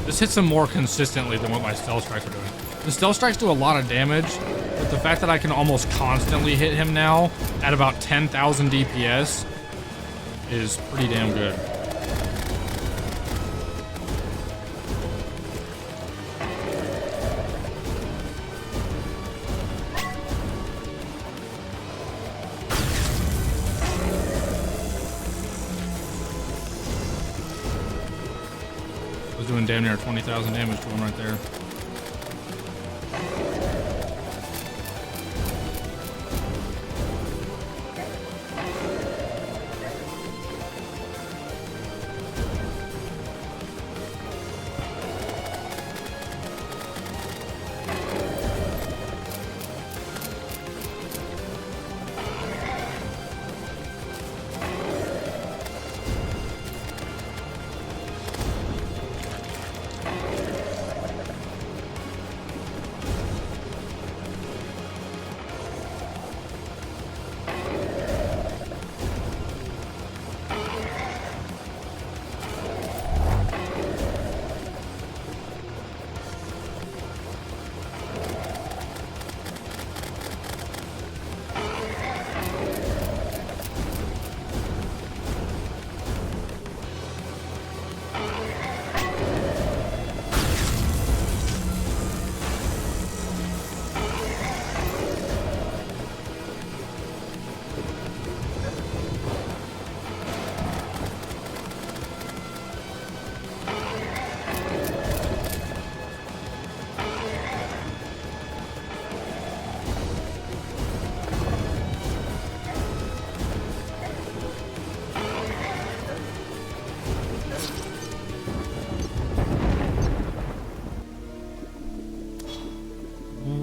B: This hits him more consistently than what my stealth strikes are doing. The stealth strikes do a lot of damage, but the fact that I can almost constantly hit him now at about 10,000 DPS is pretty damn good. Doing damn near 20,000 damage to him right there.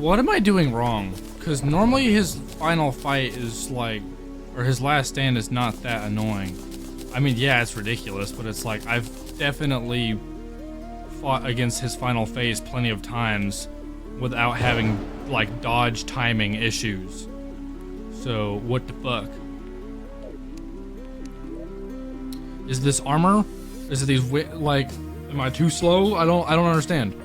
B: What am I doing wrong? Because normally his final fight is like, or his last stand is not that annoying. I mean, yeah, it's ridiculous, but it's like, I've definitely fought against his final phase plenty of times without having, like, dodge timing issues. So, what the fuck? Is this armor? Is it these, like, am I too slow? I don't understand.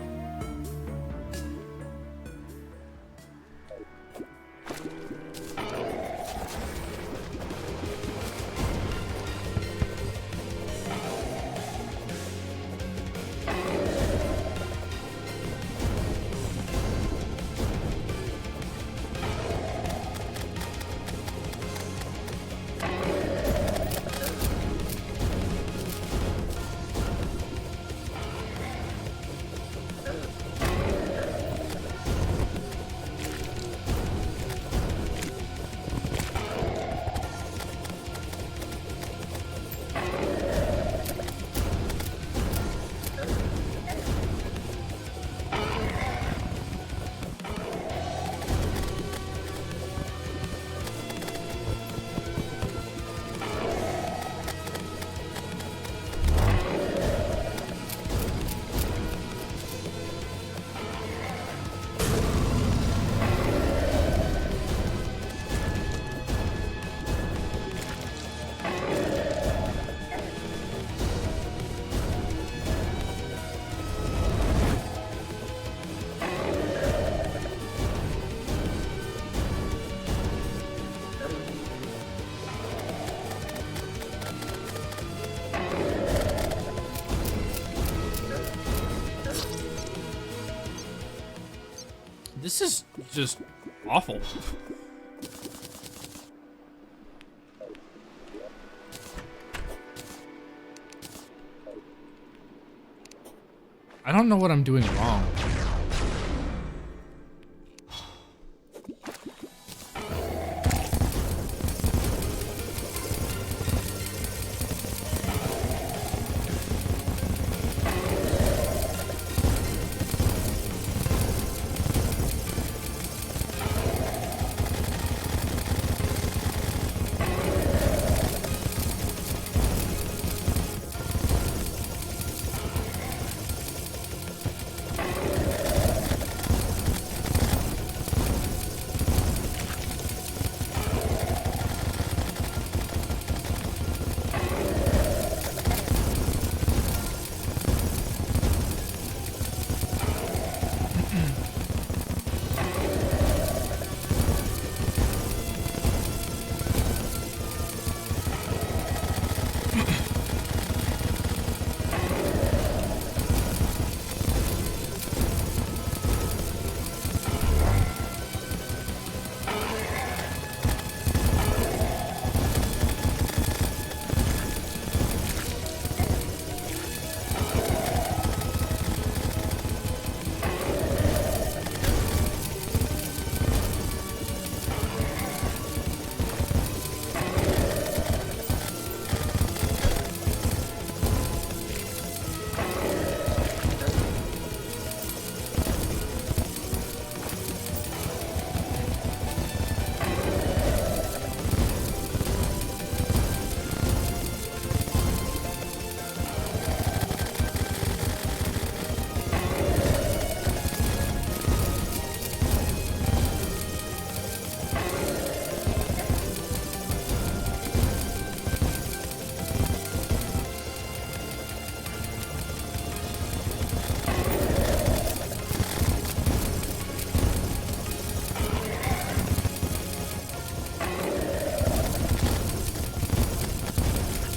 B: This is just awful. I don't know what I'm doing wrong.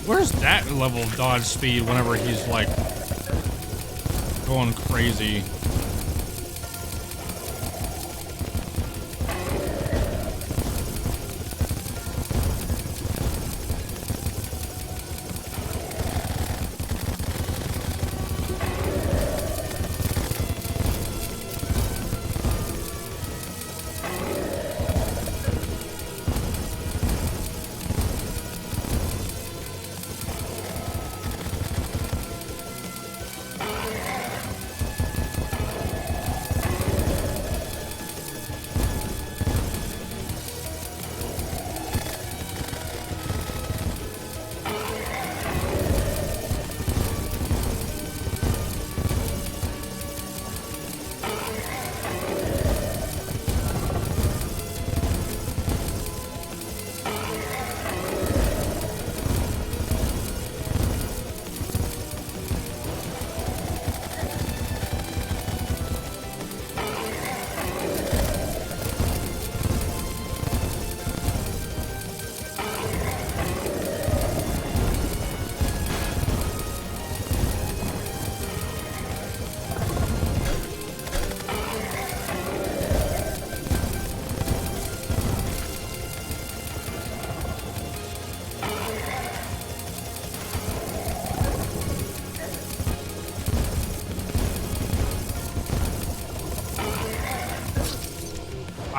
B: Where's that level of dodge speed whenever he's like going crazy?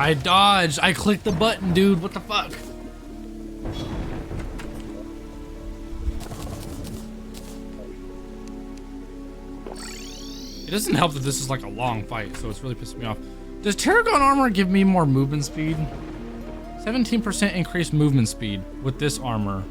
B: I dodged. I clicked the button, dude. What the fuck? It doesn't help that this is like a long fight, so it's really pissing me off. Does Terragon armor give me more movement speed? 17% increased movement speed with this armor.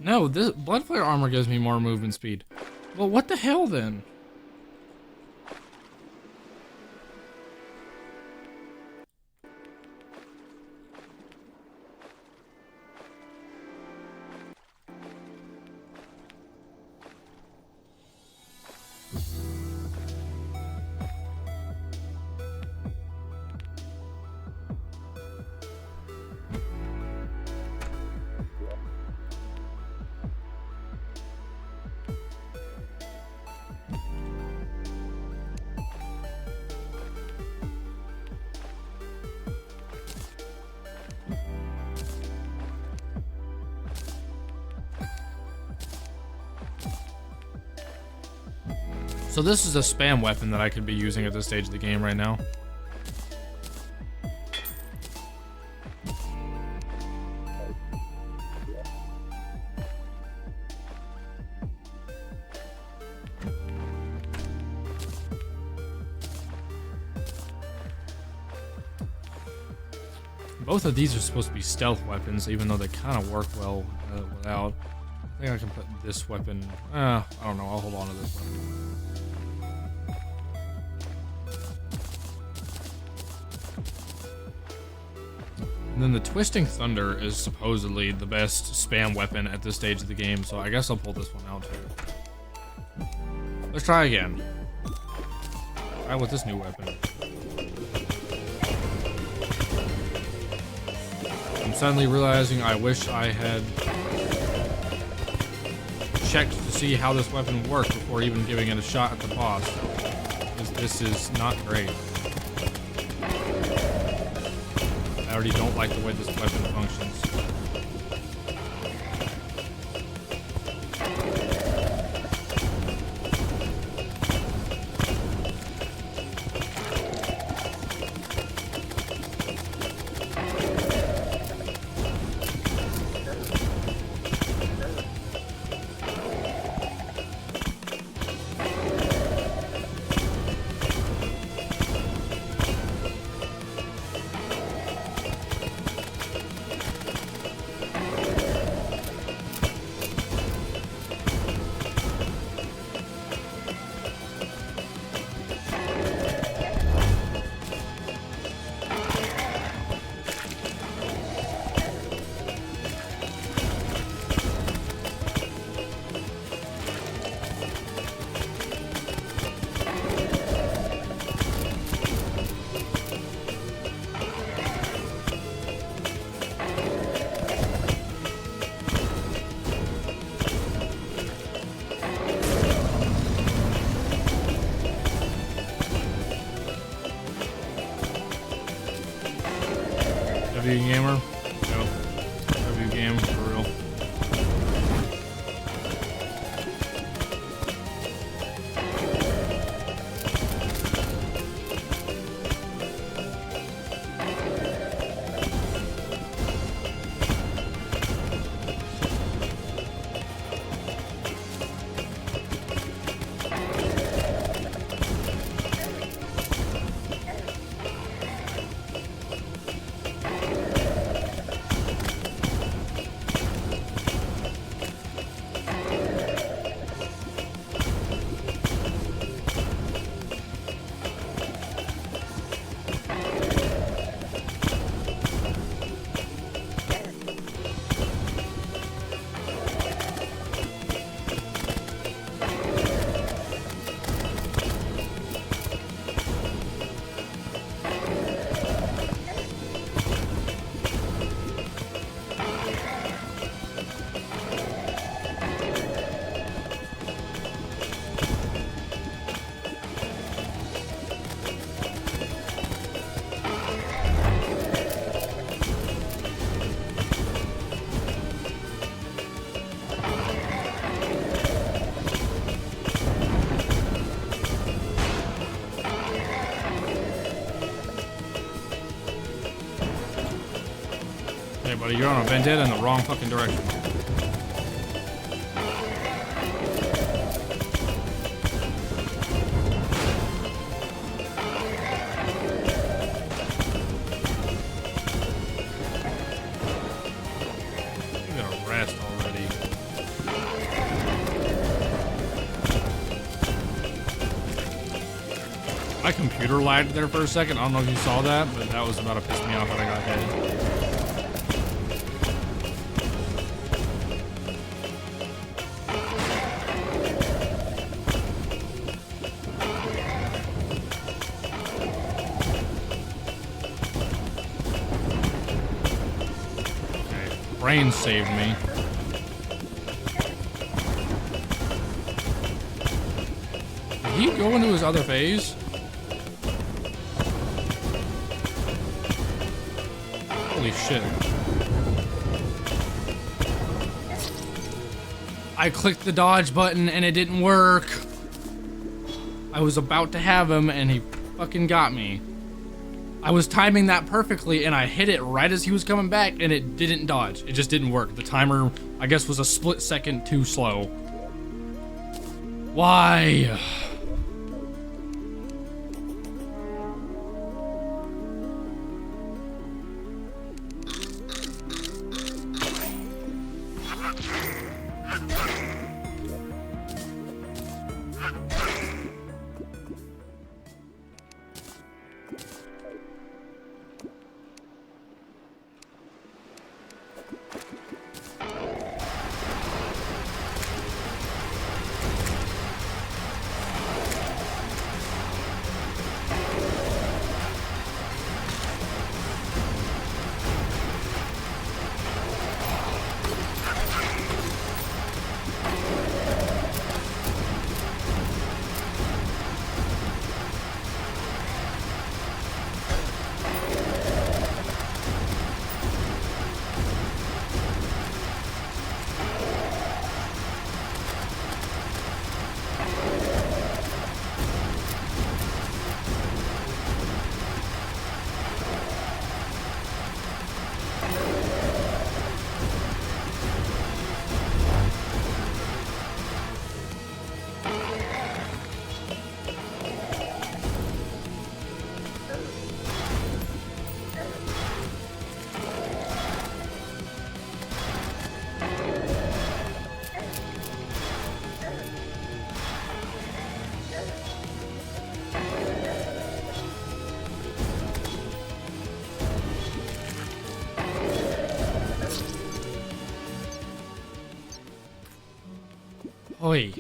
B: No, this Bloodflare armor gives me more movement speed. Well, what the hell then? So this is a spam weapon that I could be using at this stage of the game right now. Both of these are supposed to be stealth weapons, even though they kind of work well without. I think I can put this weapon. I don't know. I'll hold on to this weapon. And then the Twisting Thunder is supposedly the best spam weapon at this stage of the game, so I guess I'll pull this one out too. Let's try again. Try with this new weapon. I'm suddenly realizing I wish I had checked to see how this weapon worked before even giving it a shot at the boss, because this is not great. I already don't like the way this weapon functions. W Gamer? No. W Game, for real. Hey buddy, you're on a vendetta in the wrong fucking direction. You gotta rest already. My computer lagged there for a second. I don't know if you saw that, but that was about to piss me off when I got hit. Brain saved me. Did he go into his other phase? Holy shit. I clicked the dodge button and it didn't work. I was about to have him, and he fucking got me. I was timing that perfectly, and I hit it right as he was coming back, and it didn't dodge. It just didn't work. The timer, I guess, was a split second too slow. Why? Oi.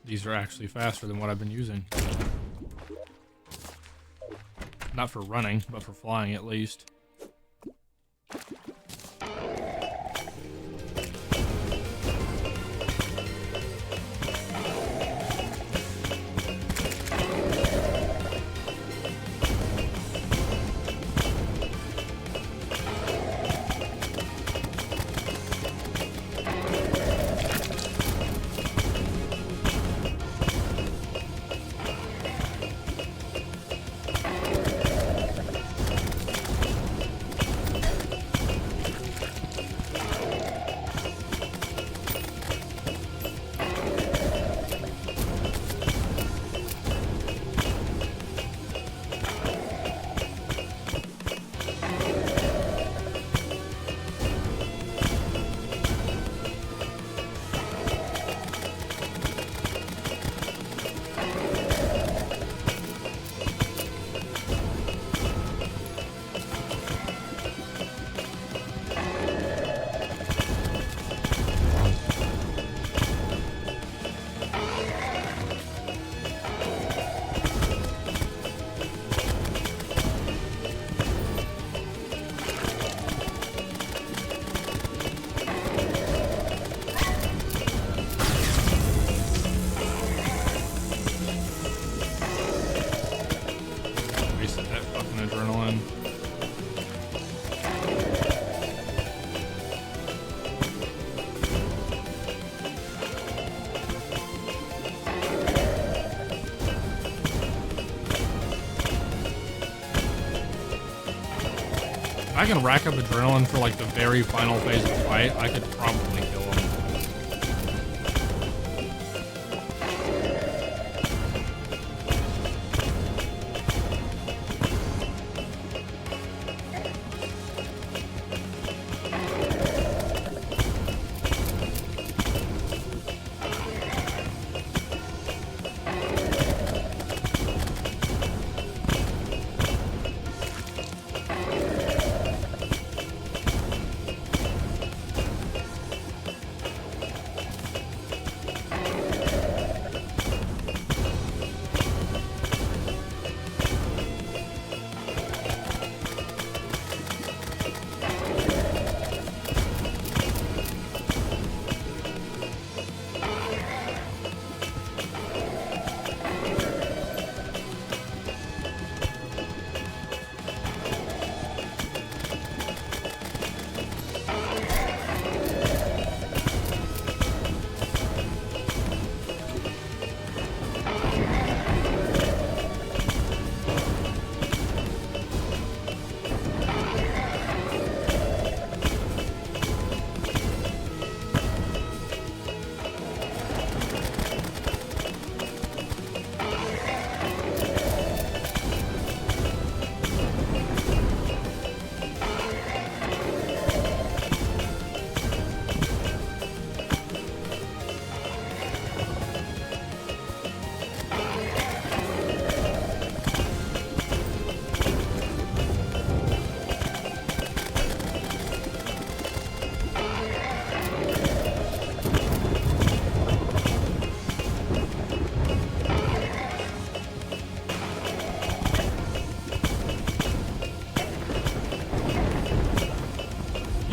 B: These are actually faster than what I've been using. Not for running, but for flying at least. If I can rack up adrenaline for like the very final phase of the fight, I could probably kill him.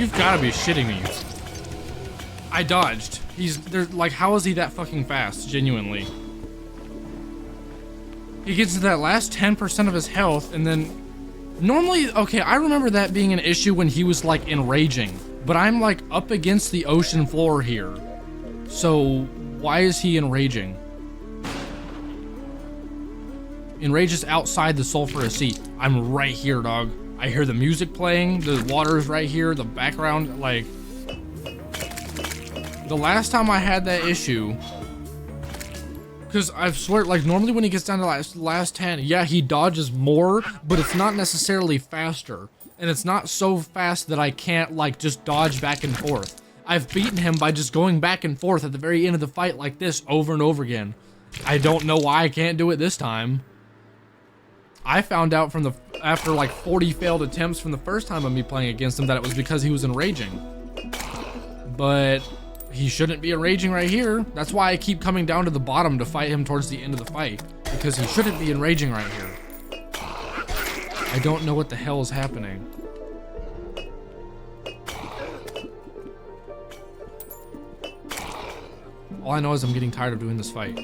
B: You've got to be shitting me. I dodged. They're like, how is he that fucking fast? Genuinely. He gets to that last 10% of his health, and then normally, okay, I remember that being an issue when he was like enraging, but I'm like up against the ocean floor here. So why is he enraging? Enrage is outside the sulfurous sea. I'm right here, dog. I hear the music playing, the water is right here, the background, like... The last time I had that issue... Because I swear, like, normally when he gets down to last 10, yeah, he dodges more, but it's not necessarily faster. And it's not so fast that I can't, like, just dodge back and forth. I've beaten him by just going back and forth at the very end of the fight like this over and over again. I don't know why I can't do it this time. I found out from after like 40 failed attempts from the first time of me playing against him that it was because he was enraging. But he shouldn't be enraging right here. That's why I keep coming down to the bottom to fight him towards the end of the fight. Because he shouldn't be enraging right here. I don't know what the hell is happening. All I know is I'm getting tired of doing this fight.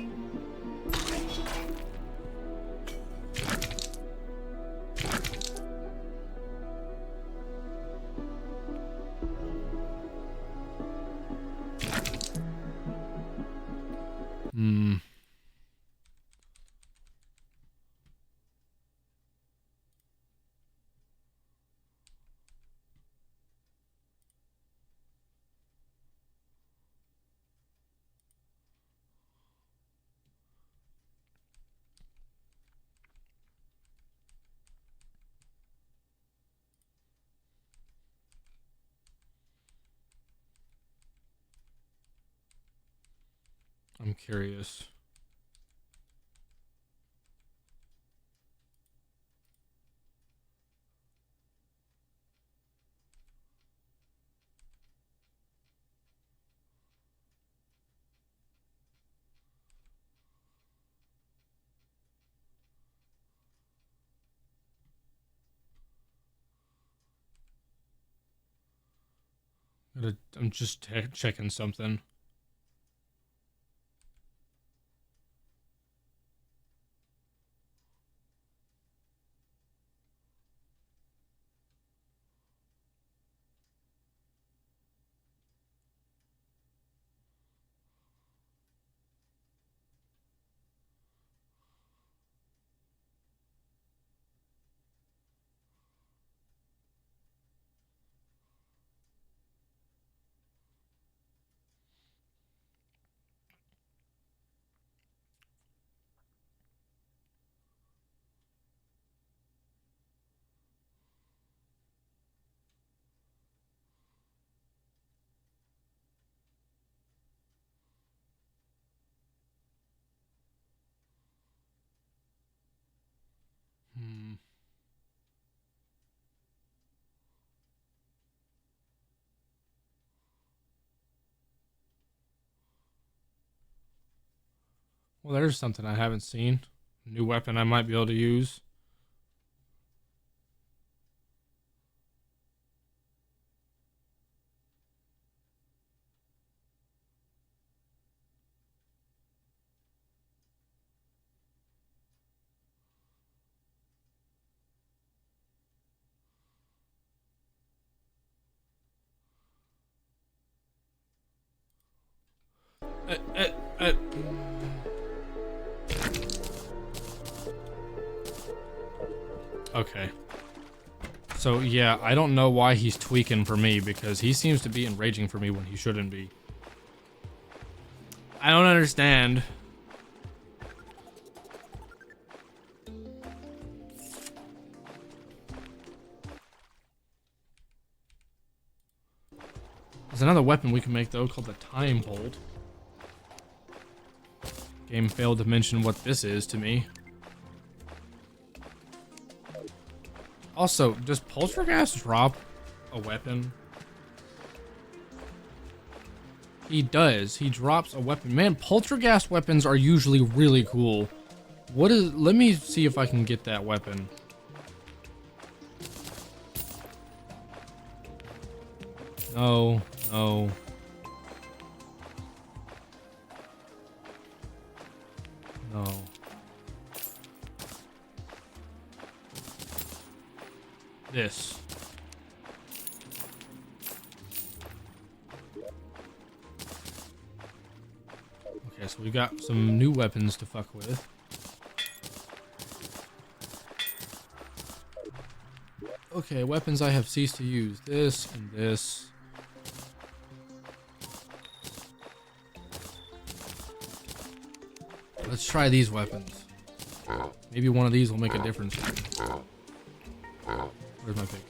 B: I'm curious. I'm just checking something. Well, there's something I haven't seen. New weapon I might be able to use. Okay. So, yeah, I don't know why he's tweaking for me, because he seems to be enraging for me when he shouldn't be. I don't understand. There's another weapon we can make, though, called the Time Bolt. Game failed to mention what this is to me. Also, does Poltergeist drop a weapon? He does. He drops a weapon. Man, Poltergeist weapons are usually really cool. What is... Let me see if I can get that weapon.
A: No, no. No. This. Okay, so we got some new weapons to fuck with. Okay, weapons I have ceased to use. This and this. Let's try these weapons. Maybe one of these will make a difference. Where's my pick?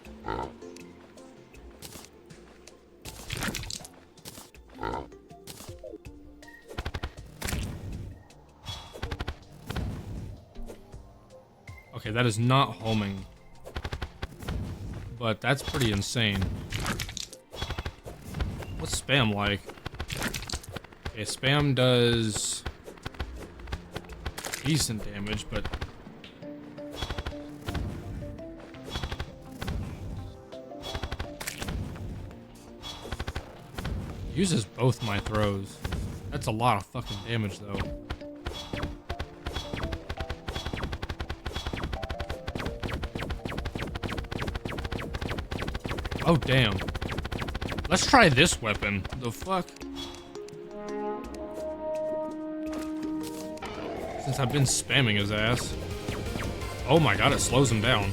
A: Okay, that is not homing. But that's pretty insane. What's spam like? Okay, spam does decent damage, but uses both my throws. That's a lot of fucking damage though. Oh damn. Let's try this weapon. The fuck? Since I've been spamming his ass. Oh my god, it slows him down.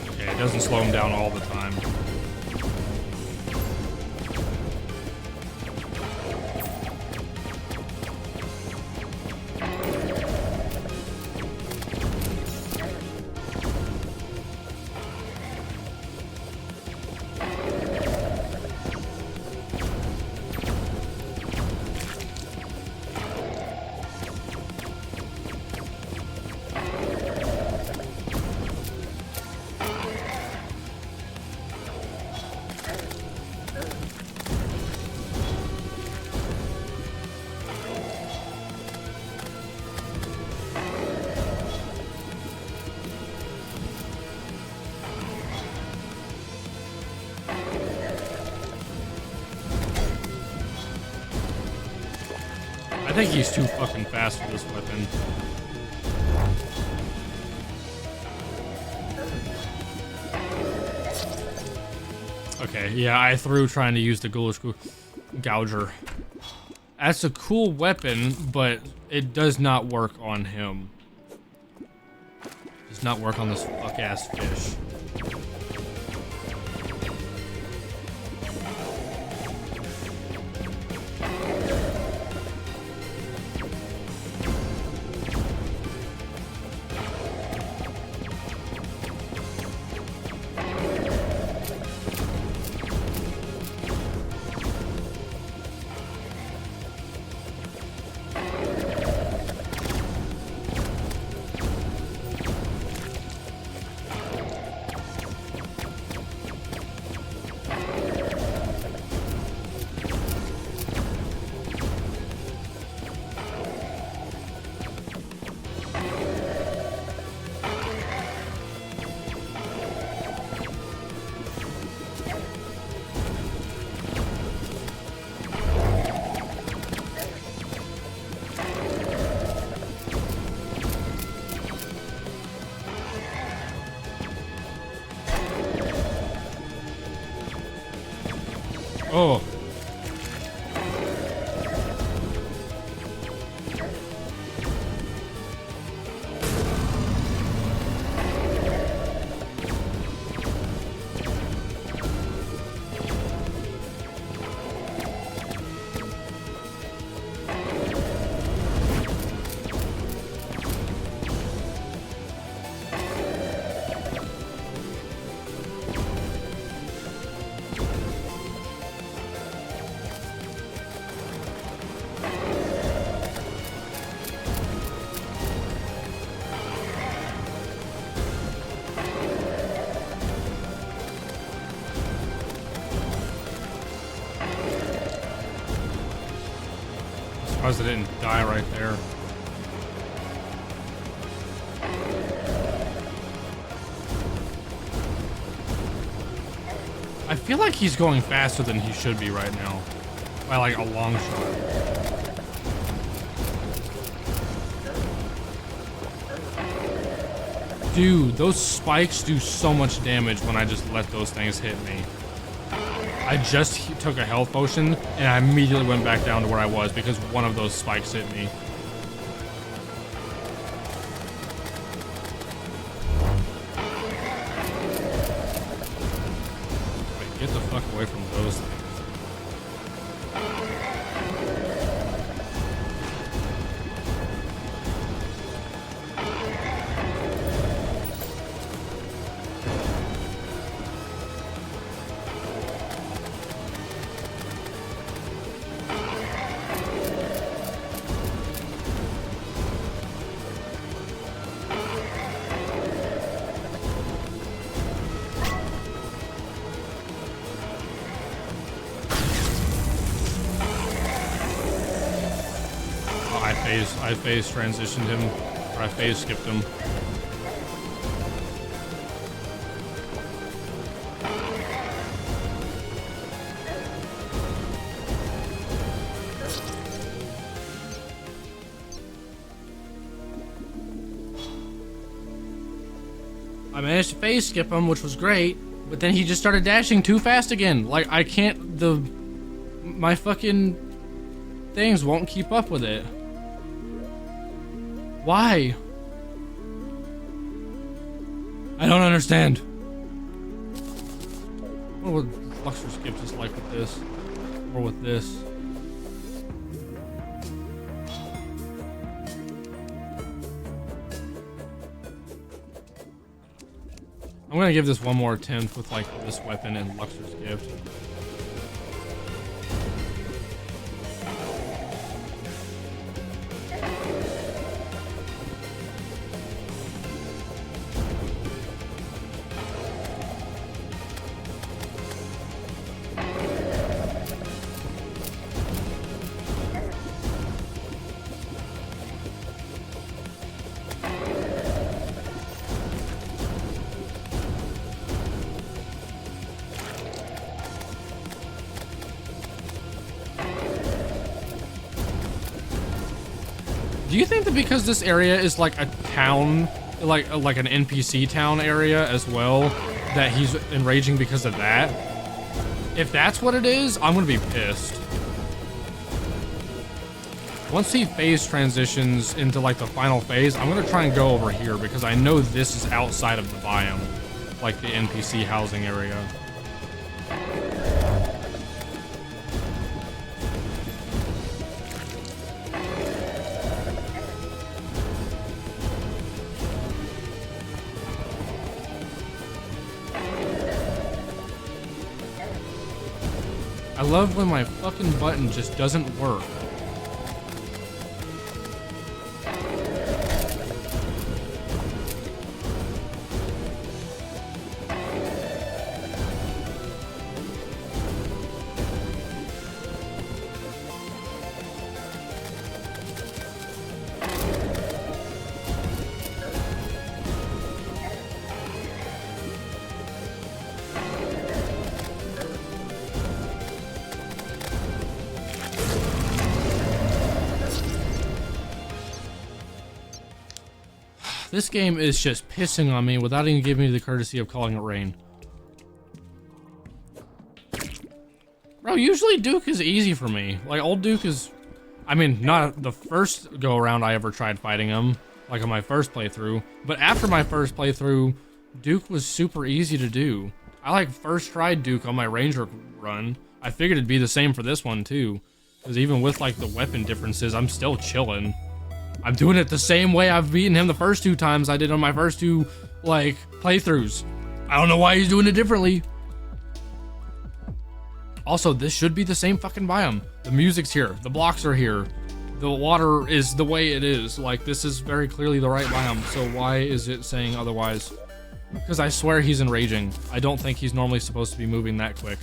A: Okay, it doesn't slow him down all the time. I think he's too fucking fast for this weapon. Okay, yeah, I threw trying to use the ghoulish gouger. That's a cool weapon, but it does not work on him. Does not work on this fuck-ass fish. Oh. Surprised I didn't die right there.
B: I feel like he's going faster than he should be right now. By like a long shot. Dude, those spikes do so much damage when I just let those things hit me. I just took a health potion and I immediately went back down to where I was because one of those spikes hit me. Wait, get the fuck away from those things. I phase transitioned him, or I phase skipped him. I managed to phase skip him, which was great, but then he just started dashing too fast again. Like, I can't, my fucking things won't keep up with it. Why? I don't understand. What would Fluxer skip just like with this? Or with this? I'm gonna give this one more attempt with like this weapon and Luxor's gift. Do you think that because this area is like a town, like an NPC town area as well, that he's enraging because of that? If that's what it is, I'm gonna be pissed. Once he phase transitions into like the final phase, I'm gonna try and go over here because I know this is outside of the biome, like the NPC housing area. I love when my fucking button just doesn't work. This game is just pissing on me without even giving me the courtesy of calling it rain. Bro, usually Duke is easy for me. Like, old Duke is... I mean, not the first go-around I ever tried fighting him, like on my first playthrough, but after my first playthrough, Duke was super easy to do. I, like, first tried Duke on my Ranger run. I figured it'd be the same for this one, too. Because even with, like, the weapon differences, I'm still chilling. I'm doing it the same way I've beaten him the first 2 times I did on my first 2, like, playthroughs. I don't know why he's doing it differently. Also, this should be the same fucking biome. The music's here. The blocks are here. The water is the way it is. Like, this is very clearly the right biome, so why is it saying otherwise? Because I swear he's enraging. I don't think he's normally supposed to be moving that quick.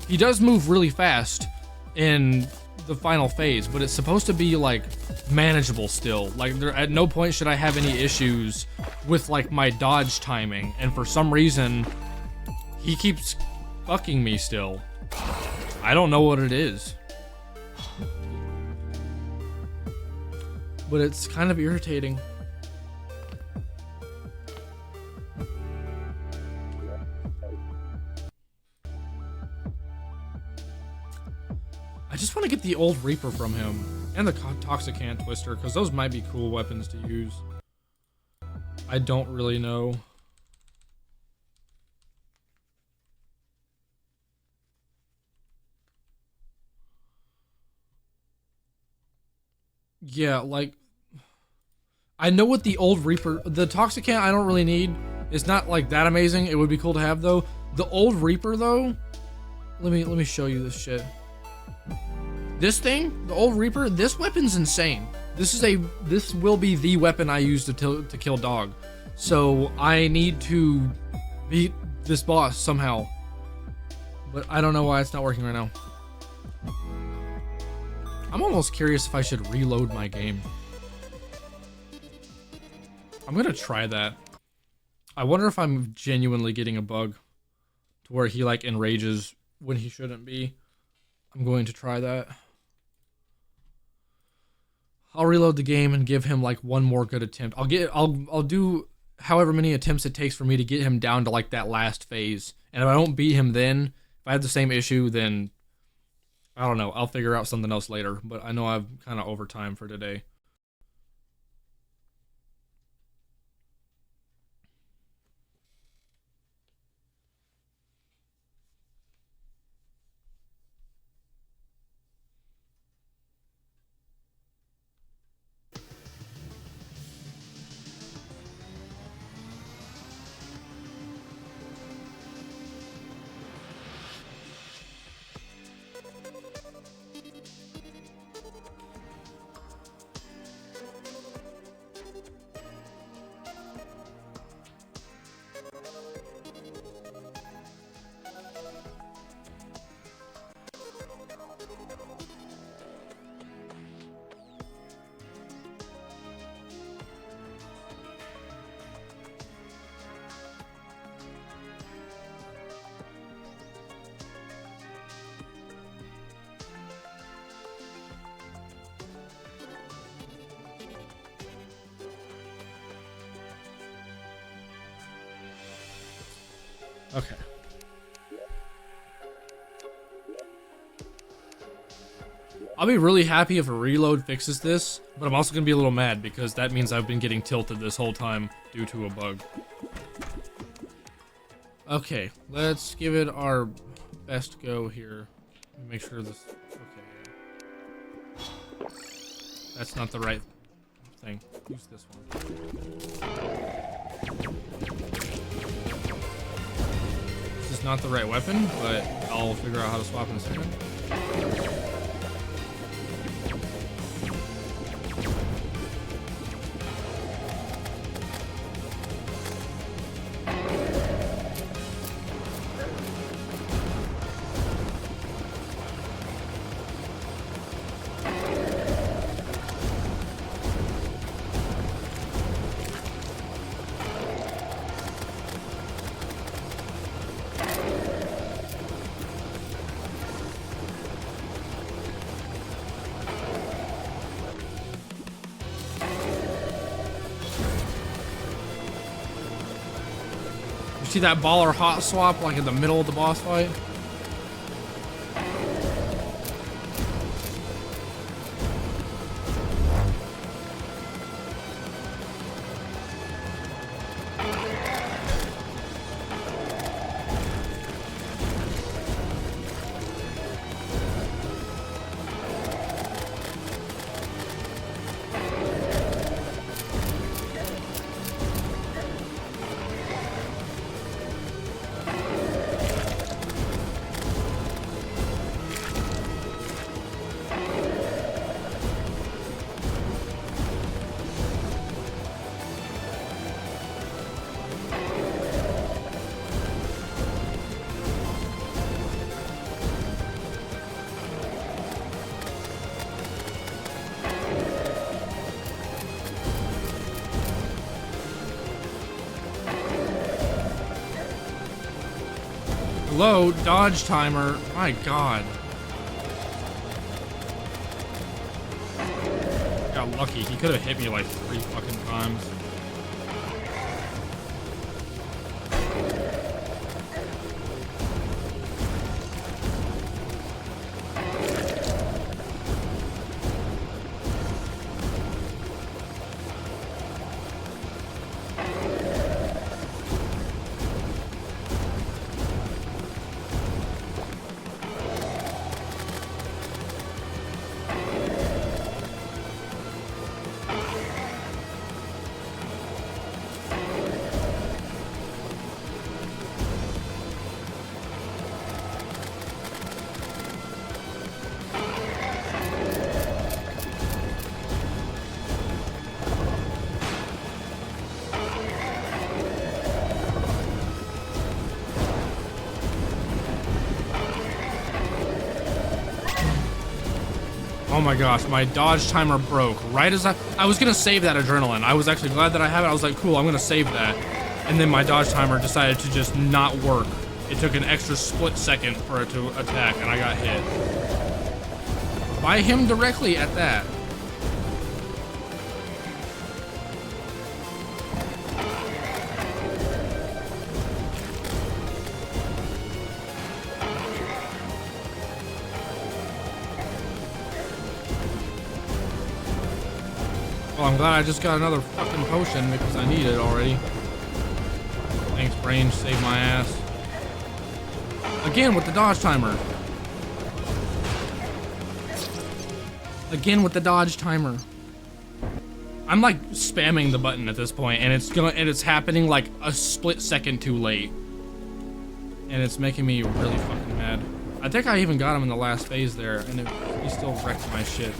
B: He does move really fast in the final phase, but it's supposed to be like manageable still. Like, at no point should I have any issues with like my dodge timing, and for some reason he keeps fucking me still. I don't know what it is.
A: But it's kind of irritating. I just want to get the old Reaper from him and the Toxicant Twister, because those might be cool weapons to use. I don't really know. Yeah, like, I know what the old Reaper, the Toxicant I don't really need. It's not like that amazing. It would be cool to have though. The old Reaper though, let me show you this shit. This thing, the old Reaper, this weapon's insane. This will be the weapon I use to kill dog. So I need to beat this boss somehow. But I don't know why it's not working right now. I'm almost curious if I should reload my game. I'm gonna try that. I wonder if I'm genuinely getting a bug to where he like enrages when he shouldn't be. I'm going to try that. I'll reload the game and give him like one more good attempt. I'll do however many attempts it takes for me to get him down to like that last phase. And if I don't beat him then, if I have the same issue, then I don't know. I'll figure out something else later. But I know I'm kind of over time for today. Okay. I'll be really happy if a reload fixes this, but I'm also gonna be a little mad because that means I've been getting tilted this whole time due to a bug. Okay, let's give it our best go here. Let me make sure this, okay. That's not the right thing. Use this one. This is not the right weapon, but I'll figure out how to swap in a second. See that baller hot swap like in the middle of the boss fight? Low dodge timer. My God.
B: Got lucky. He could have hit me like 3 fucking times. Oh my gosh, my dodge timer broke right as I was gonna save that adrenaline. I was actually glad that I have it. I was like, cool, I'm gonna save that. And then my dodge timer decided to just not work. It took an extra split second for it to attack, and I got hit. By him directly at that. Well, I'm glad I just got another fucking potion because I need it already. Thanks, brain, saved my ass. Again with the dodge timer. Again with the dodge timer. I'm like spamming the button at this point, and it's happening like a split second too late. And it's making me really fucking mad. I think I even got him in the last phase there, and he still wrecked my shit.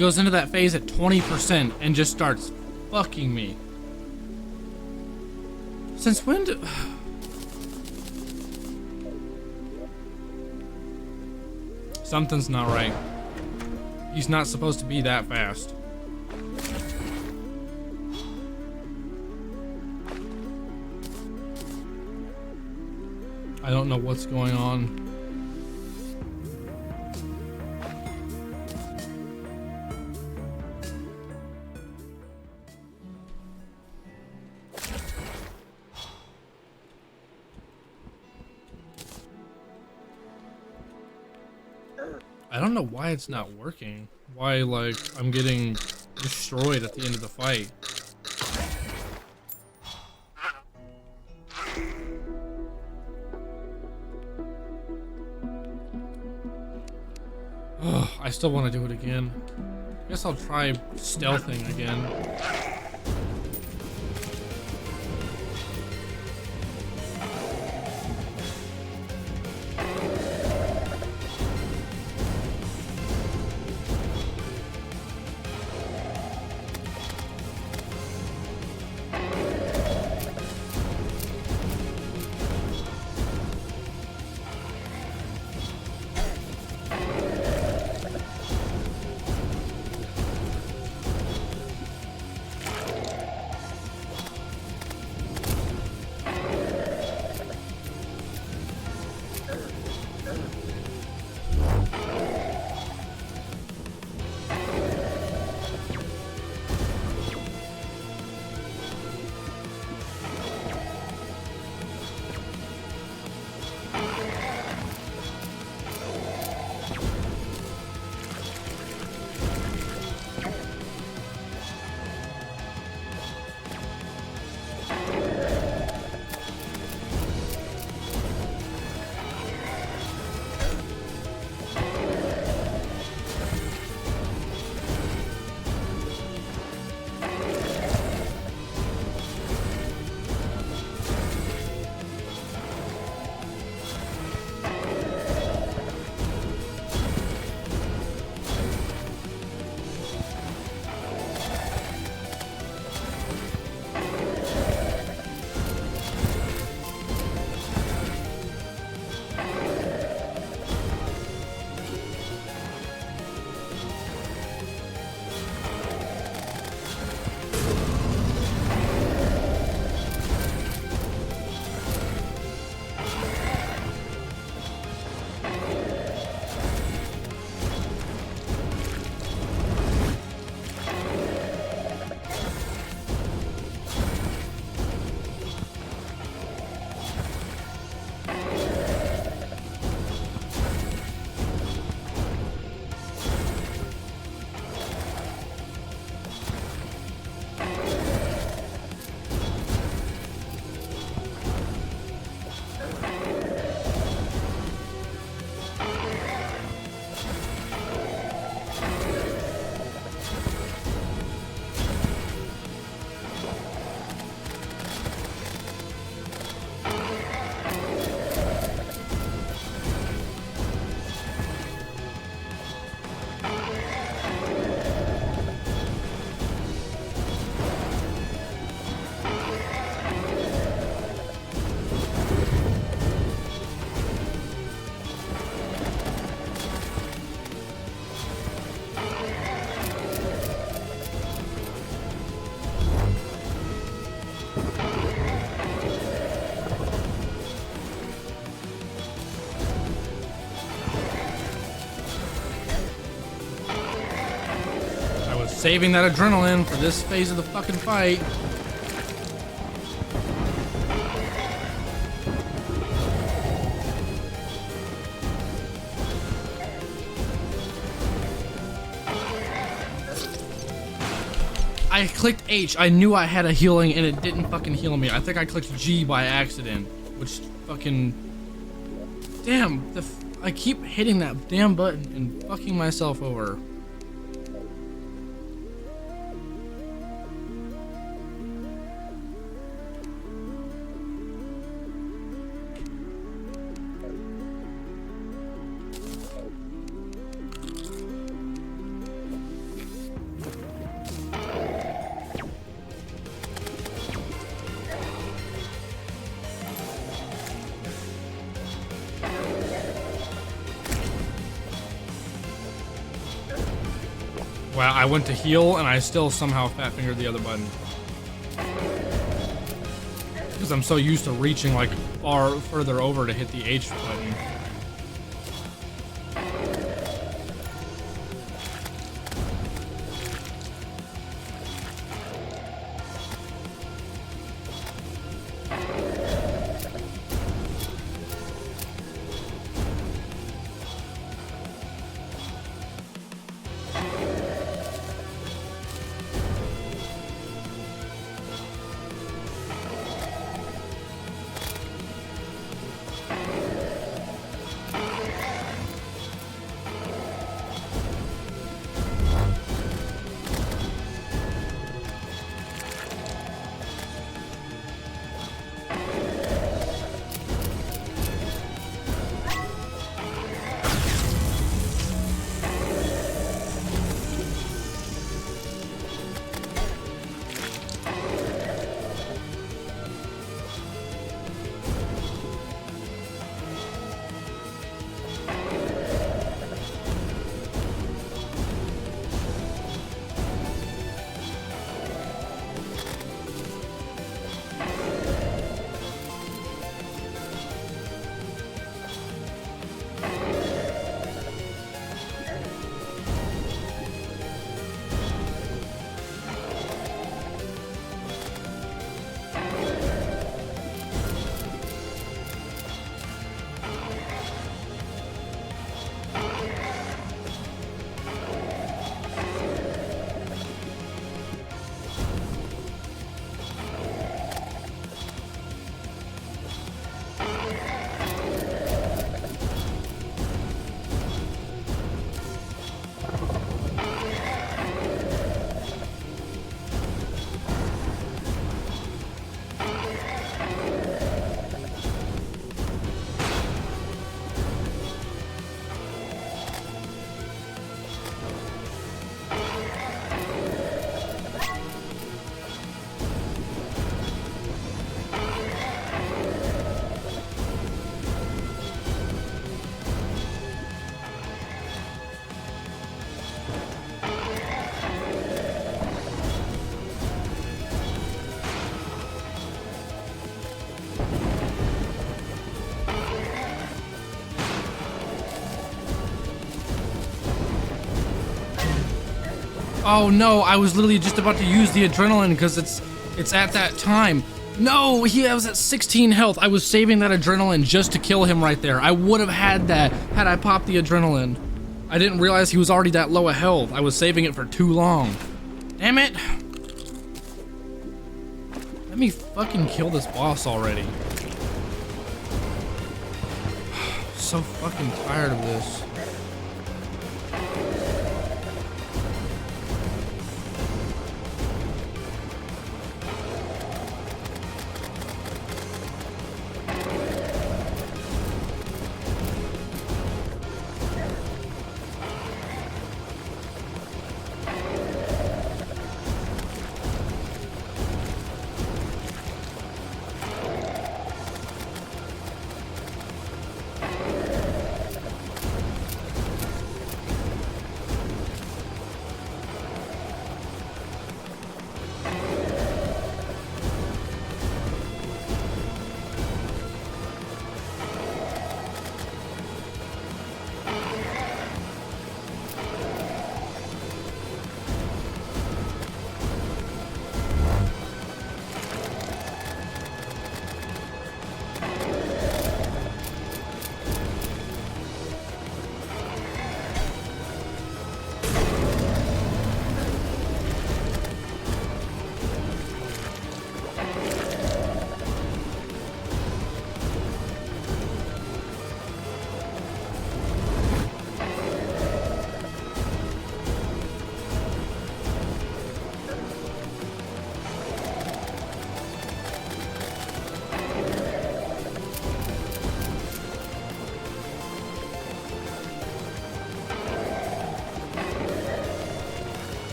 A: goes into that phase at 20% and just starts fucking me. Since when do... Something's not right. He's not supposed to be that fast. I don't know what's going on. I don't know why it's not working. Why, like, I'm getting destroyed at the end of the fight. Ugh, I still want to do it again. Guess I'll try stealthing again. Saving that adrenaline for this phase of the fucking fight. I clicked H. I knew I had a healing and it didn't fucking heal me. I think I clicked G by accident, which fucking... Damn, I keep hitting that damn button and fucking myself over.
B: Wow, I went to heal and I still somehow fat fingered the other button. Because I'm so used to reaching like far further over to hit the H button.
A: Oh no, I was literally just about to use the adrenaline because it's at that time. No, he was at 16 health. I was saving that adrenaline just to kill him right there. I would have had that had I popped the adrenaline. I didn't realize he was already that low of health. I was saving it for too long. Damn it. Let me fucking kill this boss already. So fucking tired of this.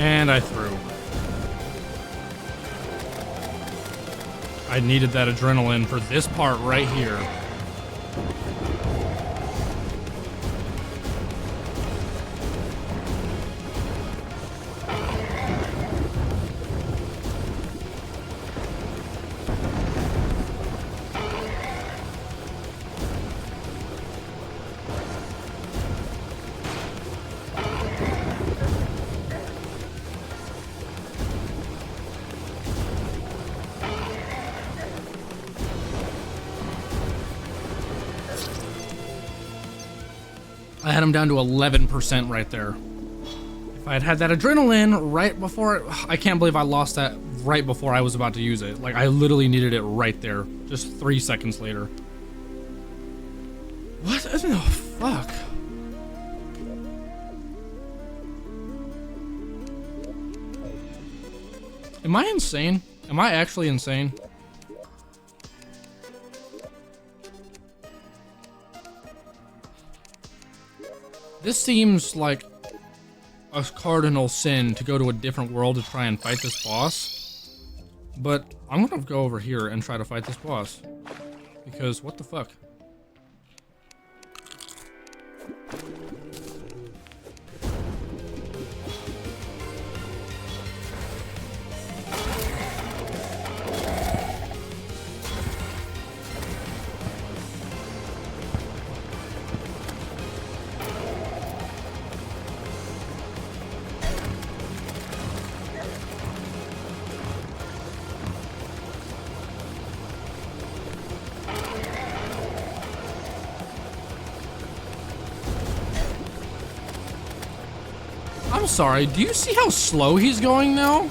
B: And I threw. I needed that adrenaline for this part right here. I had him down to 11% right there. If I had had that adrenaline right before, I can't believe I lost that right before I was about to use it. Like, I literally needed it right there, just 3 seconds later. What the fuck? Am I insane? Am I actually insane? This seems like a cardinal sin to go to a different world to try and fight this boss. But I'm gonna go over here and try to fight this boss. Because what the fuck? I'm sorry, do you see how slow he's going now?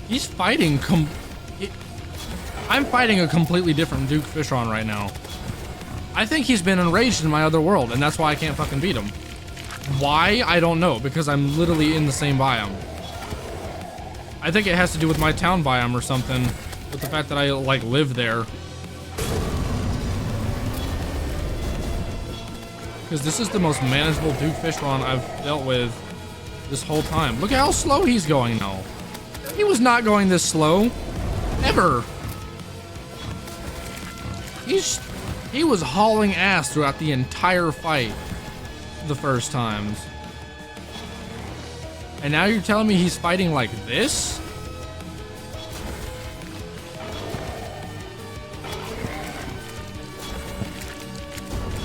B: He's fighting I'm fighting a completely different Duke Fishron right now. I think he's been enraged in my other world, and that's why I can't fucking beat him. Why? I don't know, because I'm literally in the same biome. I think it has to do with my town biome or something, with the fact that I, like, live there. Because this is the most manageable Duke Fishron I've dealt with this whole time. Look at how slow he's going now. He was not going this slow. Ever. He was hauling ass throughout the entire fight the first times. And now you're telling me he's fighting like this?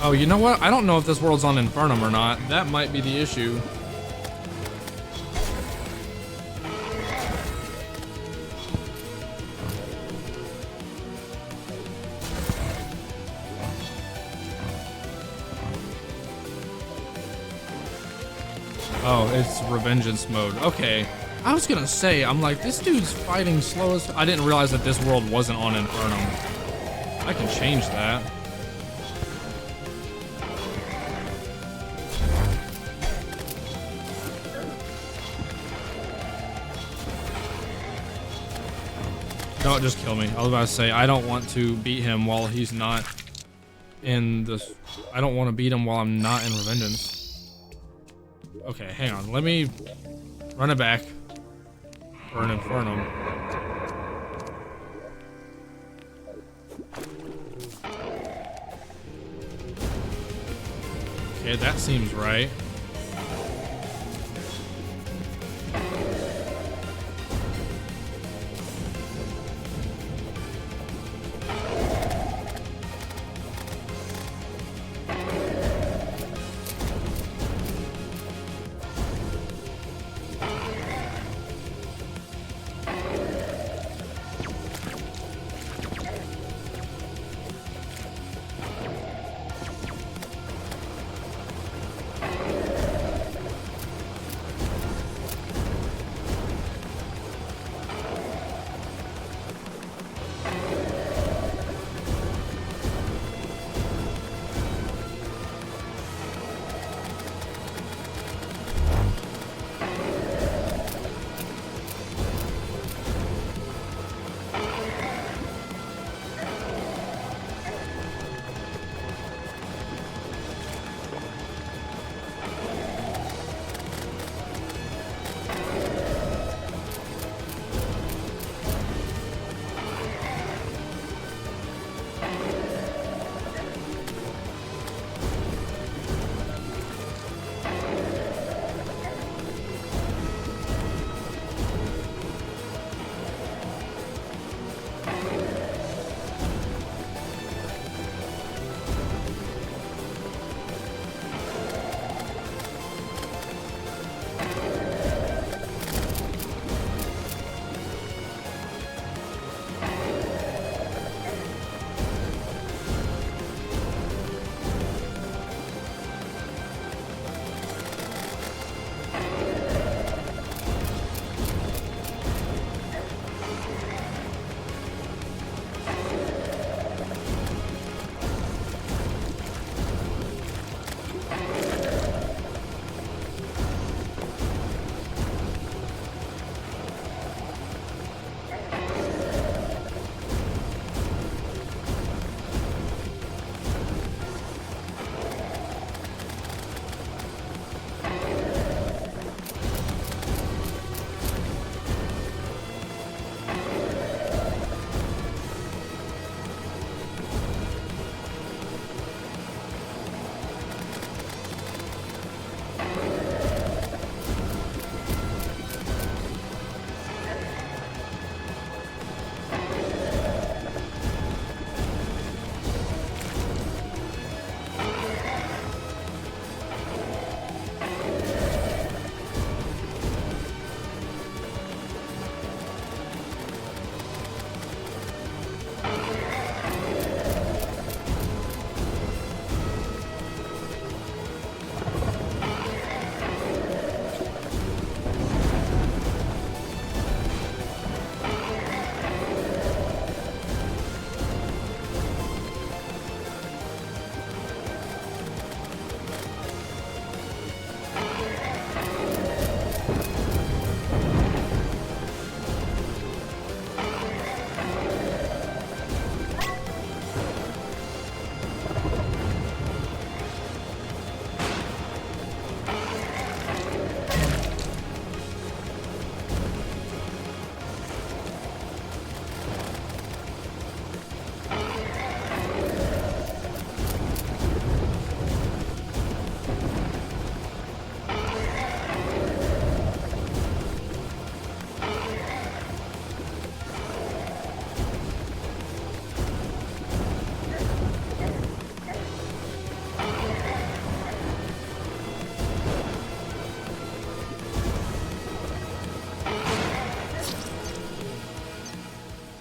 B: Oh, you know what? I don't know if this world's on Infernum or not. That might be the issue. Oh, it's Revengeance mode. Okay. I was gonna say, I'm like, this dude's fighting slow as... I didn't realize that this world wasn't on Infernum. I can change that. Don't just kill me. I was about to say, I don't want to beat him while he's not in this. I don't want to beat him while I'm not in Revengeance. Okay, hang on. Let me run it back for an Infernum. Okay, that seems right.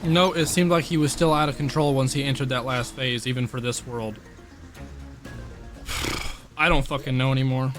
A: No, it seemed like he was still out of control once he entered that last phase, even for this world. I don't fucking know anymore.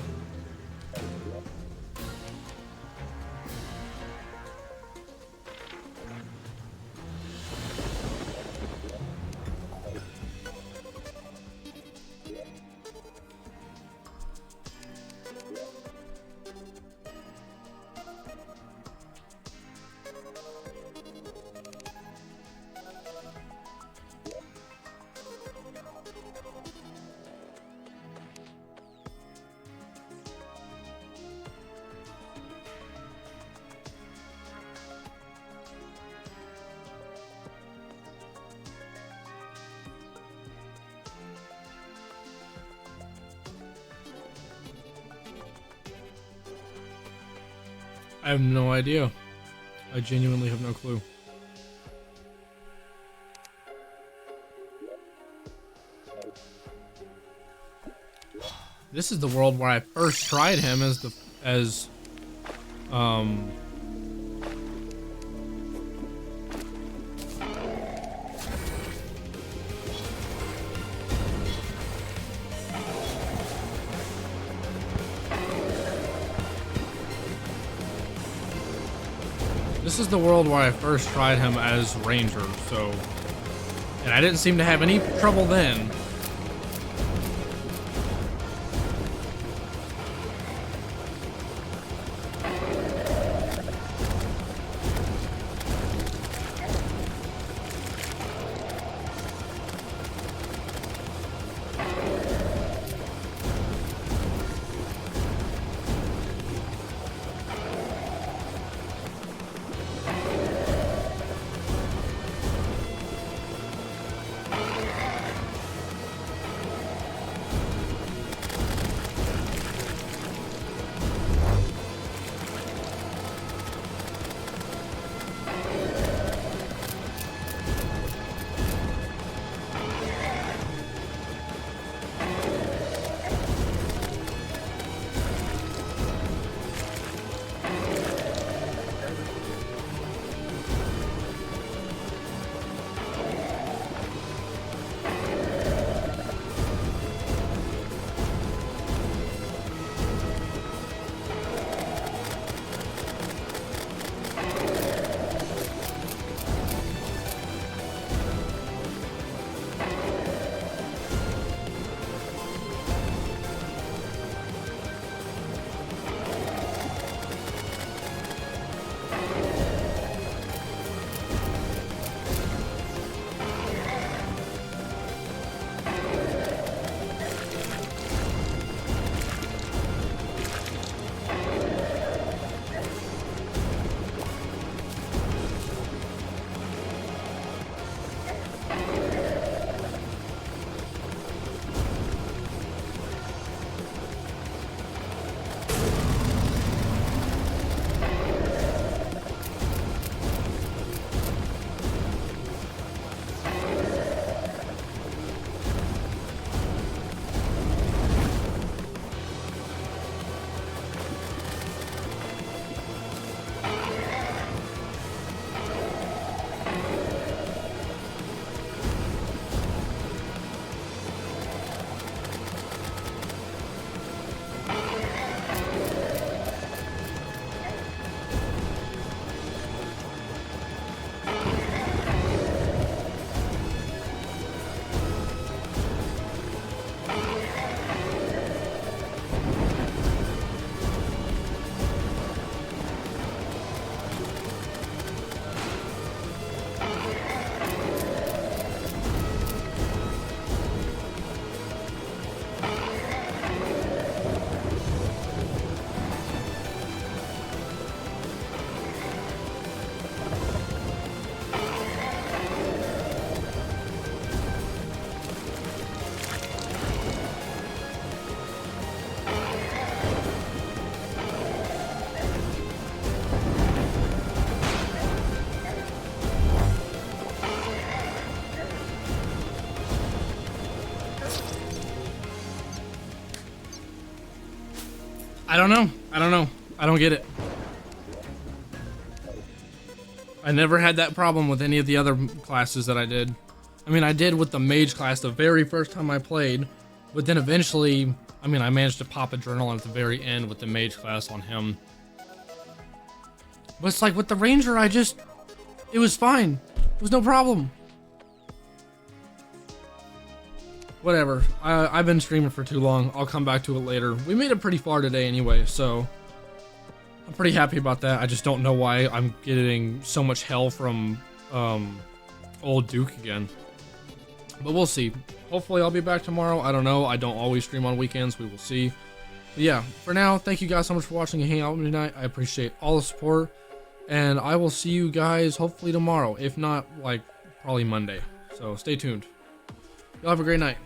A: I have no idea. I genuinely have no clue. This is the world where I first tried him This is the world where I first tried him as Ranger, so... And I didn't seem to have any trouble then. I don't know. I don't get it. I never had that problem with any of the other classes that I did. I mean, I did with the mage class the very first time I played, but then eventually, I mean, I managed to pop adrenaline at the very end with the mage class on him. But it's like with the ranger, it was fine. It was no problem. Whatever. I've been streaming for too long. I'll come back to it later. We made it pretty far today anyway, so I'm pretty happy about that. I just don't know why I'm getting so much hell from old Duke again. But we'll see. Hopefully I'll be back tomorrow. I don't know. I don't always stream on weekends. We will see. But yeah, for now, thank you guys so much for watching and hanging out with me tonight. I appreciate all the support. And I will see you guys hopefully tomorrow. If not, like, probably Monday. So stay tuned. Y'all have a great night.